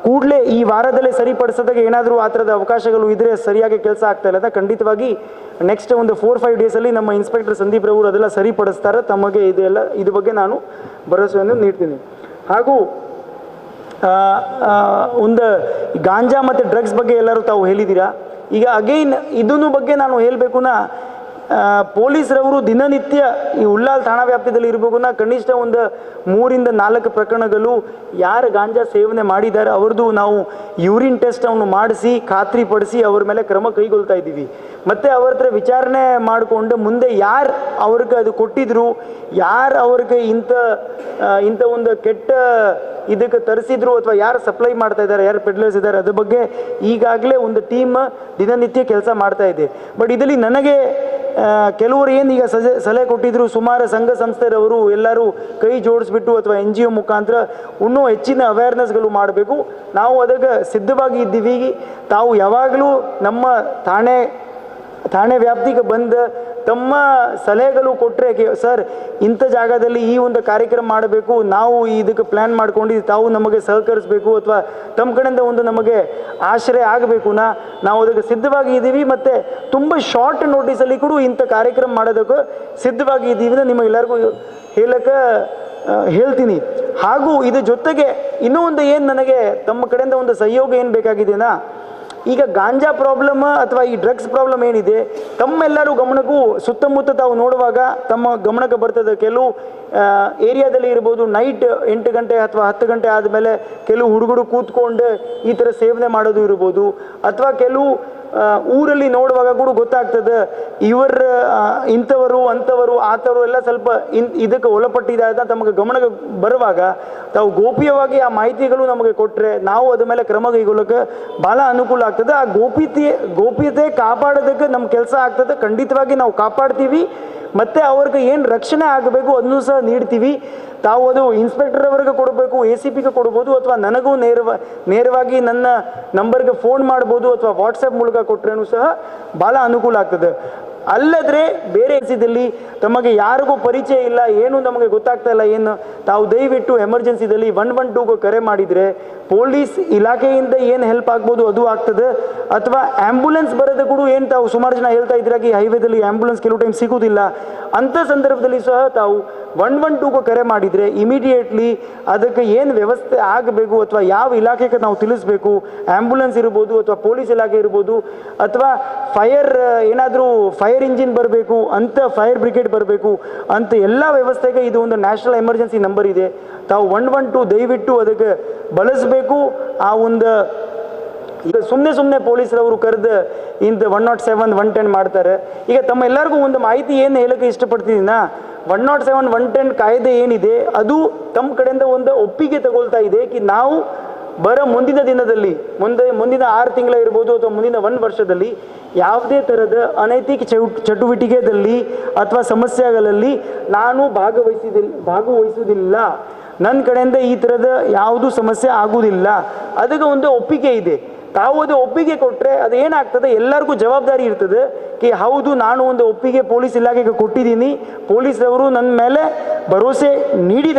ಕೂಡಲೇ ಈ ವಾರದಲ್ಲೇ ಸರಿಪಡಿಸೋದಾಗ ಏನಾದರೂ ಆ ಥರದ ಅವಕಾಶಗಳು ಇದ್ದರೆ ಸರಿಯಾಗಿ ಕೆಲಸ ಆಗ್ತಾ ಇಲ್ಲ. ಖಂಡಿತವಾಗಿ ನೆಕ್ಸ್ಟ್ ಒಂದು 4-5 ಡೇಸಲ್ಲಿ ನಮ್ಮ ಇನ್ಸ್ಪೆಕ್ಟರ್ ಸಂದೀಪ್ ರವರು ಅದೆಲ್ಲ ಸರಿಪಡಿಸ್ತಾರೆ. ತಮಗೆ ಇದ್ರ ಬಗ್ಗೆ ನಾನು ಭರವಸೆಯನ್ನು ನೀಡ್ತೀನಿ. ಹಾಗೂ ಒಂದು ಗಾಂಜಾ ಮತ್ತು ಡ್ರಗ್ಸ್ ಬಗ್ಗೆ ಎಲ್ಲರೂ ತಾವು ಹೇಳಿದ್ದೀರಾ. ಈಗ ಅಗೈನ್ ಇದನ್ನು ಬಗ್ಗೆ ನಾನು ಹೇಳಬೇಕುನಾ, ಪೊಲೀಸರವರು ದಿನನಿತ್ಯ ಈ ಉಳ್ಳಾಲ್ ಠಾಣಾ ವ್ಯಾಪ್ತಿಯಲ್ಲಿ ಇರಬೇಕು ಕನಿಷ್ಠ ಒಂದು 3 ರಿಂದ 4 ಪ್ರಕರಣಗಳು ಯಾರು ಗಾಂಜಾ ಸೇವನೆ ಮಾಡಿದ್ದಾರೆ ಅವ್ರದ್ದು ನಾವು ಯೂರಿನ್ ಟೆಸ್ಟ್ ಅನ್ನು ಮಾಡಿಸಿ ಖಾತ್ರಿಪಡಿಸಿ ಅವ್ರ ಮೇಲೆ ಕ್ರಮ ಕೈಗೊಳ್ತಾ ಇದ್ದೀವಿ. ಮತ್ತು ಅವ್ರ ಹತ್ರ ವಿಚಾರಣೆ ಮಾಡಿಕೊಂಡು ಮುಂದೆ ಯಾರು ಅವ್ರಿಗೆ ಅದು ಕೊಟ್ಟಿದ್ರು, ಯಾರು ಅವ್ರಿಗೆ ಇಂಥ ಒಂದು ಕೆಟ್ಟ ಇದಕ್ಕೆ ತರಿಸಿದ್ರು ಅಥವಾ ಯಾರು ಸಪ್ಲೈ ಮಾಡ್ತಾ ಇದ್ದಾರೆ, ಯಾರು ಪೆಡ್ಲರ್ಸ್ ಇದ್ದಾರೆ, ಅದ್ರ ಬಗ್ಗೆ ಈಗಾಗಲೇ ಒಂದು ಟೀಮ್ ದಿನನಿತ್ಯ ಕೆಲಸ ಮಾಡ್ತಾ ಇದೆ. ಬಟ್ ಇದರಲ್ಲಿ ನನಗೆ ಕೆಲವರು ಏನು ಈಗ ಸಲಹೆ ಕೊಟ್ಟಿದ್ರು, ಸುಮಾರು ಸಂಘ ಸಂಸ್ಥೆಯವರು ಎಲ್ಲರೂ ಕೈ ಜೋಡಿಸ್ಬಿಟ್ಟು ಅಥವಾ NGO ಮುಖಾಂತರ ಇನ್ನೂ ಹೆಚ್ಚಿನ ಅವೇರ್ನೆಸ್ಗಳು ಮಾಡಬೇಕು. ನಾವು ಅದಕ್ಕೆ ಸಿದ್ಧವಾಗಿ ಇದ್ದೀವಿ. ತಾವು ಯಾವಾಗಲೂ ನಮ್ಮ ಠಾಣೆ ವ್ಯಾಪ್ತಿಗೆ ಬಂದು ತಮ್ಮ ಸಲಹೆಗಳು ಕೊಟ್ಟರೆ ಸರ್ ಇಂಥ ಜಾಗದಲ್ಲಿ ಈ ಒಂದು ಕಾರ್ಯಕ್ರಮ ಮಾಡಬೇಕು, ನಾವು ಇದಕ್ಕೆ ಪ್ಲ್ಯಾನ್ ಮಾಡ್ಕೊಂಡು ತಾವು ನಮಗೆ ಸಹಕರಿಸಬೇಕು ಅಥವಾ ತಮ್ಮ ಕಡೆಯಿಂದ ಒಂದು ನಮಗೆ ಆಶ್ರಯ ಆಗಬೇಕು, ನಾವು ಅದಕ್ಕೆ ಸಿದ್ಧವಾಗಿ ಇದ್ದೀವಿ. ಮತ್ತು ತುಂಬ ಶಾರ್ಟ್ ನೋಟಿಸಲ್ಲಿ ಕೂಡ ಇಂಥ ಕಾರ್ಯಕ್ರಮ ಮಾಡೋದಕ್ಕೆ ಸಿದ್ಧವಾಗಿ ಇದ್ದೀವಿ ಅಂತ ನಿಮಗೆಲ್ಲರಿಗೂ ಹೇಳಕ್ಕೆ ಹೇಳ್ತೀನಿ. ಹಾಗೂ ಇದ್ರ ಜೊತೆಗೆ ಇನ್ನೂ ಒಂದು ಏನು ನನಗೆ ತಮ್ಮ ಕಡೆಯಿಂದ ಒಂದು ಸಹಯೋಗ ಏನು ಬೇಕಾಗಿದೆನಾ, ಈಗ ಗಾಂಜಾ ಪ್ರಾಬ್ಲಮ್ ಅಥವಾ ಈ ಡ್ರಗ್ಸ್ ಪ್ರಾಬ್ಲಮ್ ಏನಿದೆ ತಮ್ಮೆಲ್ಲರೂ ಗಮನಕ್ಕೂ ಸುತ್ತಮುತ್ತ ತಾವು ನೋಡುವಾಗ ತಮ್ಮ ಗಮನಕ್ಕೆ ಬರ್ತದೆ. ಕೆಲವು ಏರಿಯಾದಲ್ಲಿ ಇರ್ಬೋದು ನೈಟ್ 8 ಗಂಟೆ ಅಥವಾ 10 ಗಂಟೆ ಆದಮೇಲೆ ಕೆಲವು ಹುಡುಗರು ಕೂತ್ಕೊಂಡು ಈ ಥರ ಸೇವನೆ ಮಾಡೋದು ಇರ್ಬೋದು, ಅಥವಾ ಕೆಲವು ಊರಲ್ಲಿ ನೋಡುವಾಗ ಕೂಡ ಗೊತ್ತಾಗ್ತದೆ ಇವರ ಇಂಥವರು ಅಂಥವರು ಆಥವರು ಎಲ್ಲ ಸ್ವಲ್ಪ ಇದಕ್ಕೆ ಒಳಪಟ್ಟಿದ್ದಾರೆ ಅಂತ ತಮಗೆ ಗಮನಕ್ಕೆ ಬರುವಾಗ ತಾವು ಗೋಪ್ಯವಾಗಿ ಆ ಮಾಹಿತಿಗಳು ನಮಗೆ ಕೊಟ್ಟರೆ ನಾವು ಅದ್ರ ಮೇಲೆ ಕ್ರಮ ಕೈಗೊಳ್ಳೋಕೆ ಭಾಳ ಅನುಕೂಲ ಆಗ್ತದೆ. ಆ ಗೋಪ್ಯತೆ ಕಾಪಾಡೋದಕ್ಕೆ ನಮ್ಮ ಕೆಲಸ ಆಗ್ತದೆ, ಖಂಡಿತವಾಗಿ ನಾವು ಕಾಪಾಡ್ತೀವಿ. ಮತ್ತು ಅವ್ರಿಗೆ ಏನು ರಕ್ಷಣೆ ಆಗಬೇಕು ಅದನ್ನು ಸಹ ನೀಡ್ತೀವಿ. ತಾವು ಅದು ಇನ್ಸ್ಪೆಕ್ಟರ್ ಅವರಿಗೆ ಕೊಡಬೇಕು, ACPಗೆ ಕೊಡ್ಬೋದು, ಅಥವಾ ನನಗೂ ನೇರವಾಗಿ ನನ್ನ ನಂಬರ್ಗೆ ಫೋನ್ ಮಾಡ್ಬೋದು, ಅಥವಾ ವಾಟ್ಸಪ್ ಮೂಲಕ ಕೊಟ್ಟರೇನು ಸಹ ಭಾಳ ಅನುಕೂಲ ಆಗ್ತದೆ. ಅಲ್ಲದ್ರೆ ಬೇರೆ ಎಸಿದಲ್ಲಿ ತಮಗೆ ಯಾರಿಗೂ ಪರಿಚಯ ಇಲ್ಲ, ಏನು ನಮಗೆ ಗೊತ್ತಾಗ್ತಾ ಇಲ್ಲ ಏನು, ತಾವು ದಯವಿಟ್ಟು ಎಮರ್ಜೆನ್ಸಿದಲ್ಲಿ 112ಗೆ ಕರೆ ಮಾಡಿದರೆ ಪೊಲೀಸ್ ಇಲಾಖೆಯಿಂದ ಏನು ಹೆಲ್ಪ್ ಆಗ್ಬೋದು ಅದು ಆಗ್ತದೆ. ಅಥವಾ ಆ್ಯಂಬುಲೆನ್ಸ್ ಬರೋದು ಕೂಡ ಏನು ತಾವು ಸುಮಾರು ಜನ ಹೇಳ್ತಾ ಇದ್ರಾಗಿ ಹೈವೇದಲ್ಲಿ ಆ್ಯಂಬುಲೆನ್ಸ್ ಕೆಲವು ಟೈಮ್ ಸಿಗೋದಿಲ್ಲ, ಅಂಥ ಸಂದರ್ಭದಲ್ಲಿ ಸಹ ತಾವು 112ಗೆ ಕರೆ ಮಾಡಿದರೆ ಇಮಿಡಿಯೇಟ್ಲಿ ಅದಕ್ಕೆ ಏನು ವ್ಯವಸ್ಥೆ ಆಗಬೇಕು ಅಥವಾ ಯಾವ ಇಲಾಖೆಗೆ ನಾವು ತಿಳಿಸ್ಬೇಕು, ಆ್ಯಂಬುಲೆನ್ಸ್ ಇರ್ಬೋದು ಅಥವಾ ಪೊಲೀಸ್ ಇಲಾಖೆ ಇರ್ಬೋದು ಅಥವಾ ಏನಾದರೂ ಫೈರ್ ಇಂಜಿನ್ ಬರಬೇಕು ಅಂತ ಫೈರ್ ಬ್ರಿಗೇಡ್ ಬರಬೇಕು ಅಂತ ಎಲ್ಲ ವ್ಯವಸ್ಥೆಗೆ ಇದು ಒಂದು ನ್ಯಾಷನಲ್ ಎಮರ್ಜೆನ್ಸಿ ನಂಬರ್ ಇದೆ. ತಾವು 112 ದಯವಿಟ್ಟು ಅದಕ್ಕೆ ಬಳಸಬೇಕು. ಆ ಒಂದು ಈಗ ಸುಮ್ಮನೆ ಪೊಲೀಸರವರು ಕರೆದು ಇಂಥ 107 110 ಮಾಡ್ತಾರೆ. ಈಗ ತಮ್ಮ ಎಲ್ಲರಿಗೂ ಒಂದು ಮಾಹಿತಿ ಏನು ಹೇಳೋಕ್ಕೆ ಇಷ್ಟಪಡ್ತಿದ್ದೀನ, 107 110 ಕಾಯ್ದೆ ಏನಿದೆ ಅದು ತಮ್ಮ ಕಡೆಯಿಂದ ಒಂದು ಒಪ್ಪಿಗೆ ತಗೊಳ್ತಾ ಇದೆ ಕಿ ನಾವು ಮುಂದಿನ ದಿನದಲ್ಲಿ ಮುಂದಿನ 6 ತಿಂಗಳ ಇರ್ಬೋದು ಅಥವಾ ಮುಂದಿನ 1 ವರ್ಷದಲ್ಲಿ ಯಾವುದೇ ಥರದ ಅನೈತಿಕ ಚಟುವಟಿಕೆಯಲ್ಲಿ ಅಥವಾ ಸಮಸ್ಯೆಗಳಲ್ಲಿ ನಾನು ಭಾಗವಹಿಸುವುದಿಲ್ಲ, ನನ್ನ ಕಡೆಯಿಂದ ಈ ಥರದ ಯಾವುದೂ ಸಮಸ್ಯೆ ಆಗುವುದಿಲ್ಲ, ಅದಕ್ಕೆ ಒಂದು ಒಪ್ಪಿಗೆ ಇದೆ. ತಾವು ಅದು ಒಪ್ಪಿಗೆ ಕೊಟ್ಟರೆ ಅದು ಏನಾಗ್ತದೆ, ಎಲ್ಲರಿಗೂ ಜವಾಬ್ದಾರಿ ಇರ್ತದೆ ಕಿ ಹೌದು ನಾನು ಒಂದು ಒಪ್ಪಿಗೆ ಪೊಲೀಸ್ ಇಲಾಖೆಗೆ ಕೊಟ್ಟಿದ್ದೀನಿ, ಪೊಲೀಸರವರು ನನ್ನ ಮೇಲೆ ಭರವಸೆ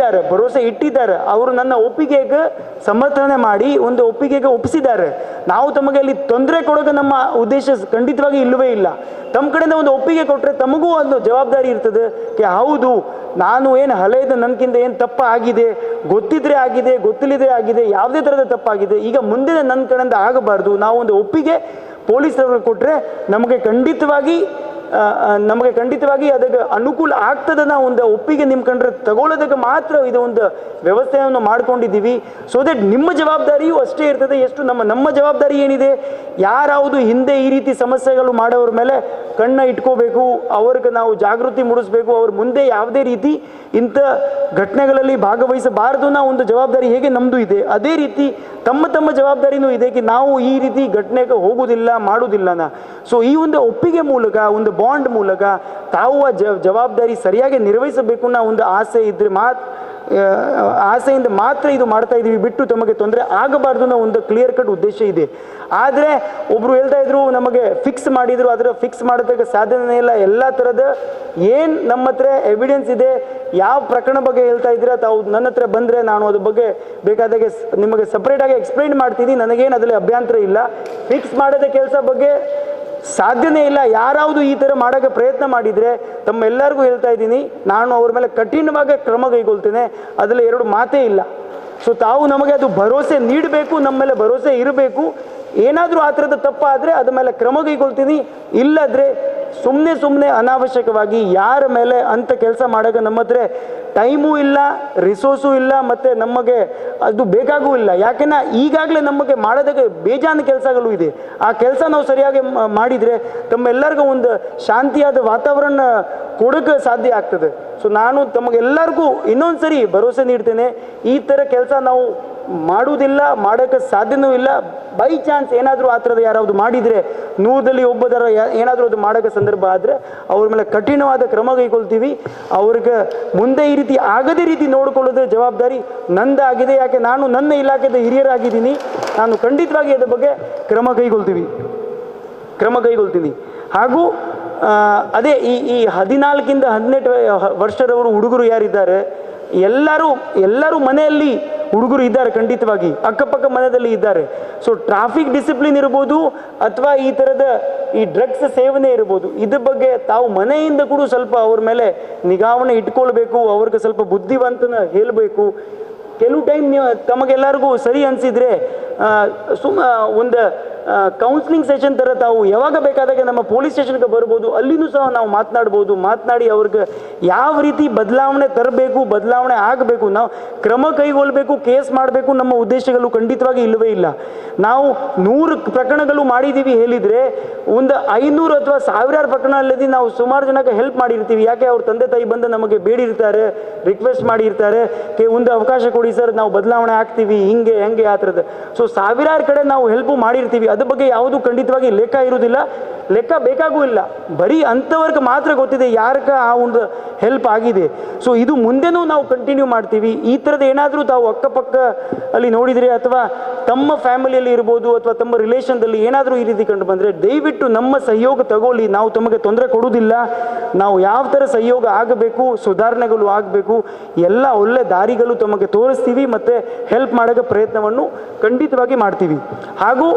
ಇಟ್ಟಿದ್ದಾರೆ, ಅವರು ನನ್ನ ಒಪ್ಪಿಗೆಗೆ ಸಮರ್ಥನೆ ಮಾಡಿ ಒಂದು ಒಪ್ಪಿಗೆಗೆ ಒಪ್ಪಿಸಿದ್ದಾರೆ. ನಾವು ತಮಗೆ ಅಲ್ಲಿ ತೊಂದರೆ ಕೊಡೋಕೆ ನಮ್ಮ ಉದ್ದೇಶ ಖಂಡಿತವಾಗಿ ಇಲ್ಲವೇ ಇಲ್ಲ. ತಮ್ಮ ಕಡೆಯಿಂದ ಒಂದು ಒಪ್ಪಿಗೆ ಕೊಟ್ಟರೆ ತಮಗೂ ಒಂದು ಜವಾಬ್ದಾರಿ ಇರ್ತದೆ ಕಿ ಹೌದು ನಾನು ಏನು ಹಳೆಯದು ನನಗಿಂತ ಏನು ತಪ್ಪ ಆಗಿದೆ, ಗೊತ್ತಿದ್ರೆ ಆಗಿದೆ, ಗೊತ್ತಿಲ್ಲದೆ ಆಗಿದೆ, ಯಾವುದೇ ಥರದ ತಪ್ಪಾಗಿದೆ, ಈಗ ಮುಂದಿನ ನನ್ನ ಕಡೆಯಿಂದ ಆಗಬಾರ್ದು. ನಾವು ಒಂದು ಒಪ್ಪಿಗೆ ಪೊಲೀಸರವ್ರಿಗೆ ಕೊಟ್ಟರೆ ನಮಗೆ ಖಂಡಿತವಾಗಿ ಅದಕ್ಕೆ ಅನುಕೂಲ ಆಗ್ತದೆ. ನಾವು ಒಂದು ಒಪ್ಪಿಗೆ ನಿಮ್ಮ ಕಂಡ್ರೆ ತಗೊಳ್ಳೋದಕ್ಕೆ ಮಾತ್ರ ಇದು ಒಂದು ವ್ಯವಸ್ಥೆಯನ್ನು ಮಾಡ್ಕೊಂಡಿದ್ದೀವಿ. ಸೊ ದಟ್ ನಿಮ್ಮ ಜವಾಬ್ದಾರಿಯೂ ಅಷ್ಟೇ ಇರ್ತದೆ ಎಷ್ಟು ನಮ್ಮ ಜವಾಬ್ದಾರಿ ಏನಿದೆ, ಯಾರಾವುದು ಹಿಂದೆ ಈ ರೀತಿ ಸಮಸ್ಯೆಗಳು ಮಾಡೋರ ಮೇಲೆ ಕಣ್ಣ ಇಟ್ಕೋಬೇಕು, ಅವ್ರಿಗೆ ನಾವು ಜಾಗೃತಿ ಮೂಡಿಸ್ಬೇಕು, ಅವ್ರ ಮುಂದೆ ಯಾವುದೇ ರೀತಿ ಇಂಥ ಘಟನೆಗಳಲ್ಲಿ ಭಾಗವಹಿಸಬಾರದು ಅನ್ನೋ ಒಂದು ಜವಾಬ್ದಾರಿ ಹೇಗೆ ನಮ್ಮದು ಇದೆ, ಅದೇ ರೀತಿ ತಮ್ಮ ಜವಾಬ್ದಾರಿನೂ ಇದೆ ಕಿ ನಾವು ಈ ರೀತಿ ಘಟನೆಗೆ ಹೋಗೋದಿಲ್ಲ ಮಾಡೋದಿಲ್ಲನ. ಸೊ ಈ ಒಂದು ಒಪ್ಪಿಗೆ ಮೂಲಕ ಒಂದು ಬಾಂಡ್ ಮೂಲಕ ತಾವು ಆ ಜವಾಬ್ದಾರಿ ಸರಿಯಾಗಿ ನಿರ್ವಹಿಸಬೇಕು ಅನ್ನೋ ಒಂದು ಆಸೆಯಿಂದ ಮಾತ್ರ ಇದು ಮಾಡ್ತಾ ಇದ್ದೀವಿ, ಬಿಟ್ಟು ತಮಗೆ ತೊಂದರೆ ಆಗಬಾರ್ದು ಅನ್ನೋ ಒಂದು ಕ್ಲಿಯರ್ ಕಟ್ ಉದ್ದೇಶ ಇದೆ. ಆದರೆ ಒಬ್ಬರು ಹೇಳ್ತಾ ಇದ್ರು ನಮಗೆ ಫಿಕ್ಸ್ ಮಾಡಿದ್ರು, ಅದರ ಫಿಕ್ಸ್ ಮಾಡೋದಕ್ಕೆ ಸಾಧ್ಯನೇ ಇಲ್ಲ. ಎಲ್ಲ ಥರದ ಏನು ನಮ್ಮ ಹತ್ರ ಎವಿಡೆನ್ಸ್ ಇದೆ, ಯಾವ ಪ್ರಕರಣ ಬಗ್ಗೆ ಹೇಳ್ತಾ ಇದ್ದೀರಾ ತಾವು ನನ್ನ ಹತ್ರ ಬಂದರೆ ನಾನು ಅದ್ರ ಬಗ್ಗೆ ಬೇಕಾದಾಗೆ ನಿಮಗೆ ಸಪ್ರೇಟಾಗಿ ಎಕ್ಸ್ಪ್ಲೈನ್ ಮಾಡ್ತೀನಿ, ನನಗೇನು ಅದರಲ್ಲಿ ಅಭ್ಯಂತರ ಇಲ್ಲ. ಫಿಕ್ಸ್ ಮಾಡೋದ ಕೆಲಸ ಬಗ್ಗೆ ಸಾಧ್ಯನೇ ಇಲ್ಲ. ಯಾರಾವುದು ಈ ಥರ ಮಾಡೋಕ್ಕೆ ಪ್ರಯತ್ನ ಮಾಡಿದರೆ ತಮ್ಮೆಲ್ಲರಿಗೂ ಹೇಳ್ತಾ ಇದ್ದೀನಿ, ನಾನು ಅವ್ರ ಮೇಲೆ ಕಠಿಣವಾಗಿ ಕ್ರಮ ಕೈಗೊಳ್ತೇನೆ, ಅದರಲ್ಲಿ 2 ಮಾತೇ ಇಲ್ಲ. ಸೊ ತಾವು ನಮಗೆ ಅದು ಭರವಸೆ ನೀಡಬೇಕು, ನಮ್ಮ ಮೇಲೆ ಭರವಸೆ ಇರಬೇಕು. ಏನಾದರೂ ಆ ಥರದ ತಪ್ಪಾದರೆ ಅದ್ರ ಮೇಲೆ ಕ್ರಮ ಕೈಗೊಳ್ತೀನಿ, ಇಲ್ಲದ್ರೆ ಸುಮ್ಮನೆ ಅನಾವಶ್ಯಕವಾಗಿ ಯಾರ ಮೇಲೆ ಅಂಥ ಕೆಲಸ ಮಾಡೋಕೆ ನಮ್ಮ ಹತ್ರ ಟೈಮೂ ಇಲ್ಲ, ರಿಸೋರ್ಸು ಇಲ್ಲ, ಮತ್ತು ನಮಗೆ ಅದು ಬೇಕಾಗೂ ಇಲ್ಲ. ಯಾಕೆಂದ್ರೆ ಈಗಾಗಲೇ ನಮಗೆ ಮಾಡೋದಕ್ಕೆ ಬೇಜಾನ ಕೆಲಸಗಳು ಇದೆ. ಆ ಕೆಲಸ ನಾವು ಸರಿಯಾಗಿ ಮಾಡಿದರೆ ತಮ್ಮೆಲ್ಲರಿಗೂ ಒಂದು ಶಾಂತಿಯಾದ ವಾತಾವರಣ ಕೊಡೋಕ್ಕೆ ಸಾಧ್ಯ ಆಗ್ತದೆ. ಸೊ ನಾನು ತಮಗೆಲ್ಲರಿಗೂ ಇನ್ನೊಂದು ಸರಿ ಭರವಸೆ ನೀಡ್ತೇನೆ, ಈ ಥರ ಕೆಲಸ ನಾವು ಮಾಡುವುದಿಲ್ಲ, ಮಾಡೋಕ್ಕೆ ಸಾಧ್ಯನೂ ಇಲ್ಲ. ಬೈ ಚಾನ್ಸ್ ಏನಾದರೂ ಆ ಥರದ ಯಾರಾವುದು ಮಾಡಿದರೆ, ನೂರದಲ್ಲಿ ಒಬ್ಬದರ ಏನಾದರೂ ಅದು ಮಾಡೋಕ್ಕೆ ಸಂದರ್ಭ ಆದರೆ ಅವ್ರ ಮೇಲೆ ಕಠಿಣವಾದ ಕ್ರಮ ಕೈಗೊಳ್ತೀವಿ. ಅವ್ರಿಗೆ ಮುಂದೆ ಈ ರೀತಿ ಆಗದೇ ರೀತಿ ನೋಡಿಕೊಳ್ಳೋದ್ರ ಜವಾಬ್ದಾರಿ ನಂದಾಗಿದೆ. ಯಾಕೆ ನಾನು ನನ್ನ ಇಲಾಖೆದ ಹಿರಿಯರಾಗಿದ್ದೀನಿ, ನಾನು ಖಂಡಿತವಾಗಿ ಅದ್ರ ಬಗ್ಗೆ ಕ್ರಮ ಕೈಗೊಳ್ತೀನಿ. ಹಾಗೂ ಅದೇ ಈ 14ಇಂದ 18 ವರ್ಷದವರು ಹುಡುಗರು ಯಾರಿದ್ದಾರೆ, ಎಲ್ಲರೂ ಮನೆಯಲ್ಲಿ ಹುಡುಗರು ಇದ್ದಾರೆ, ಖಂಡಿತವಾಗಿ ಅಕ್ಕಪಕ್ಕ ಮನೆಯಲ್ಲಿ ಇದ್ದಾರೆ. ಸೊ ಟ್ರಾಫಿಕ್ ಡಿಸಿಪ್ಲಿನ್ ಇರ್ಬೋದು ಅಥವಾ ಈ ಥರದ ಈ ಡ್ರಗ್ಸ್ ಸೇವನೆ ಇರ್ಬೋದು, ಇದ್ರ ಬಗ್ಗೆ ತಾವು ಮನೆಯಿಂದ ಕೂಡ ಸ್ವಲ್ಪ ಅವ್ರ ಮೇಲೆ ನಿಗಾವಣೆ ಇಟ್ಕೊಳ್ಬೇಕು, ಅವ್ರಿಗೆ ಸ್ವಲ್ಪ ಬುದ್ಧಿವಂತನ ಹೇಳಬೇಕು. ಕೆಲವು ಟೈಮ್ ತಮಗೆಲ್ಲರಿಗೂ ಸರಿ ಅನಿಸಿದರೆ ಒಂದು ಕೌನ್ಸಿಲಿಂಗ್ ಸೆಷನ್ ಥರ ತಾವು ಯಾವಾಗ ಬೇಕಾದಾಗ ನಮ್ಮ ಪೊಲೀಸ್ ಸ್ಟೇಷನ್ಗೆ ಬರ್ಬೋದು, ಅಲ್ಲಿನೂ ಸಹ ನಾವು ಮಾತನಾಡಿ ಅವ್ರಿಗೆ ಯಾವ ರೀತಿ ಬದಲಾವಣೆ ತರಬೇಕು, ಬದಲಾವಣೆ ಆಗಬೇಕು, ನಾವು ಕ್ರಮ ಕೈಗೊಳ್ಳಬೇಕು, ಕೇಸ್ ಮಾಡಬೇಕು, ನಮ್ಮ ಉದ್ದೇಶಗಳು ಖಂಡಿತವಾಗಿ ಇಲ್ಲವೇ ಇಲ್ಲ. ನಾವು 100 ಪ್ರಕರಣಗಳು ಮಾಡಿದ್ದೀವಿ ಹೇಳಿದರೆ ಒಂದು 500 ಅಥವಾ 1000 ಪ್ರಕರಣದಲ್ಲಿ ನಾವು ಸುಮಾರು ಜನಕ್ಕೆ ಹೆಲ್ಪ್ ಮಾಡಿರ್ತೀವಿ. ಯಾಕೆ ಅವ್ರ ತಂದೆ ತಾಯಿ ಬಂದು ನಮಗೆ ಬೇಡಿರ್ತಾರೆ, ರಿಕ್ವೆಸ್ಟ್ ಮಾಡಿರ್ತಾರೆ, ಒಂದು ಅವಕಾಶ ಕೊಡಿ ಸರ್, ನಾವು ಬದಲಾವಣೆ ಆಗ್ತೀವಿ, ಹೆಂಗೆ ಆ ಥರದ್ದು. ಸೊ 1000 ಕಡೆ ನಾವು ಹೆಲ್ಪು ಮಾಡಿರ್ತೀವಿ. ಅದ್ರ ಬಗ್ಗೆ ಯಾವುದು ಖಂಡಿತವಾಗಿ ಲೆಕ್ಕ ಇರುವುದಿಲ್ಲ, ಲೆಕ್ಕ ಬೇಕಾಗೂ ಇಲ್ಲ. ಬರೀ ಅಂಥವ್ರಿಗೆ ಮಾತ್ರ ಗೊತ್ತಿದೆ ಯಾರಕ ಆ ಒಂದು ಹೆಲ್ಪ್ ಆಗಿದೆ. ಸೊ ಇದು ಮುಂದೆನೂ ನಾವು ಕಂಟಿನ್ಯೂ ಮಾಡ್ತೀವಿ. ಈ ಥರದ್ದು ಏನಾದರೂ ತಾವು ಅಕ್ಕಪಕ್ಕ ಅಲ್ಲಿ ನೋಡಿದರೆ ಅಥವಾ ತಮ್ಮ ಫ್ಯಾಮಿಲಿಯಲ್ಲಿ ಇರ್ಬೋದು ಅಥವಾ ತಮ್ಮ ರಿಲೇಷನ್ದಲ್ಲಿ ಏನಾದರೂ ಈ ರೀತಿ ಕಂಡು ಬಂದರೆ ದಯವಿಟ್ಟು ನಮ್ಮ ಸಹಯೋಗ ತಗೊಳ್ಳಿ. ನಾವು ತಮಗೆ ತೊಂದರೆ ಕೊಡುವುದಿಲ್ಲ. ನಾವು ಯಾವ ಥರ ಸಹಯೋಗ ಆಗಬೇಕು, ಸುಧಾರಣೆಗಳು ಆಗಬೇಕು, ಎಲ್ಲ ಒಳ್ಳೆ ದಾರಿಗಳು ತಮಗೆ ತೋರಿಸ್ತೀವಿ ಮತ್ತು ಹೆಲ್ಪ್ ಮಾಡೋಕ್ಕೆ ಪ್ರಯತ್ನವನ್ನು ಖಂಡಿತವಾಗಿ ಮಾಡ್ತೀವಿ. ಹಾಗೂ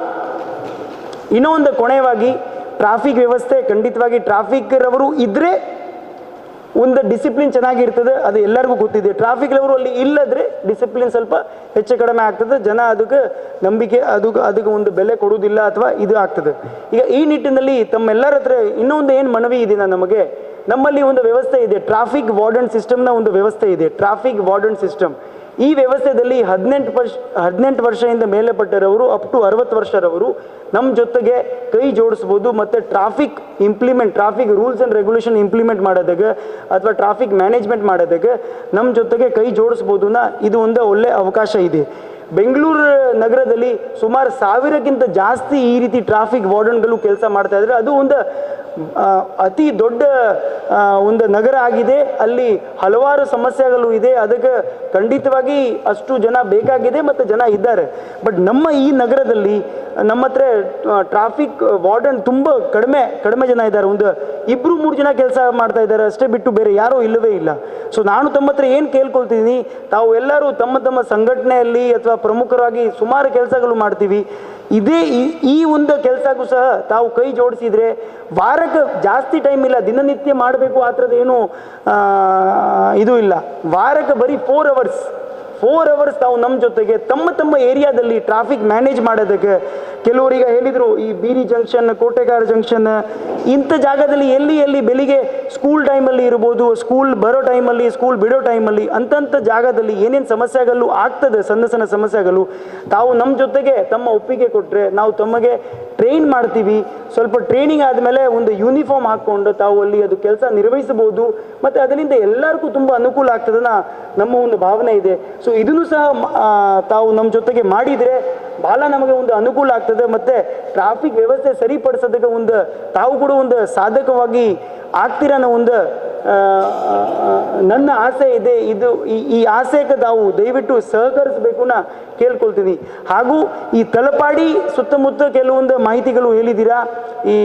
ಇನ್ನೂ ಒಂದು ಕೊನೆಯವಾಗಿ ಟ್ರಾಫಿಕ್ ವ್ಯವಸ್ಥೆ, ಖಂಡಿತವಾಗಿ ಟ್ರಾಫಿಕ್ರವರು ಇದ್ದರೆ ಒಂದು ಡಿಸಿಪ್ಲಿನ್ ಚೆನ್ನಾಗಿರ್ತದೆ, ಅದು ಎಲ್ಲರಿಗೂ ಗೊತ್ತಿದೆ. ಟ್ರಾಫಿಕ್ರವರು ಅಲ್ಲಿ ಇಲ್ಲದ್ರೆ ಡಿಸಿಪ್ಲಿನ್ ಸ್ವಲ್ಪ ಹೆಚ್ಚು ಕಡಿಮೆ ಆಗ್ತದೆ, ಜನ ಅದಕ್ಕೆ ನಂಬಿಕೆ ಅದಕ್ಕೆ ಒಂದು ಬೆಲೆ ಕೊಡುವುದಿಲ್ಲ ಅಥವಾ ಇದು ಆಗ್ತದೆ. ಈಗ ಈ ನಿಟ್ಟಿನಲ್ಲಿ ತಮ್ಮೆಲ್ಲರ ಹತ್ರ ಇನ್ನೊಂದು ಏನು ಮನವಿ ಇದೆ ನಮಗೆ, ನಮ್ಮಲ್ಲಿ ಒಂದು ವ್ಯವಸ್ಥೆ ಇದೆ, ಟ್ರಾಫಿಕ್ ವಾರ್ಡನ್ ಸಿಸ್ಟಮ್ನ ಒಂದು ವ್ಯವಸ್ಥೆ ಇದೆ, ಟ್ರಾಫಿಕ್ ವಾರ್ಡನ್ ಸಿಸ್ಟಮ್. ಈ ವ್ಯವಸ್ಥೆಯಲ್ಲಿ 18 ವರ್ಷದಿಂದ ಮೇಲೆ ಪಟ್ಟರವರು ಅಪ್ ಟು 60 ವರ್ಷರವರು ನಮ್ಮ ಜೊತೆಗೆ ಕೈ ಜೋಡಿಸ್ಬೋದು. ಮತ್ತು traffic rules and regulation implement ಮಾಡೋದಾಗ ಅಥವಾ ಟ್ರಾಫಿಕ್ ಮ್ಯಾನೇಜ್ಮೆಂಟ್ ಮಾಡೋದಾಗ ನಮ್ಮ ಜೊತೆಗೆ ಕೈ ಜೋಡಿಸ್ಬೋದು. ಇದು ಒಂದು ಒಳ್ಳೆಯ ಅವಕಾಶ ಇದೆ. ಬೆಂಗಳೂರು ನಗರದಲ್ಲಿ ಸುಮಾರು 1000ಕ್ಕಿಂತ ಜಾಸ್ತಿ ಈ ರೀತಿ ಟ್ರಾಫಿಕ್ ವಾರ್ಡನ್ಗಳು ಕೆಲಸ ಮಾಡ್ತಾ ಇದ್ದಾರೆ. ಅದು ಒಂದು ಅತಿ ದೊಡ್ಡ ಒಂದು ನಗರ ಆಗಿದೆ. ಅಲ್ಲಿ ಹಲವಾರು ಸಮಸ್ಯೆಗಳು ಇದೆ. ಅದಕ್ಕೆ ಖಂಡಿತವಾಗಿ ಅಷ್ಟು ಜನ ಬೇಕಾಗಿದೆ ಮತ್ತು ಜನ ಇದ್ದಾರೆ. ಬಟ್ ನಮ್ಮ ಈ ನಗರದಲ್ಲಿ ನಮ್ಮ ಹತ್ರ ಟ್ರಾಫಿಕ್ ವಾರ್ಡನ್ ತುಂಬ ಕಡಿಮೆ ಜನ ಇದ್ದಾರೆ. ಒಂದು 2-3 ಜನ ಕೆಲಸ ಮಾಡ್ತಾ ಇದ್ದಾರೆ ಅಷ್ಟೇ, ಬಿಟ್ಟು ಬೇರೆ ಯಾರೂ ಇಲ್ಲವೇ ಇಲ್ಲ. ಸೊ ನಾನು ತಮ್ಮ ಹತ್ರ ಏನು ಕೇಳ್ಕೊಳ್ತೀನಿ, ತಾವು ಎಲ್ಲರೂ ತಮ್ಮ ಸಂಘಟನೆಯಲ್ಲಿ ಅಥವಾ ಪ್ರಮುಖರಾಗಿ ಸುಮಾರು ಕೆಲಸಗಳು ಮಾಡ್ತೀವಿ. ಈ ಒಂದು ಕೆಲಸಕ್ಕೂ ಸಹ ತಾವು ಕೈ ಜೋಡಿಸಿದರೆ ವಾರಕ್ಕೆ ಜಾಸ್ತಿ ಟೈಮ್ ಇಲ್ಲ, ದಿನನಿತ್ಯ ಮಾಡಬೇಕು ಆ ಥರದ್ದು ಏನು ಇದು ಇಲ್ಲ. ವಾರಕ್ಕೆ ಬರೀ 4 ಅವರ್ಸ್ ತಾವು ನಮ್ಮ ಜೊತೆಗೆ ತಮ್ಮ ಏರಿಯಾದಲ್ಲಿ ಟ್ರಾಫಿಕ್ ಮ್ಯಾನೇಜ್ ಮಾಡೋದಕ್ಕೆ. ಕೆಲವರೀಗ ಹೇಳಿದರು ಈ ಬೀರಿ ಜಂಕ್ಷನ್, ಕೋಟೆಗಾರ ಜಂಕ್ಷನ್ ಇಂಥ ಜಾಗದಲ್ಲಿ ಎಲ್ಲಿ ಬೆಳಿಗ್ಗೆ ಸ್ಕೂಲ್ ಟೈಮಲ್ಲಿ ಇರ್ಬೋದು, ಸ್ಕೂಲ್ ಬರೋ ಟೈಮಲ್ಲಿ, ಸ್ಕೂಲ್ ಬಿಡೋ ಟೈಮಲ್ಲಿ ಅಂಥ ಜಾಗದಲ್ಲಿ ಏನೇನು ಸಮಸ್ಯೆಗಳು ಆಗ್ತದೆ, ಸಣ್ಣ ಸಮಸ್ಯೆಗಳು, ತಾವು ನಮ್ಮ ಜೊತೆಗೆ ತಮ್ಮ ಒಪ್ಪಿಗೆ ಕೊಟ್ಟರೆ ನಾವು ತಮಗೆ ಟ್ರೈನ್ ಮಾಡ್ತೀವಿ. ಸ್ವಲ್ಪ ಟ್ರೈನಿಂಗ್ ಆದಮೇಲೆ ಒಂದು ಯೂನಿಫಾರ್ಮ್ ಹಾಕ್ಕೊಂಡು ತಾವು ಅಲ್ಲಿ ಅದು ಕೆಲಸ ನಿರ್ವಹಿಸಬಹುದು ಮತ್ತು ಅದರಿಂದ ಎಲ್ಲರಿಗೂ ತುಂಬ ಅನುಕೂಲ ಆಗ್ತದೆ ನಮ್ಮ ಒಂದು ಭಾವನೆ ಇದೆ. ಸೊ ಇದನ್ನು ಸಹ ತಾವು ನಮ್ಮ ಜೊತೆಗೆ ಮಾಡಿದರೆ ಭಾಳ ನಮಗೆ ಒಂದು ಅನುಕೂಲ ಆಗ್ತದೆ ಮತ್ತು ಟ್ರಾಫಿಕ್ ವ್ಯವಸ್ಥೆ ಸರಿಪಡಿಸೋದಕ್ಕೆ ಒಂದು ತಾವು ಕೂಡ ಒಂದು ಸಾಧಕವಾಗಿ ಆಗ್ತೀರ ಅನ್ನೋ ಒಂದು ನನ್ನ ಆಸೆ ಇದೆ. ಈ ಆಸೆಗೆ ತಾವು ದಯವಿಟ್ಟು ಸಹಕರಿಸಬೇಕು ನಾ ಕೇಳ್ಕೊಳ್ತೀನಿ. ಹಾಗೂ ಈ ತಲಪಾಡಿ ಸುತ್ತಮುತ್ತ ಕೆಲವೊಂದು ಮಾಹಿತಿಗಳು ಹೇಳಿದ್ದೀರಾ. ಈ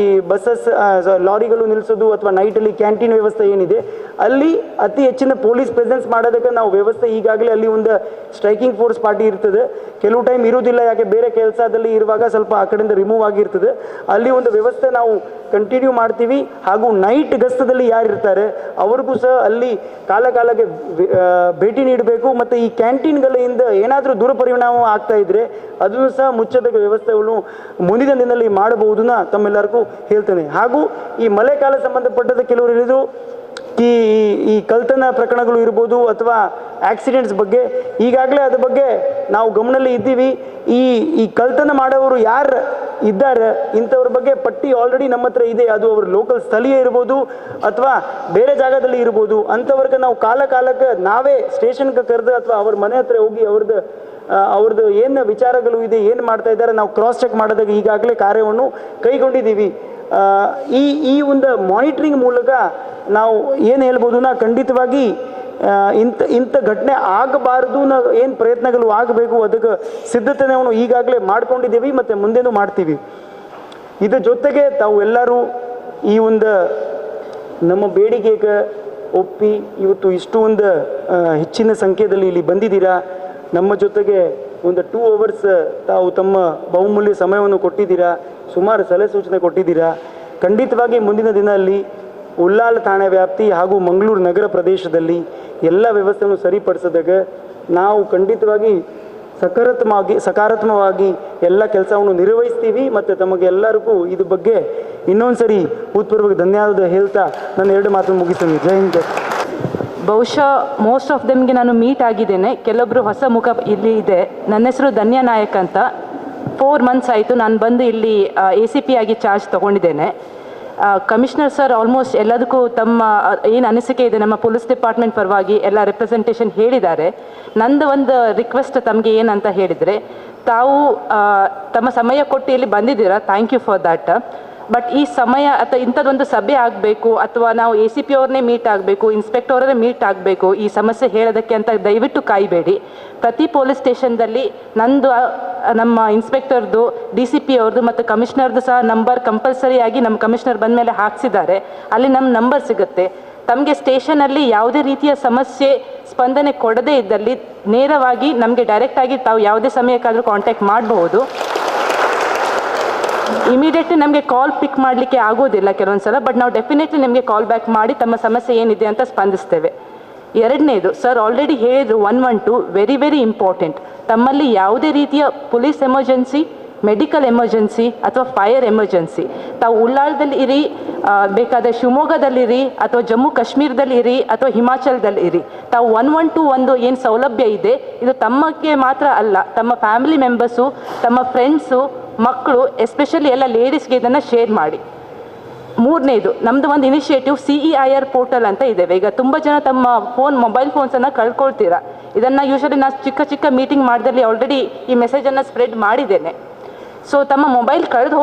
ಲಾರಿಗಳು ನಿಲ್ಲಿಸೋದು ಅಥವಾ ನೈಟಲ್ಲಿ ಕ್ಯಾಂಟೀನ್ ವ್ಯವಸ್ಥೆ ಏನಿದೆ ಅಲ್ಲಿ ಅತಿ ಹೆಚ್ಚಿನ ಪೊಲೀಸ್ ಪ್ರೆಸೆನ್ಸ್ ಮಾಡೋದಕ್ಕೆ ನಾವು ವ್ಯವಸ್ಥೆ ಈಗಾಗಲೇ ಅಲ್ಲಿ ಒಂದು ಸ್ಟ್ರೈಕಿಂಗ್ ಫೋರ್ಸ್ ಪಾರ್ಟಿ ಇರ್ತದೆ. ಕೆಲವು ಟೈಮ್ ಇರೋದಿಲ್ಲ, ಯಾಕೆ ಬೇರೆ ಕೆಲಸದಲ್ಲಿ ಇರುವಾಗ ಸ್ವಲ್ಪ ಆ ಕಡೆಯಿಂದ ರಿಮೂವ್ ಆಗಿರ್ತದೆ. ಅಲ್ಲಿ ಒಂದು ವ್ಯವಸ್ಥೆ ನಾವು ಕಂಟಿನ್ಯೂ ಮಾಡ್ತೀವಿ. ಹಾಗೂ ನೈಟ್ ಗಸ್ತದಲ್ಲಿ ಯಾರಿರ್ತಾರೆ ಅವ್ರಿಗೂ ಸಹ ಅಲ್ಲಿ ಕಾಲಕ್ಕೆ ಭೇಟಿ ನೀಡಬೇಕು. ಮತ್ತು ಈ ಕ್ಯಾಂಟೀನ್ಗಳಿಂದ ಏನಾದರೂ ದುರುಪರಿಣಾಮ ಆಗ್ತಾ ಇದ್ದರೆ ಅದನ್ನು ಸಹ ಮುಚ್ಚದ ವ್ಯವಸ್ಥೆಗಳು ಮುಂದಿನ ದಿನದಲ್ಲಿ ಮಾಡಬಹುದನ್ನ ತಮ್ಮೆಲ್ಲರಿಗೂ ಹೇಳ್ತೇನೆ. ಹಾಗೂ ಈ ಮಳೆಗಾಲ ಸಂಬಂಧಪಟ್ಟದ ಕೆಲವರು ಹೇಳಿದ್ರು ಈ ಕಳ್ತನ ಪ್ರಕರಣಗಳು ಇರ್ಬೋದು ಅಥವಾ ಆಕ್ಸಿಡೆಂಟ್ಸ್ ಬಗ್ಗೆ ಈಗಾಗಲೇ ಅದ್ರ ಬಗ್ಗೆ ನಾವು ಗಮನದಲ್ಲಿ ಇದ್ದೀವಿ. ಈ ಕಳ್ತನ ಮಾಡೋರು ಯಾರು ಇದ್ದಾರೆ ಇಂಥವ್ರ ಬಗ್ಗೆ ಪಟ್ಟಿ ಆಲ್ರೆಡಿ ನಮ್ಮ ಹತ್ರ ಇದೆ. ಅದು ಅವ್ರ ಲೋಕಲ್ ಸ್ಥಳೀಯ ಇರ್ಬೋದು ಅಥವಾ ಬೇರೆ ಜಾಗದಲ್ಲಿ ಇರ್ಬೋದು. ಅಂಥವ್ರಿಗೆ ನಾವು ಕಾಲಕ್ಕೆ ನಾವೇ ಸ್ಟೇಷನ್ಗೆ ಕರೆದು ಅಥವಾ ಅವ್ರ ಮನೆ ಹತ್ರ ಹೋಗಿ ಅವ್ರದ್ದು ಏನು ವಿಚಾರಗಳು ಇದೆ, ಏನು ಮಾಡ್ತಾ ಇದ್ದಾರೆ ನಾವು ಕ್ರಾಸ್ ಚೆಕ್ ಮಾಡೋದಕ್ಕೆ ಈಗಾಗಲೇ ಕಾರ್ಯವನ್ನು ಕೈಗೊಂಡಿದ್ದೀವಿ. ಈ ಒಂದು ಮಾನಿಟ್ರಿಂಗ್ ಮೂಲಕ ನಾವು ಏನು ಹೇಳ್ಬೋದು ಖಂಡಿತವಾಗಿ ಇಂಥ ಘಟನೆ ಆಗಬಾರ್ದು ಏನು ಪ್ರಯತ್ನಗಳು ಆಗಬೇಕು ಅದಕ್ಕೆ ಸಿದ್ಧತೆ ನಾವು ಈಗಾಗಲೇ ಮಾಡ್ಕೊಂಡಿದ್ದೀವಿ ಮತ್ತು ಮುಂದೆನೂ ಮಾಡ್ತೀವಿ. ಇದ್ರ ಜೊತೆಗೆ ತಾವು ಎಲ್ಲರೂ ಈ ಒಂದು ನಮ್ಮ ಬೇಡಿಕೆಗೆ ಒಪ್ಪಿ ಇವತ್ತು ಇಷ್ಟು ಒಂದು ಹೆಚ್ಚಿನ ಸಂಖ್ಯೆಯಲ್ಲಿ ಇಲ್ಲಿ ಬಂದಿದ್ದೀರಾ. ನಮ್ಮ ಜೊತೆಗೆ ಒಂದು 2 hours ತಾವು ತಮ್ಮ ಬಹುಮೂಲ್ಯ ಸಮಯವನ್ನು ಕೊಟ್ಟಿದ್ದೀರಾ, ಸುಮಾರು ಸಲಹೆ ಸೂಚನೆ ಕೊಟ್ಟಿದ್ದೀರಾ. ಖಂಡಿತವಾಗಿ ಮುಂದಿನ ದಿನದಲ್ಲಿ ಉಳ್ಳಾಲ ಠಾಣೆ ವ್ಯಾಪ್ತಿ ಹಾಗೂ ಮಂಗಳೂರು ನಗರ ಪ್ರದೇಶದಲ್ಲಿ ಎಲ್ಲ ವ್ಯವಸ್ಥೆಯನ್ನು ಸರಿಪಡಿಸಿದಾಗ ನಾವು ಖಂಡಿತವಾಗಿ ಸಕಾರಾತ್ಮಕವಾಗಿ ಎಲ್ಲ ಕೆಲಸವನ್ನು ನಿರ್ವಹಿಸ್ತೀವಿ. ಮತ್ತು ತಮಗೆಲ್ಲರಿಗೂ ಇದ್ರ ಬಗ್ಗೆ ಇನ್ನೊಂದು ಸರಿ ಹೃತ್ಪೂರ್ವಕ ಧನ್ಯವಾದ ಹೇಳ್ತಾ ನಾನು 2 ಮಾತು ಮುಗಿಸ್ತೀನಿ. ಜೈ ಹಿಂದ್. ಬಹುಶಃ ಮೋಸ್ಟ್ ಆಫ್ ದೆಮ್ಗೆ ನಾನು ಮೀಟ್ ಆಗಿದ್ದೇನೆ. ಕೆಲವೊಬ್ಬರು ಹೊಸ ಮುಖ ಇಲ್ಲಿ ಇದೆ. ನನ್ನ ಹೆಸರು ಧನ್ಯ ನಾಯಕ್ ಅಂತ. 4 months ಆಯಿತು ನಾನು ಬಂದು ಇಲ್ಲಿ ACP ಆಗಿ ಚಾರ್ಜ್ ತೊಗೊಂಡಿದ್ದೇನೆ. ಕಮಿಷನರ್ ಸರ್ ಆಲ್ಮೋಸ್ಟ್ ಎಲ್ಲದಕ್ಕೂ ತಮ್ಮ ಏನು ಅನಿಸಿಕೆ ಇದೆ ನಮ್ಮ ಪೊಲೀಸ್ ಡಿಪಾರ್ಟ್ಮೆಂಟ್ ಪರವಾಗಿ ಎಲ್ಲ ರೆಪ್ರೆಸೆಂಟೇಷನ್ ಹೇಳಿದ್ದಾರೆ. ನಂದು ಒಂದು ರಿಕ್ವೆಸ್ಟ್ ತಮಗೆ ಏನಂತ ಹೇಳಿದರೆ, ತಾವು ತಮ್ಮ ಸಮಯ ಕೊಟ್ಟು ಇಲ್ಲಿ ಬಂದಿದ್ದೀರಾ, thank you for that. But ಈ ಸಮಯ ಅಥವಾ ಇಂಥದ್ದೊಂದು ಸಭೆ ಆಗಬೇಕು ಅಥವಾ ನಾವು ACP ಅವ್ರನ್ನೇ ಮೀಟ್ ಆಗಬೇಕು, ಇನ್ಸ್ಪೆಕ್ಟರ್ ಅವರೇ ಮೀಟ್ ಆಗಬೇಕು ಈ ಸಮಸ್ಯೆ ಹೇಳೋದಕ್ಕೆ ಅಂತ ದಯವಿಟ್ಟು ಕಾಯಬೇಡಿ. ಪ್ರತಿ ಪೊಲೀಸ್ ಸ್ಟೇಷನ್ದಲ್ಲಿ ನಂದು ನಮ್ಮ ಇನ್ಸ್ಪೆಕ್ಟರ್ದು, DCP ಅವ್ರದ್ದು ಮತ್ತು ಕಮಿಷನರ್ದು ಸಹ ನಂಬರ್ ಕಂಪಲ್ಸರಿಯಾಗಿ ನಮ್ಮ ಕಮಿಷನರ್ ಬಂದ ಮೇಲೆ ಹಾಕ್ಸಿದ್ದಾರೆ. ಅಲ್ಲಿ ನಮ್ಮ ನಂಬರ್ ಸಿಗುತ್ತೆ. ತಮಗೆ ಸ್ಟೇಷನಲ್ಲಿ ಯಾವುದೇ ರೀತಿಯ ಸಮಸ್ಯೆ ಸ್ಪಂದನೆ ಕೊಡದೇ ಇದ್ದಲ್ಲಿ ನೇರವಾಗಿ ನಮಗೆ ಡೈರೆಕ್ಟಾಗಿ ತಾವು ಯಾವುದೇ ಸಮಯಕ್ಕಾದರೂ ಕಾಂಟ್ಯಾಕ್ಟ್ ಮಾಡಬಹುದು. ಇಮಿಡಿಯೇಟ್ಲಿ ನಮಗೆ ಕಾಲ್ ಪಿಕ್ ಮಾಡಲಿಕ್ಕೆ ಆಗೋದಿಲ್ಲ ಕೆಲವೊಂದು ಸಲ, ಬಟ್ ನಾವು ಡೆಫಿನೆಟ್ಲಿ ನಿಮಗೆ ಕಾಲ್ ಬ್ಯಾಕ್ ಮಾಡಿ ತಮ್ಮ ಸಮಸ್ಯೆ ಏನಿದೆ ಅಂತ ಸ್ಪಂದಿಸ್ತೇವೆ. ಎರಡನೇದು, ಸರ್ ಆಲ್ರೆಡಿ ಹೇಳಿದ್ರು 112 ವೆರಿ ವೆರಿ ಇಂಪಾರ್ಟೆಂಟ್. ತಮ್ಮಲ್ಲಿ ಯಾವುದೇ ರೀತಿಯ ಪೊಲೀಸ್ ಎಮರ್ಜೆನ್ಸಿ, ಮೆಡಿಕಲ್ ಎಮರ್ಜೆನ್ಸಿ ಅಥವಾ ಫೈರ್ ಎಮರ್ಜೆನ್ಸಿ ತಾವು ಉಳ್ಳಾಳದಲ್ಲಿ ಇರಿ, ಬೇಕಾದರೆ ಶಿವಮೊಗ್ಗದಲ್ಲಿರಿ ಅಥವಾ ಜಮ್ಮು ಕಾಶ್ಮೀರದಲ್ಲಿ ಇರಿ ಅಥವಾ ಹಿಮಾಚಲದಲ್ಲಿ ಇರಿ, ತಾವು 112 ಒಂದು ಏನು ಸೌಲಭ್ಯ ಇದೆ ಇದು ತಮಗೆ ಮಾತ್ರ ಅಲ್ಲ, ತಮ್ಮ ಫ್ಯಾಮಿಲಿ ಮೆಂಬರ್ಸು, ತಮ್ಮ ಫ್ರೆಂಡ್ಸು, ಮಕ್ಕಳು, ಎಸ್ಪೆಷಲಿ ಎಲ್ಲ ಲೇಡೀಸ್ಗೆ ಇದನ್ನು ಶೇರ್ ಮಾಡಿ. ಮೂರನೇದು, ನಮ್ಮದು ಒಂದು ಇನಿಷಿಯೇಟಿವ್ CEIR ಪೋರ್ಟಲ್ ಅಂತ ಇದ್ದೇವೆ. ಈಗ ತುಂಬ ಜನ ತಮ್ಮ ಮೊಬೈಲ್ ಫೋನ್ಸನ್ನು ಕಳ್ಕೊಳ್ತೀರಾ. ಇದನ್ನು ಯೂಶಲಿ ನಾನು ಚಿಕ್ಕ ಮೀಟಿಂಗ್ ಮಾಡಿದಲ್ಲಿ ಆಲ್ರೆಡಿ ಈ ಮೆಸೇಜನ್ನು ಸ್ಪ್ರೆಡ್ ಮಾಡಿದ್ದೇನೆ. ಸೊ ತಮ್ಮ ಮೊಬೈಲ್ ಕಳೆದು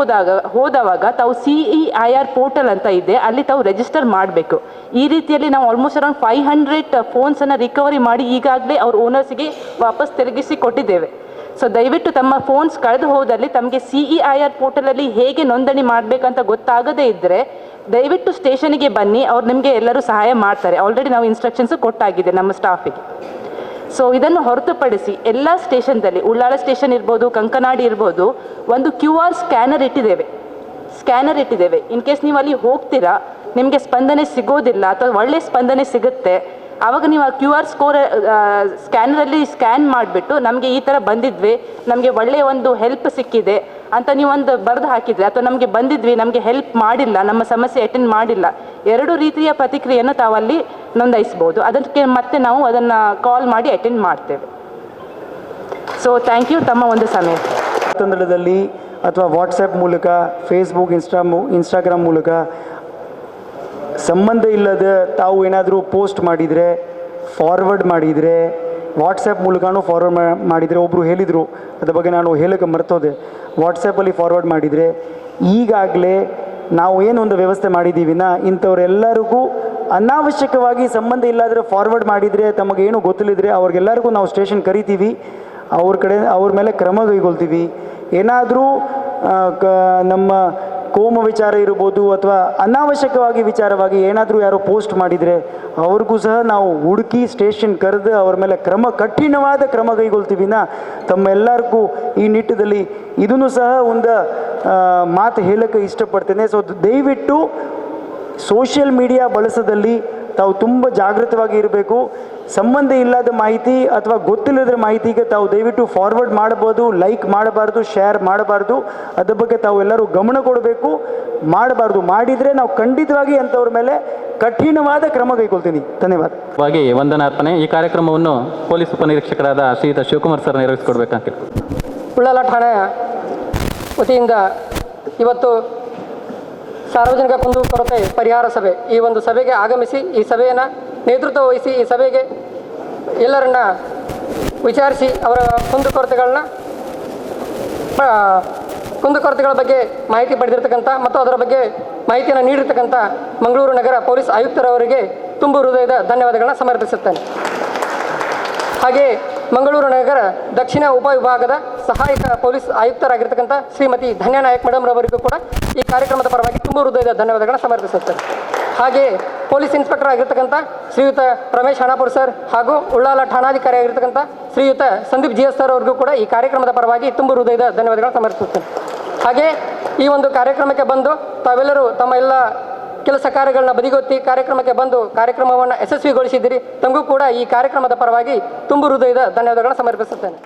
ಹೋದವಾಗ ತಾವು CEIR ಪೋರ್ಟಲ್ ಅಂತ ಇದೆ, ಅಲ್ಲಿ ತಾವು ರಿಜಿಸ್ಟರ್ ಮಾಡಬೇಕು. ಈ ರೀತಿಯಲ್ಲಿ ನಾವು ಆಲ್ಮೋಸ್ಟ್ ಅರೌಂಡ್ 500 ಫೋನ್ಸನ್ನು ರಿಕವರಿ ಮಾಡಿ ಈಗಾಗಲೇ ಅವ್ರ ಓನರ್ಸಿಗೆ ವಾಪಸ್ ತಿರುಗಿಸಿ ಕೊಟ್ಟಿದ್ದೇವೆ. ಸೊ ದಯವಿಟ್ಟು ತಮ್ಮ ಫೋನ್ಸ್ ಕಳೆದು ಹೋದಲ್ಲಿ ತಮಗೆ CEIR ಪೋರ್ಟಲಲ್ಲಿ ಹೇಗೆ ನೋಂದಣಿ ಮಾಡಬೇಕಂತ ಗೊತ್ತಾಗದೇ ಇದ್ದರೆ ದಯವಿಟ್ಟು ಸ್ಟೇಷನಿಗೆ ಬನ್ನಿ, ಅವ್ರು ನಿಮಗೆ ಎಲ್ಲರೂ ಸಹಾಯ ಮಾಡ್ತಾರೆ. ಆಲ್ರೆಡಿ ನಾವು ಇನ್ಸ್ಟ್ರಕ್ಷನ್ಸು ಕೊಟ್ಟಾಗಿದೆ ನಮ್ಮ ಸ್ಟಾಫಿಗೆ. ಸೊ ಇದನ್ನು ಹೊರತುಪಡಿಸಿ ಎಲ್ಲ ಸ್ಟೇಷನ್ದಲ್ಲಿ, ಉಳ್ಳಾಳ ಸ್ಟೇಷನ್ ಇರ್ಬೋದು, ಕಂಕನಾಡಿ ಇರ್ಬೋದು, ಒಂದು QR ಸ್ಕ್ಯಾನರ್ ಇಟ್ಟಿದ್ದೇವೆ. ಇನ್ ಕೇಸ್ ನೀವು ಅಲ್ಲಿ ಹೋಗ್ತೀರಾ, ನಿಮಗೆ ಸ್ಪಂದನೆ ಸಿಗೋದಿಲ್ಲ ಅಥವಾ ಒಳ್ಳೆ ಸ್ಪಂದನೆ ಸಿಗುತ್ತೆ, ಆವಾಗ ನೀವು ಆ QR ಸ್ಕ್ಯಾನರಲ್ಲಿ ಸ್ಕ್ಯಾನ್ ಮಾಡಿಬಿಟ್ಟು ನಮಗೆ ಈ ಥರ ಬಂದಿದ್ವಿ, ನಮಗೆ ಒಳ್ಳೆಯ ಒಂದು ಹೆಲ್ಪ್ ಸಿಕ್ಕಿದೆ ಅಂತ ನೀವು ಒಂದು ಬರೆದು ಹಾಕಿದರೆ, ಅಥವಾ ನಮಗೆ ಬಂದಿದ್ವಿ, ನಮಗೆ ಹೆಲ್ಪ್ ಮಾಡಿಲ್ಲ, ನಮ್ಮ ಸಮಸ್ಯೆ ಅಟೆಂಡ್ ಮಾಡಿಲ್ಲ, 2 ರೀತಿಯ ಪ್ರತಿಕ್ರಿಯೆಯನ್ನು ತಾವಲ್ಲಿ ನೋಂದಾಯಿಸ್ಬೋದು. ಅದಕ್ಕೆ ಮತ್ತೆ ನಾವು ಅದನ್ನು ಕಾಲ್ ಮಾಡಿ ಅಟೆಂಡ್ ಮಾಡ್ತೇವೆ. ಸೊ ಥ್ಯಾಂಕ್ ಯು ತಮ್ಮ ಒಂದು ಸಮಯ. ತಂಡದಲ್ಲಿ ಅಥವಾ ವಾಟ್ಸಪ್ ಮೂಲಕ, ಫೇಸ್ಬುಕ್, ಇನ್ಸ್ಟಾಗ್ರಾಮ್ ಮೂಲಕ ಸಂಬಂಧ ಇಲ್ಲದ ತಾವು ಏನಾದರೂ ಪೋಸ್ಟ್ ಮಾಡಿದರೆ, ಫಾರ್ವರ್ಡ್ ಮಾಡಿದರೆ, ವಾಟ್ಸಪ್ ಮೂಲಕನೂ ಫಾರ್ವರ್ಡ್ ಮಾಡಿದರೆ, ಒಬ್ಬರು ಹೇಳಿದರು ಅದ್ರ ಬಗ್ಗೆ ನಾನು ಹೇಳೋಕ್ಕೆ ಮರ್ತೋದೆ, ವಾಟ್ಸಪ್ಪಲ್ಲಿ ಫಾರ್ವರ್ಡ್ ಮಾಡಿದರೆ ಈಗಾಗಲೇ ನಾವು ಏನೊಂದು ವ್ಯವಸ್ಥೆ ಮಾಡಿದ್ದೀವಿನ ಇಂಥವರೆಲ್ಲರಿಗೂ ಅನಾವಶ್ಯಕವಾಗಿ ಸಂಬಂಧ ಇಲ್ಲಾದರೆ ಫಾರ್ವರ್ಡ್ ಮಾಡಿದರೆ, ತಮಗೇನು ಗೊತ್ತಿಲ್ಲದ್ರೆ ಅವ್ರಿಗೆಲ್ಲರಿಗೂ ನಾವು ಸ್ಟೇಷನ್ ಕರಿತೀವಿ, ಅವ್ರ ಮೇಲೆ ಕ್ರಮ ಕೈಗೊಳ್ತೀವಿ. ಏನಾದರೂ ನಮ್ಮ ಕೋಮ ವಿಚಾರ ಇರ್ಬೋದು ಅಥವಾ ಅನಾವಶ್ಯಕವಾಗಿ ವಿಚಾರವಾಗಿ ಏನಾದರೂ ಯಾರೋ ಪೋಸ್ಟ್ ಮಾಡಿದರೆ ಅವ್ರಿಗೂ ಸಹ ನಾವು ಹುಡುಕಿ ಸ್ಟೇಷನ್ ಕರೆದು ಅವ್ರ ಮೇಲೆ ಕಠಿಣವಾದ ಕ್ರಮ ಕೈಗೊಳ್ತೀವಿನ ತಮ್ಮೆಲ್ಲರಿಗೂ ಈ ನಿಟ್ಟಿನಲ್ಲಿ ಇದನ್ನು ಸಹ ಒಂದು ಮಾತು ಹೇಳೋಕ್ಕೆ ಇಷ್ಟಪಡ್ತೇನೆ. ಸೊ ದಯವಿಟ್ಟು ಸೋಷಿಯಲ್ ಮೀಡಿಯಾ ಬಳಸೋದಲ್ಲಿ ತಾವು ತುಂಬ ಜಾಗೃತವಾಗಿ ಇರಬೇಕು. ಸಂಬಂಧ ಇಲ್ಲದ ಮಾಹಿತಿ ಅಥವಾ ಗೊತ್ತಿಲ್ಲದ ಮಾಹಿತಿಗೆ ತಾವು ದಯವಿಟ್ಟು ಫಾರ್ವರ್ಡ್ ಮಾಡಬಹುದು, ಲೈಕ್ ಮಾಡಬಾರ್ದು, ಶೇರ್ ಮಾಡಬಾರ್ದು. ಅದ್ರ ಬಗ್ಗೆ ತಾವು ಎಲ್ಲರೂ ಗಮನ ಕೊಡಬೇಕು. ಮಾಡಬಾರ್ದು, ಮಾಡಿದರೆ ನಾವು ಖಂಡಿತವಾಗಿ ಅಂಥವ್ರ ಮೇಲೆ ಕಠಿಣವಾದ ಕ್ರಮ ಕೈಗೊಳ್ತೀನಿ. ಧನ್ಯವಾದ. ವಂದನಾರ್ಪಣೆ. ಈ ಕಾರ್ಯಕ್ರಮವನ್ನು ಪೊಲೀಸ್ ಉಪನಿರೀಕ್ಷಕರಾದ ಶ್ರೀಯುತ ಶಿವಕುಮಾರ್ ಸರ್ ನೆರವೇರಿಸಿಕೊಡ್ಬೇಕಂತ ಉಳ್ಳಾಲ ಠಾಣೆಯ ವತಿಯಿಂದ ಇವತ್ತು ಸಾರ್ವಜನಿಕ ಕುಂದುಕೊರತೆ ಪರಿಹಾರ ಸಭೆ, ಈ ಒಂದು ಸಭೆಗೆ ಆಗಮಿಸಿ ಈ ಸಭೆಯನ್ನು ನೇತೃತ್ವ ವಹಿಸಿ ಈ ಸಭೆಗೆ ಎಲ್ಲರನ್ನ ವಿಚಾರಿಸಿ ಅವರ ಕುಂದುಕೊರತೆಗಳ ಬಗ್ಗೆ ಮಾಹಿತಿ ಪಡೆದಿರ್ತಕ್ಕಂಥ ಮತ್ತು ಅದರ ಬಗ್ಗೆ ಮಾಹಿತಿಯನ್ನು ನೀಡಿರ್ತಕ್ಕಂಥ ಮಂಗಳೂರು ನಗರ ಪೊಲೀಸ್ ಆಯುಕ್ತರವರಿಗೆ ತುಂಬ ಹೃದಯದ ಧನ್ಯವಾದಗಳನ್ನ ಸಮರ್ಪಿಸುತ್ತೇನೆ. ಹಾಗೆ ಮಂಗಳೂರು ನಗರ ದಕ್ಷಿಣ ಉಪವಿಭಾಗದ ಸಹಾಯಕ ಪೊಲೀಸ್ ಆಯುಕ್ತರಾಗಿರ್ತಕ್ಕಂಥ ಶ್ರೀಮತಿ ಧನ್ಯ ನಾಯಕ್ ಮೇಡಮ್ ರವರಿಗೂ ಕೂಡ ಈ ಕಾರ್ಯಕ್ರಮದ ಪರವಾಗಿ ತುಂಬ ಹೃದಯದ ಧನ್ಯವಾದಗಳನ್ನ ಸಮರ್ಪಿಸುತ್ತೇನೆ. ಹಾಗೆ ಪೊಲೀಸ್ ಇನ್ಸ್ಪೆಕ್ಟರ್ ಆಗಿರ್ತಕ್ಕಂಥ ಶ್ರೀಯುತ ರಮೇಶ್ ಹಣಾಪುರ್ ಸರ್ ಹಾಗೂ ಉಳ್ಳಾಲ ಠಾಣಾಧಿಕಾರಿ ಆಗಿರ್ತಕ್ಕಂಥ ಶ್ರೀಯುತ ಸಂದೀಪ್ GS ಸರ್ ಅವರಿಗೂ ಕೂಡ ಈ ಕಾರ್ಯಕ್ರಮದ ಪರವಾಗಿ ತುಂಬ ಹೃದಯದ ಧನ್ಯವಾದಗಳನ್ನ ಸಮರ್ಪಿಸುತ್ತೇನೆ. ಹಾಗೆ ಈ ಒಂದು ಕಾರ್ಯಕ್ರಮಕ್ಕೆ ಬಂದು ತಾವೆಲ್ಲರೂ ತಮ್ಮ ಎಲ್ಲ ಕೆಲಸ ಕಾರ್ಯಗಳನ್ನ ಬದಿಗೊತ್ತಿ ಕಾರ್ಯಕ್ರಮಕ್ಕೆ ಬಂದು ಕಾರ್ಯಕ್ರಮವನ್ನು ಯಶಸ್ವಿಗೊಳಿಸಿದ್ದೀರಿ. ತಮಗೂ ಕೂಡ ಈ ಕಾರ್ಯಕ್ರಮದ ಪರವಾಗಿ ತುಂಬ ಹೃದಯದ ಧನ್ಯವಾದಗಳನ್ನು ಸಮರ್ಪಿಸುತ್ತೇನೆ.